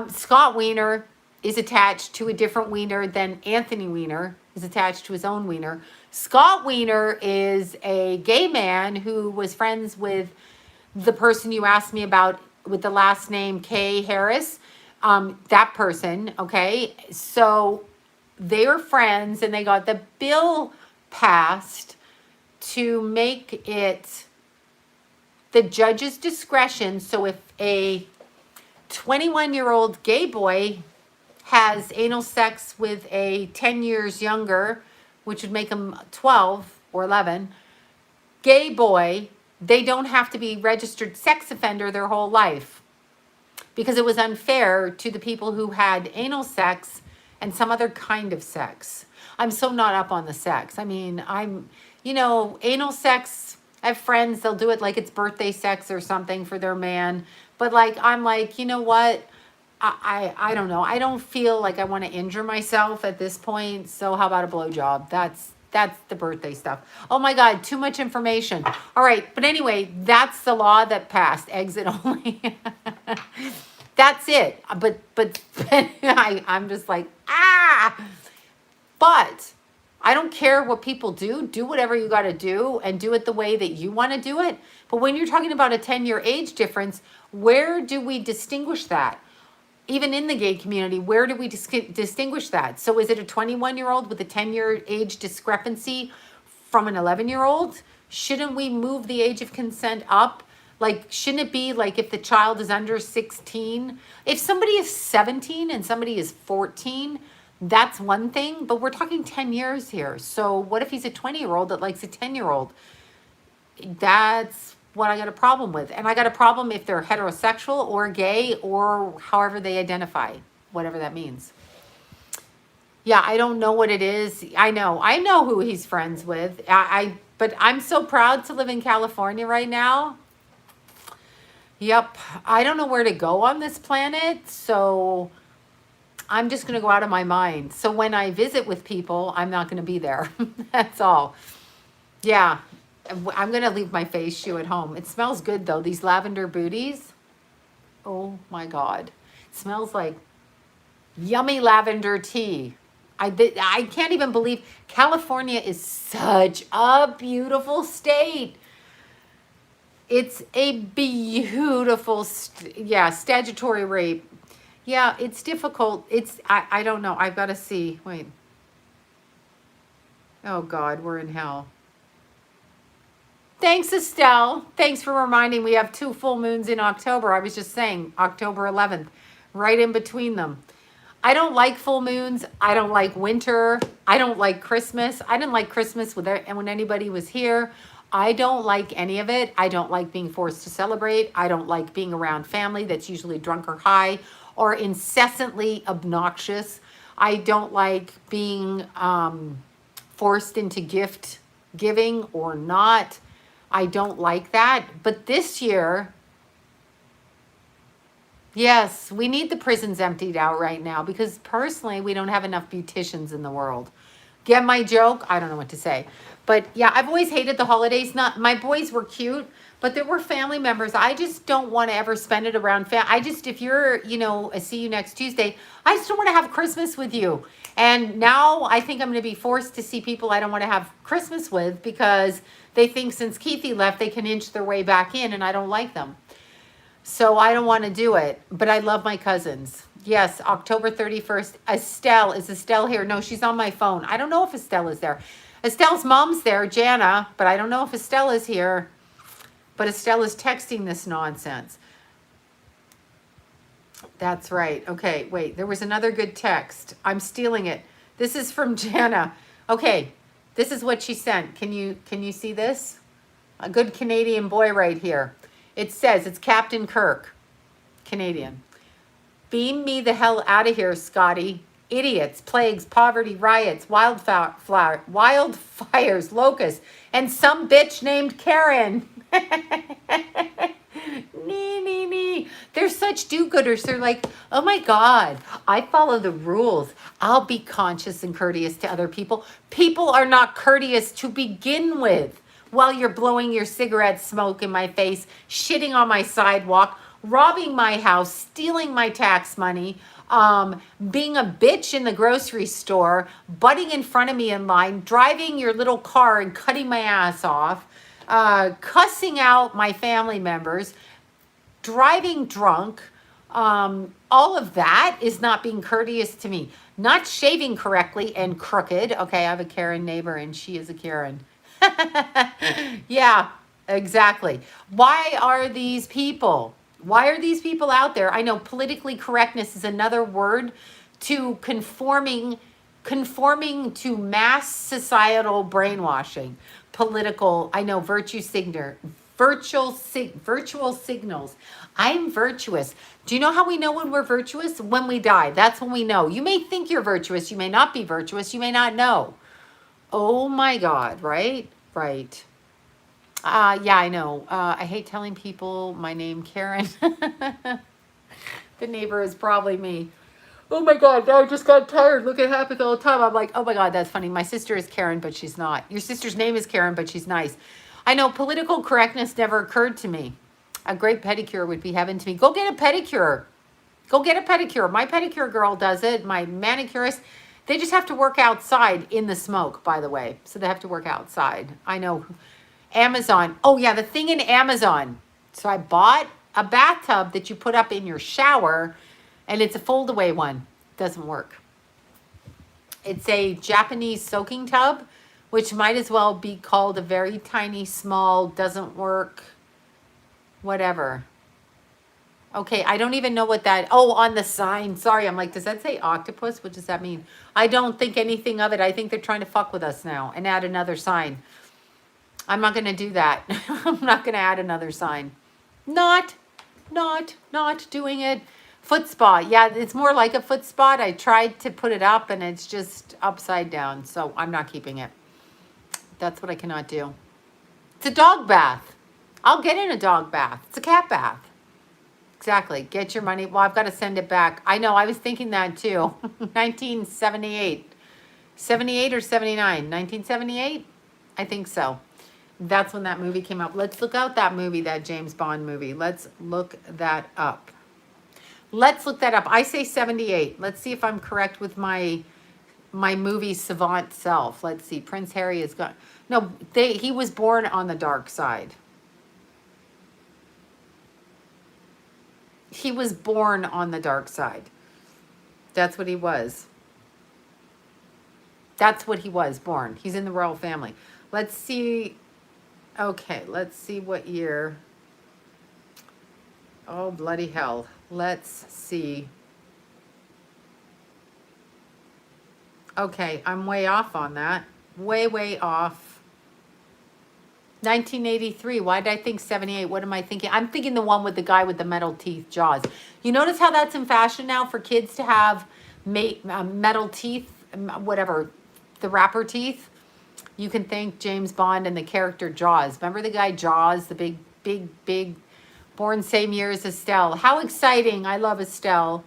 Scott Wiener is attached to a different wiener than Anthony Wiener is attached to his own wiener. Scott Wiener is a gay man who was friends with the person you asked me about with the last name Kay Harris. That person, okay? So they were friends and they got the bill passed to make it the judge's discretion. So if a 21-year-old gay boy has anal sex with a 10 years younger, which would make him 12 or 11, gay boy, they don't have to be registered sex offender their whole life, because it was unfair to the people who had anal sex and some other kind of sex. I'm so not up on the sex. I mean, anal sex, I have friends, they'll do it like it's birthday sex or something for their man. But like, I'm like, you know what? I don't know. I don't feel like I want to injure myself at this point. So how about a blowjob? That's the birthday stuff. Oh my God, too much information. All right. But anyway, that's the law that passed. Exit only. That's it. But I'm just like, But I don't care what people do. Do whatever you got to do and do it the way that you want to do it. But when you're talking about a 10-year age difference, where do we distinguish that? Even in the gay community, where do we distinguish that? So is it a 21-year-old with a 10-year age discrepancy from an 11-year-old? Shouldn't we move the age of consent up? Like, shouldn't it be like if the child is under 16? If somebody is 17 and somebody is 14, that's one thing, but we're talking 10 years here. So what if he's a 20-year-old that likes a 10-year-old? That's what I got a problem with. And I got a problem if they're heterosexual or gay or however they identify, whatever that means. Yeah, I don't know what it is. I know who he's friends with. But I'm so proud to live in California right now. Yep, I don't know where to go on this planet, so I'm just going to go out of my mind. So when I visit with people, I'm not going to be there. That's all. Yeah, I'm going to leave my face shoe at home. It smells good, though. These lavender booties. Oh, my God. It smells like yummy lavender tea. I can't even believe California is such a beautiful state. It's a beautiful, statutory rape. Yeah, it's difficult. I don't know. I've got to see. Wait. Oh, God, we're in hell. Thanks, Estelle. Thanks for reminding. We have 2 full moons in October. I was just saying, October 11th, right in between them. I don't like full moons. I don't like winter. I don't like Christmas. I didn't like Christmas when anybody was here. I don't like any of it. I don't like being forced to celebrate. I don't like being around family that's usually drunk or high or incessantly obnoxious. I don't like being forced into gift giving or not. I don't like that. But this year, yes, we need the prisons emptied out right now because personally, we don't have enough beauticians in the world. Get my joke? I don't know what to say. But yeah, I've always hated the holidays. My boys were cute, but there were family members. I just don't want to ever spend it around if you're, I see you next Tuesday, I just don't want to have Christmas with you. And now I think I'm going to be forced to see people I don't want to have Christmas with because they think since Keithy left, they can inch their way back in and I don't like them. So I don't want to do it, but I love my cousins. Yes, October 31st. Is Estelle here? No, she's on my phone. I don't know if Estelle is there. Estelle's mom's there, Jana, but I don't know if Estelle is here. But Estelle is texting this nonsense. That's right. Okay, wait. There was another good text. I'm stealing it. This is from Jana. Okay, this is what she sent. Can you see this? A good Canadian boy right here. It says, it's Captain Kirk, Canadian. Beam me the hell out of here, Scotty. Idiots, plagues, poverty, riots, wildfires, locusts, and some bitch named Karen. Nee. They're such do-gooders. They're like, oh my God, I follow the rules. I'll be conscious and courteous to other people. People are not courteous to begin with. While you're blowing your cigarette smoke in my face, shitting on my sidewalk, robbing my house, stealing my tax money, being a bitch in the grocery store, butting in front of me in line, driving your little car and cutting my ass off, cussing out my family members, driving drunk, all of that is not being courteous to me. Not shaving correctly and crooked. Okay, I have a Karen neighbor and she is a Karen. Yeah, exactly. Why are these people out there? I know politically correctness is another word to conforming to mass societal brainwashing. Political, I know, virtual signals. I'm virtuous. Do you know how we know when we're virtuous? When we die. That's when we know. You may think you're virtuous. You may not be virtuous. You may not know. Oh my God, right? Right. Yeah, I know. I hate telling people my name, Karen. The neighbor is probably me. Oh my God, now I just got tired. Look, it happens all the time. I'm like, oh my God, that's funny. My sister is Karen, but she's not. Your sister's name is Karen, but she's nice. I know political correctness never occurred to me. A great pedicure would be heaven to me. Go get a pedicure. Go get a pedicure. My pedicure girl does it. My manicurist. They just have to work outside in the smoke, by the way. So they have to work outside. I know. Amazon. Oh yeah, the thing in Amazon. So I bought a bathtub that you put up in your shower, and it's a fold-away one. Doesn't work. It's a Japanese soaking tub, which might as well be called a very tiny, small, doesn't work, whatever. Okay, I don't even know what that, oh, on the sign. Sorry, I'm like, does that say octopus? What does that mean? I don't think anything of it. I think they're trying to fuck with us now and add another sign. I'm not going to do that. I'm not going to add another sign. Not doing it. Foot spa. Yeah, it's more like a foot spot. I tried to put it up and it's just upside down. So I'm not keeping it. That's what I cannot do. It's a dog bath. I'll get in a dog bath. It's a cat bath. Exactly. Get your money. Well, I've got to send it back. I know. I was thinking that too. 1978. 78 or 79? 1978? I think so. That's when that movie came up. Let's look out that movie, that James Bond movie. Let's look that up. Let's look that up. I say 78. Let's see if I'm correct with my movie savant self. Let's see. Prince Harry is gone. No, he was born on the dark side. He was born on the dark side. That's what he was. That's what he was, born. He's in the royal family. Let's see. Okay, let's see what year. Oh, bloody hell. Let's see. Okay, I'm way off on that. Way off. 1983. Why did I think 78? What am I thinking? I'm thinking the one with the guy with the metal teeth, Jaws. You notice how that's in fashion now for kids to have metal teeth, whatever, the rapper teeth? You can thank James Bond and the character Jaws. Remember the guy Jaws, the big, born same year as Estelle. How exciting. I love Estelle.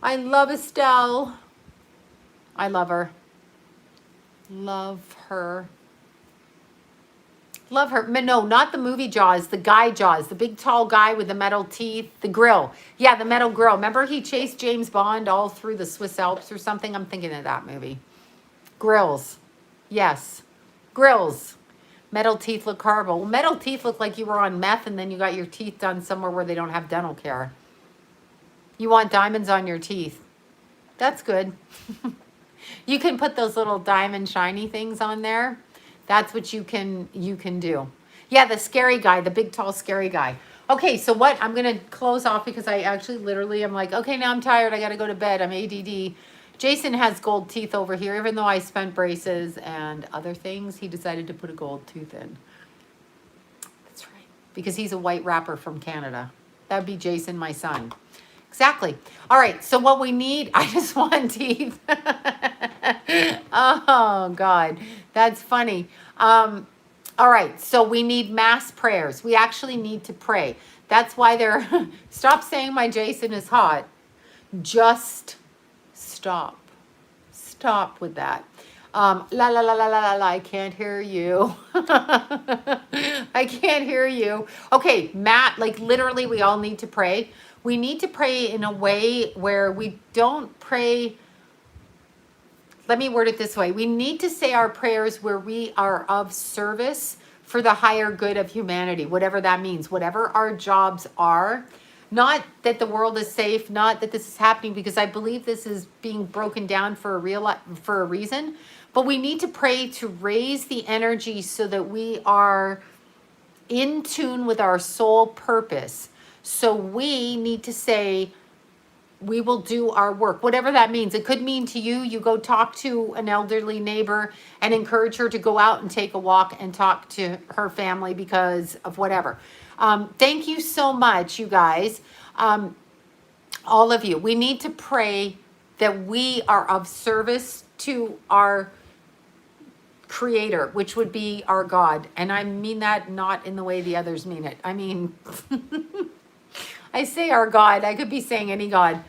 I love Estelle. I love her. Love her. Love her. No, not the movie Jaws. The guy Jaws. The big tall guy with the metal teeth. The grill. Yeah, the metal grill. Remember he chased James Bond all through the Swiss Alps or something? I'm thinking of that movie. Grills. Yes. Grills. Metal teeth look horrible. Well, metal teeth look like you were on meth and then you got your teeth done somewhere where they don't have dental care. You want diamonds on your teeth. That's good. You can put those little diamond shiny things on there. That's what you can do. Yeah, the scary guy, the big, tall, scary guy. Okay, so what? I'm going to close off because I actually literally am like, okay, now I'm tired. I got to go to bed. I'm ADD. Jason has gold teeth over here. Even though I spent braces and other things, he decided to put a gold tooth in. That's right. Because he's a white rapper from Canada. That would be Jason, my son. Exactly. All right. So what we need, I just want teeth. Oh God, that's funny. All right. So we need mass prayers. We actually need to pray. That's why they're, stop saying my Jason is hot. Just stop. Stop with that. La la la la la la la. I can't hear you. I can't hear you. Okay, Matt, like literally we all need to pray. We need to pray in a way where we don't pray. Let me word it this way. We need to say our prayers where we are of service for the higher good of humanity, whatever that means, whatever our jobs are. Not that the world is safe, not that this is happening, because I believe this is being broken down for a reason. But we need to pray to raise the energy so that we are in tune with our soul purpose. So we need to say, we will do our work, whatever that means. It could mean to you, you go talk to an elderly neighbor and encourage her to go out and take a walk and talk to her family because of whatever. Thank you so much, you guys. All of you. We need to pray that we are of service to our creator, which would be our God. And I mean that not in the way the others mean it. I mean, I say our God. I could be saying any God.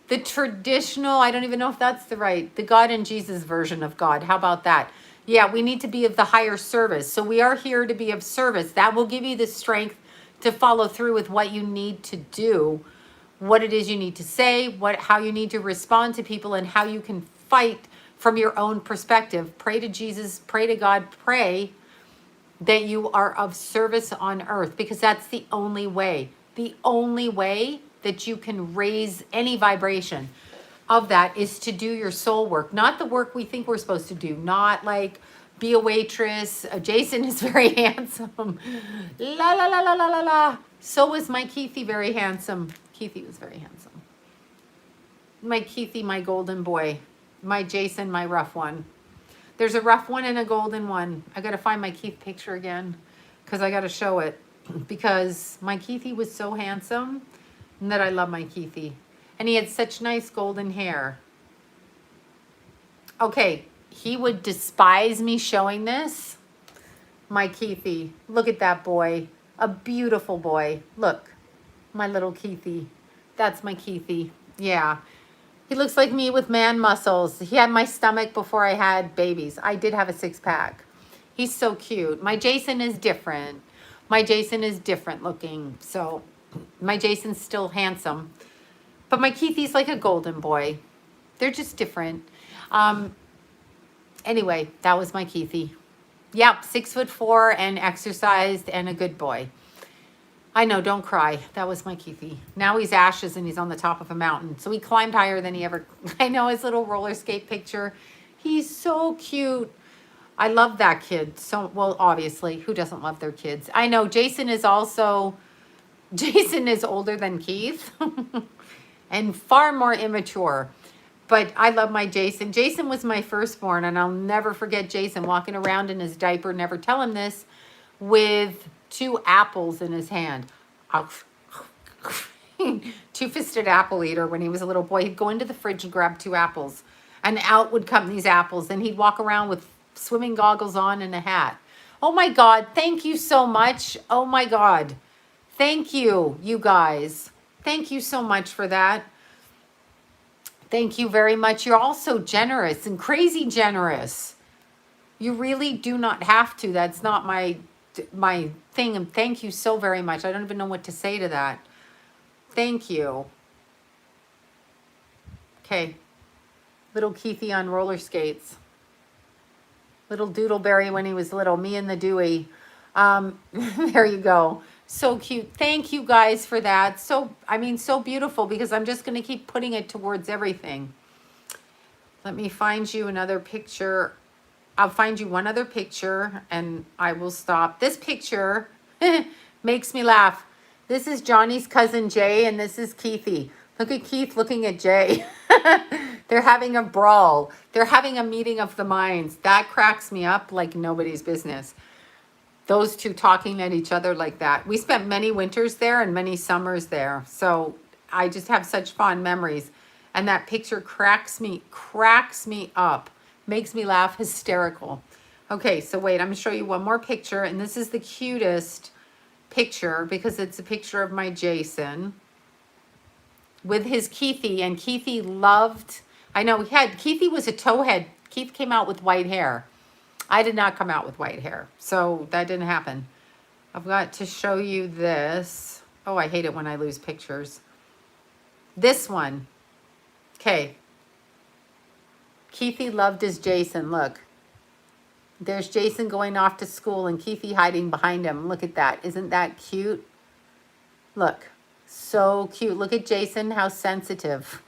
The traditional, I don't even know if that's the God and Jesus version of God. How about that? Yeah, we need to be of the higher service. So we are here to be of service. That will give you the strength to follow through with what you need to do, what it is you need to say, how you need to respond to people, and how you can fight from your own perspective. Pray to Jesus, pray to God, pray that you are of service on earth, because that's the only way. The only way that you can raise any vibration of that is to do your soul work, not the work we think we're supposed to do, not like be a waitress. Jason is very handsome. La la la la la la la. So was my Keithy very handsome. Keithy was very handsome. My Keithy, my golden boy. My Jason, my rough one. There's a rough one and a golden one. I got to find my Keith picture again because I got to show it, because my Keithy was so handsome and that I love my Keithy. And he had such nice golden hair. Okay, he would despise me showing this. My Keithy. Look at that boy. A beautiful boy. Look, my little Keithy. That's my Keithy. Yeah. He looks like me with man muscles. He had my stomach before I had babies. I did have a six-pack. He's so cute. My Jason is different. My Jason is different looking. So my Jason's still handsome. But my Keithy's like a golden boy. They're just different. Anyway, that was my Keithy. Yep, 6'4" and exercised and a good boy. I know, don't cry. That was my Keithy. Now he's ashes and he's on the top of a mountain. So he climbed higher than he ever... I know his little roller skate picture. He's so cute. I love that kid. So, well, obviously, who doesn't love their kids? I know, Jason is also... Jason is older than Keith. And far more immature. But I love my Jason. Jason was my firstborn, and I'll never forget Jason walking around in his diaper, never tell him this, with 2 apples in his hand. Two-fisted apple eater when he was a little boy. He'd go into the fridge and grab 2 apples, and out would come these apples, and he'd walk around with swimming goggles on and a hat. Oh my God, thank you so much. Oh my God. Thank you, you guys. Thank you so much for that. Thank you very much. You're all so generous and crazy generous. You really do not have to. That's not my thing. And thank you so very much. I don't even know what to say to that. Thank you. Okay. Little Keithy on roller skates. Little Doodleberry when he was little. Me and the Dewey. There you go. So cute. Thank you guys for that. So, I mean, so beautiful, because I'm just going to keep putting it towards everything. Let me find you another picture. I'll find you one other picture and I will stop. This picture makes me laugh. This is Johnny's cousin Jay, and this is Keithy. Look at Keith looking at Jay. They're having a brawl. They're having a meeting of the minds. That cracks me up like nobody's business. Those two talking at each other like that. We spent many winters there and many summers there. So I just have such fond memories. And that picture cracks me up, makes me laugh hysterical. Okay, so wait, I'm gonna show you one more picture, and this is the cutest picture because it's a picture of my Jason with his Keithy, and Keithy loved, I know Keithy was a towhead. Keith came out with white hair. I did not come out with white hair, so that didn't happen. I've got to show you this. Oh, I hate it when I lose pictures. This one. Okay. Keithy loved his Jason. Look. There's Jason going off to school and Keithy hiding behind him. Look at that. Isn't that cute? Look. So cute. Look at Jason, how sensitive.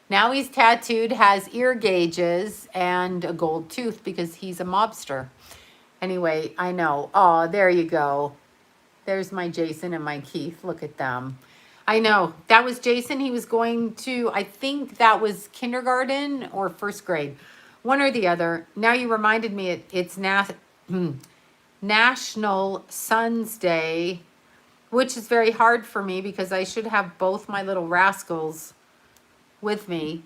Now he's tattooed, has ear gauges, and a gold tooth because he's a mobster. Anyway, I know. Oh, there you go. There's my Jason and my Keith. Look at them. I know. That was Jason. He was going to, I think that was kindergarten or first grade. One or the other. Now you reminded me it's National Sons Day, which is very hard for me because I should have both my little rascals with me.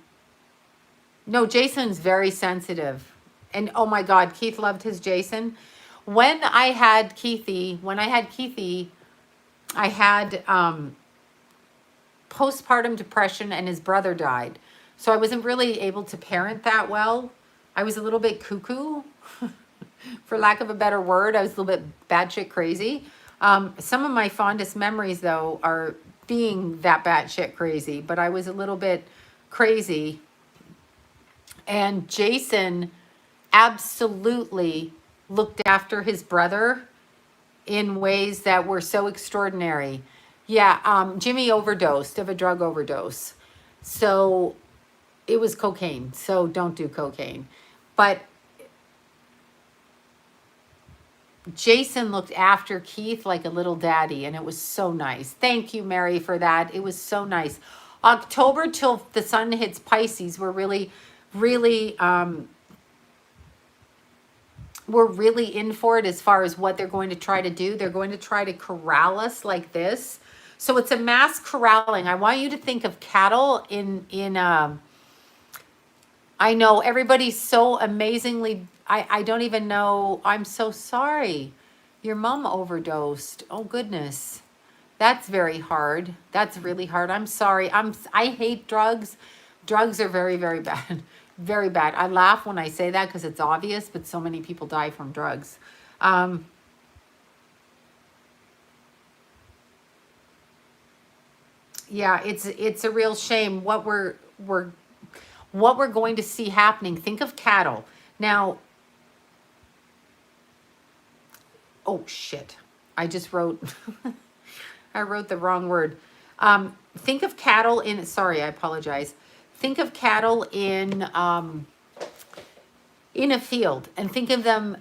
No, Jason's very sensitive. And oh my God, Keith loved his Jason. When I had Keithy, I had postpartum depression and his brother died. So I wasn't really able to parent that well. I was a little bit cuckoo, for lack of a better word. I was a little bit batshit crazy. Some of my fondest memories, though, are being that batshit crazy. But I was a little bit crazy. And Jason absolutely looked after his brother in ways that were so extraordinary. Yeah, Jimmy overdosed of a drug overdose. So it was cocaine. So don't do cocaine. But Jason looked after Keith like a little daddy, and it was so nice. Thank you, Mary, for that. It was so nice. October till the sun hits Pisces, we're really in for it as far as what they're going to try to do. They're going to try to corral us like this. So it's a mass corralling. I want you to think of cattle I know everybody's so amazingly, I don't even know. I'm so sorry. Your mom overdosed. Oh goodness. That's very hard. That's really hard. I'm sorry. I hate drugs. Drugs are very, very bad. Very bad. I laugh when I say that because it's obvious, but so many people die from drugs. Yeah, it's a real shame what we're going to see happening. Think of cattle. Now, oh shit. I just wrote I wrote the wrong word. Think of cattle in, sorry, I apologize. Think of cattle in a field, and think of them,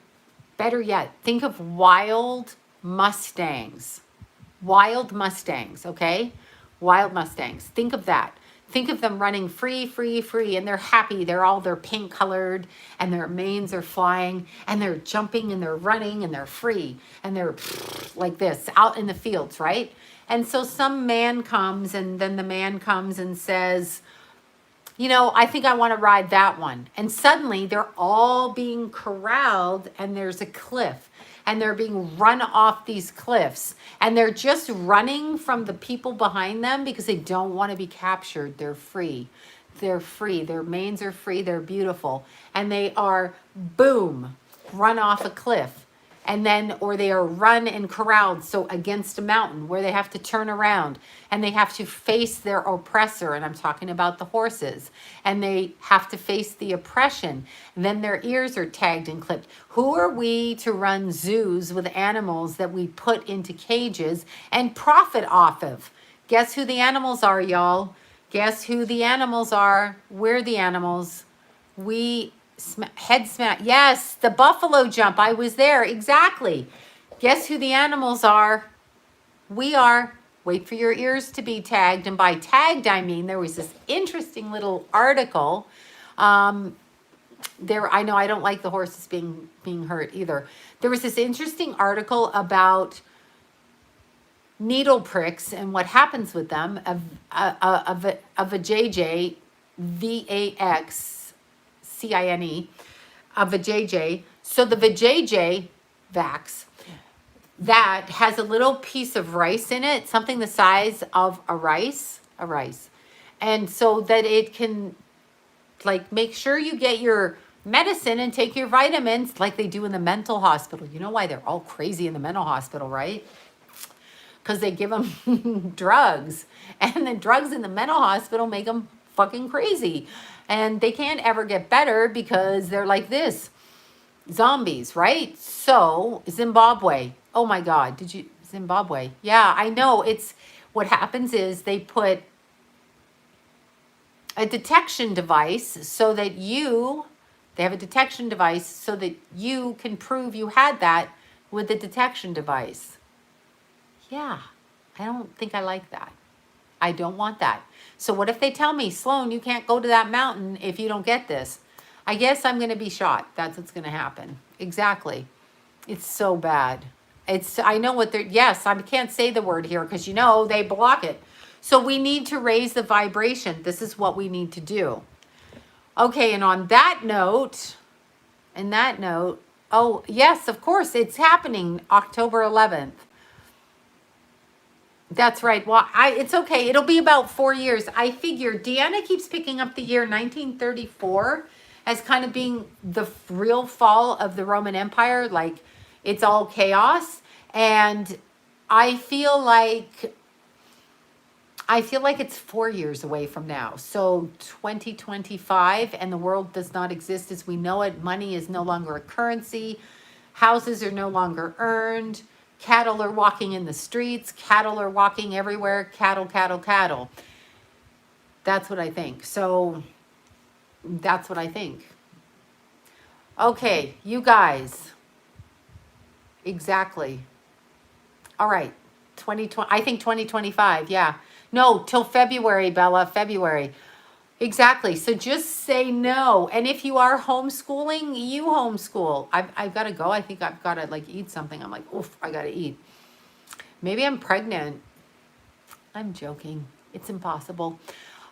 better yet, think of wild Mustangs. Wild Mustangs, okay? Wild Mustangs. Think of that. Think of them running free, free, free, and they're happy. They're pink colored, and their manes are flying, and they're jumping, and they're running, and they're free, and they're like this out in the fields, right? And so some man comes, and then the man comes and says, you know, I think I want to ride that one. And suddenly they're all being corralled, and there's a cliff, and they're being run off these cliffs, and they're just running from the people behind them because they don't want to be captured. They're free. They're free. Their manes are free. They're beautiful. And they are, boom, run off a cliff. And then, or they are run and corralled, so against a mountain where they have to turn around and they have to face their oppressor. And I'm talking about the horses. And they have to face the oppression. And then their ears are tagged and clipped. Who are we to run zoos with animals that we put into cages and profit off of? Guess who the animals are, y'all? Guess who the animals are? We're the animals. Head smack. Yes, the buffalo jump. I was there. Exactly. Guess who the animals are? We are. Wait for your ears to be tagged. And by tagged, I mean there was this interesting little article. I know I don't like the horses being hurt either. There was this interesting article about needle pricks and what happens with them, a vajayjay, vaccine, a vajayjay. So the vajayjay vax, that has a little piece of rice in it, something the size of a rice. And so that it can, like, make sure you get your medicine and take your vitamins like they do in the mental hospital. You know why they're all crazy in the mental hospital, right? Because they give them drugs, and the drugs in the mental hospital make them fucking crazy, and they can't ever get better because they're like this, zombies, right? So Zimbabwe, oh my God, Zimbabwe, yeah, I know. It's what happens is they put a detection device so that they have a detection device so that you can prove you had that with the detection device. Yeah, I don't think I like that. I don't want that. So what if they tell me, Sloan, you can't go to that mountain if you don't get this? I guess I'm going to be shot. That's what's going to happen. Exactly. It's so bad. I know what they're, yes, I can't say the word here because, they block it. So we need to raise the vibration. This is what we need to do. Okay, and on that note, oh, yes, of course, it's happening October 11th. That's right. Well, it's okay. It'll be about 4 years. I figure Deanna keeps picking up the year 1934 as kind of being the real fall of the Roman Empire. Like, it's all chaos. And I feel like it's 4 years away from now. So 2025, and the world does not exist as we know it. Money is no longer a currency. Houses are no longer earned. Cattle are walking in the streets. Cattle are walking everywhere. Cattle. That's what I think. So that's what I think. Okay, you guys. Exactly. All right. 2020. I think 2025. Yeah. No, till February, Bella. February. Exactly. So just say no. And if you are homeschooling, you homeschool. I've got to go. I think I've got to eat something. I'm like, oof, I got to eat. Maybe I'm pregnant. I'm joking. It's impossible.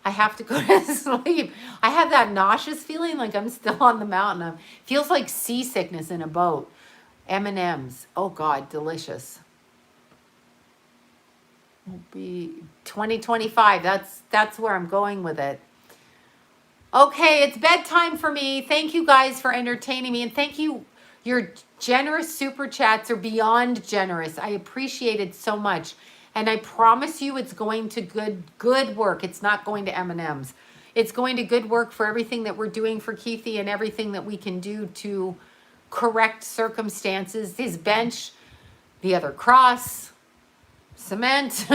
I have to go to sleep. I have that nauseous feeling like I'm still on the mountain. It feels like seasickness in a boat. M&Ms. Oh God, delicious. Will be 2025. That's where I'm going with it. Okay, it's bedtime for me. Thank you guys for entertaining me. And thank you. Your generous super chats are beyond generous. I appreciate it so much. And I promise you it's going to good work. It's not going to M&Ms. It's going to good work for everything that we're doing for Keithy and everything that we can do to correct circumstances. His bench, the other cross, cement,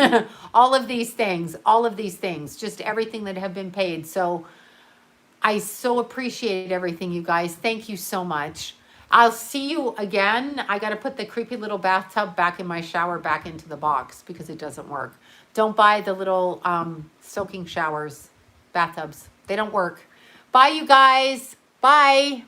all of these things, just everything that have been paid. So I so appreciate everything, you guys. Thank you so much. I'll see you again. I got to put the creepy little bathtub back in my shower back into the box because it doesn't work. Don't buy the little soaking showers, bathtubs. They don't work. Bye, you guys. Bye.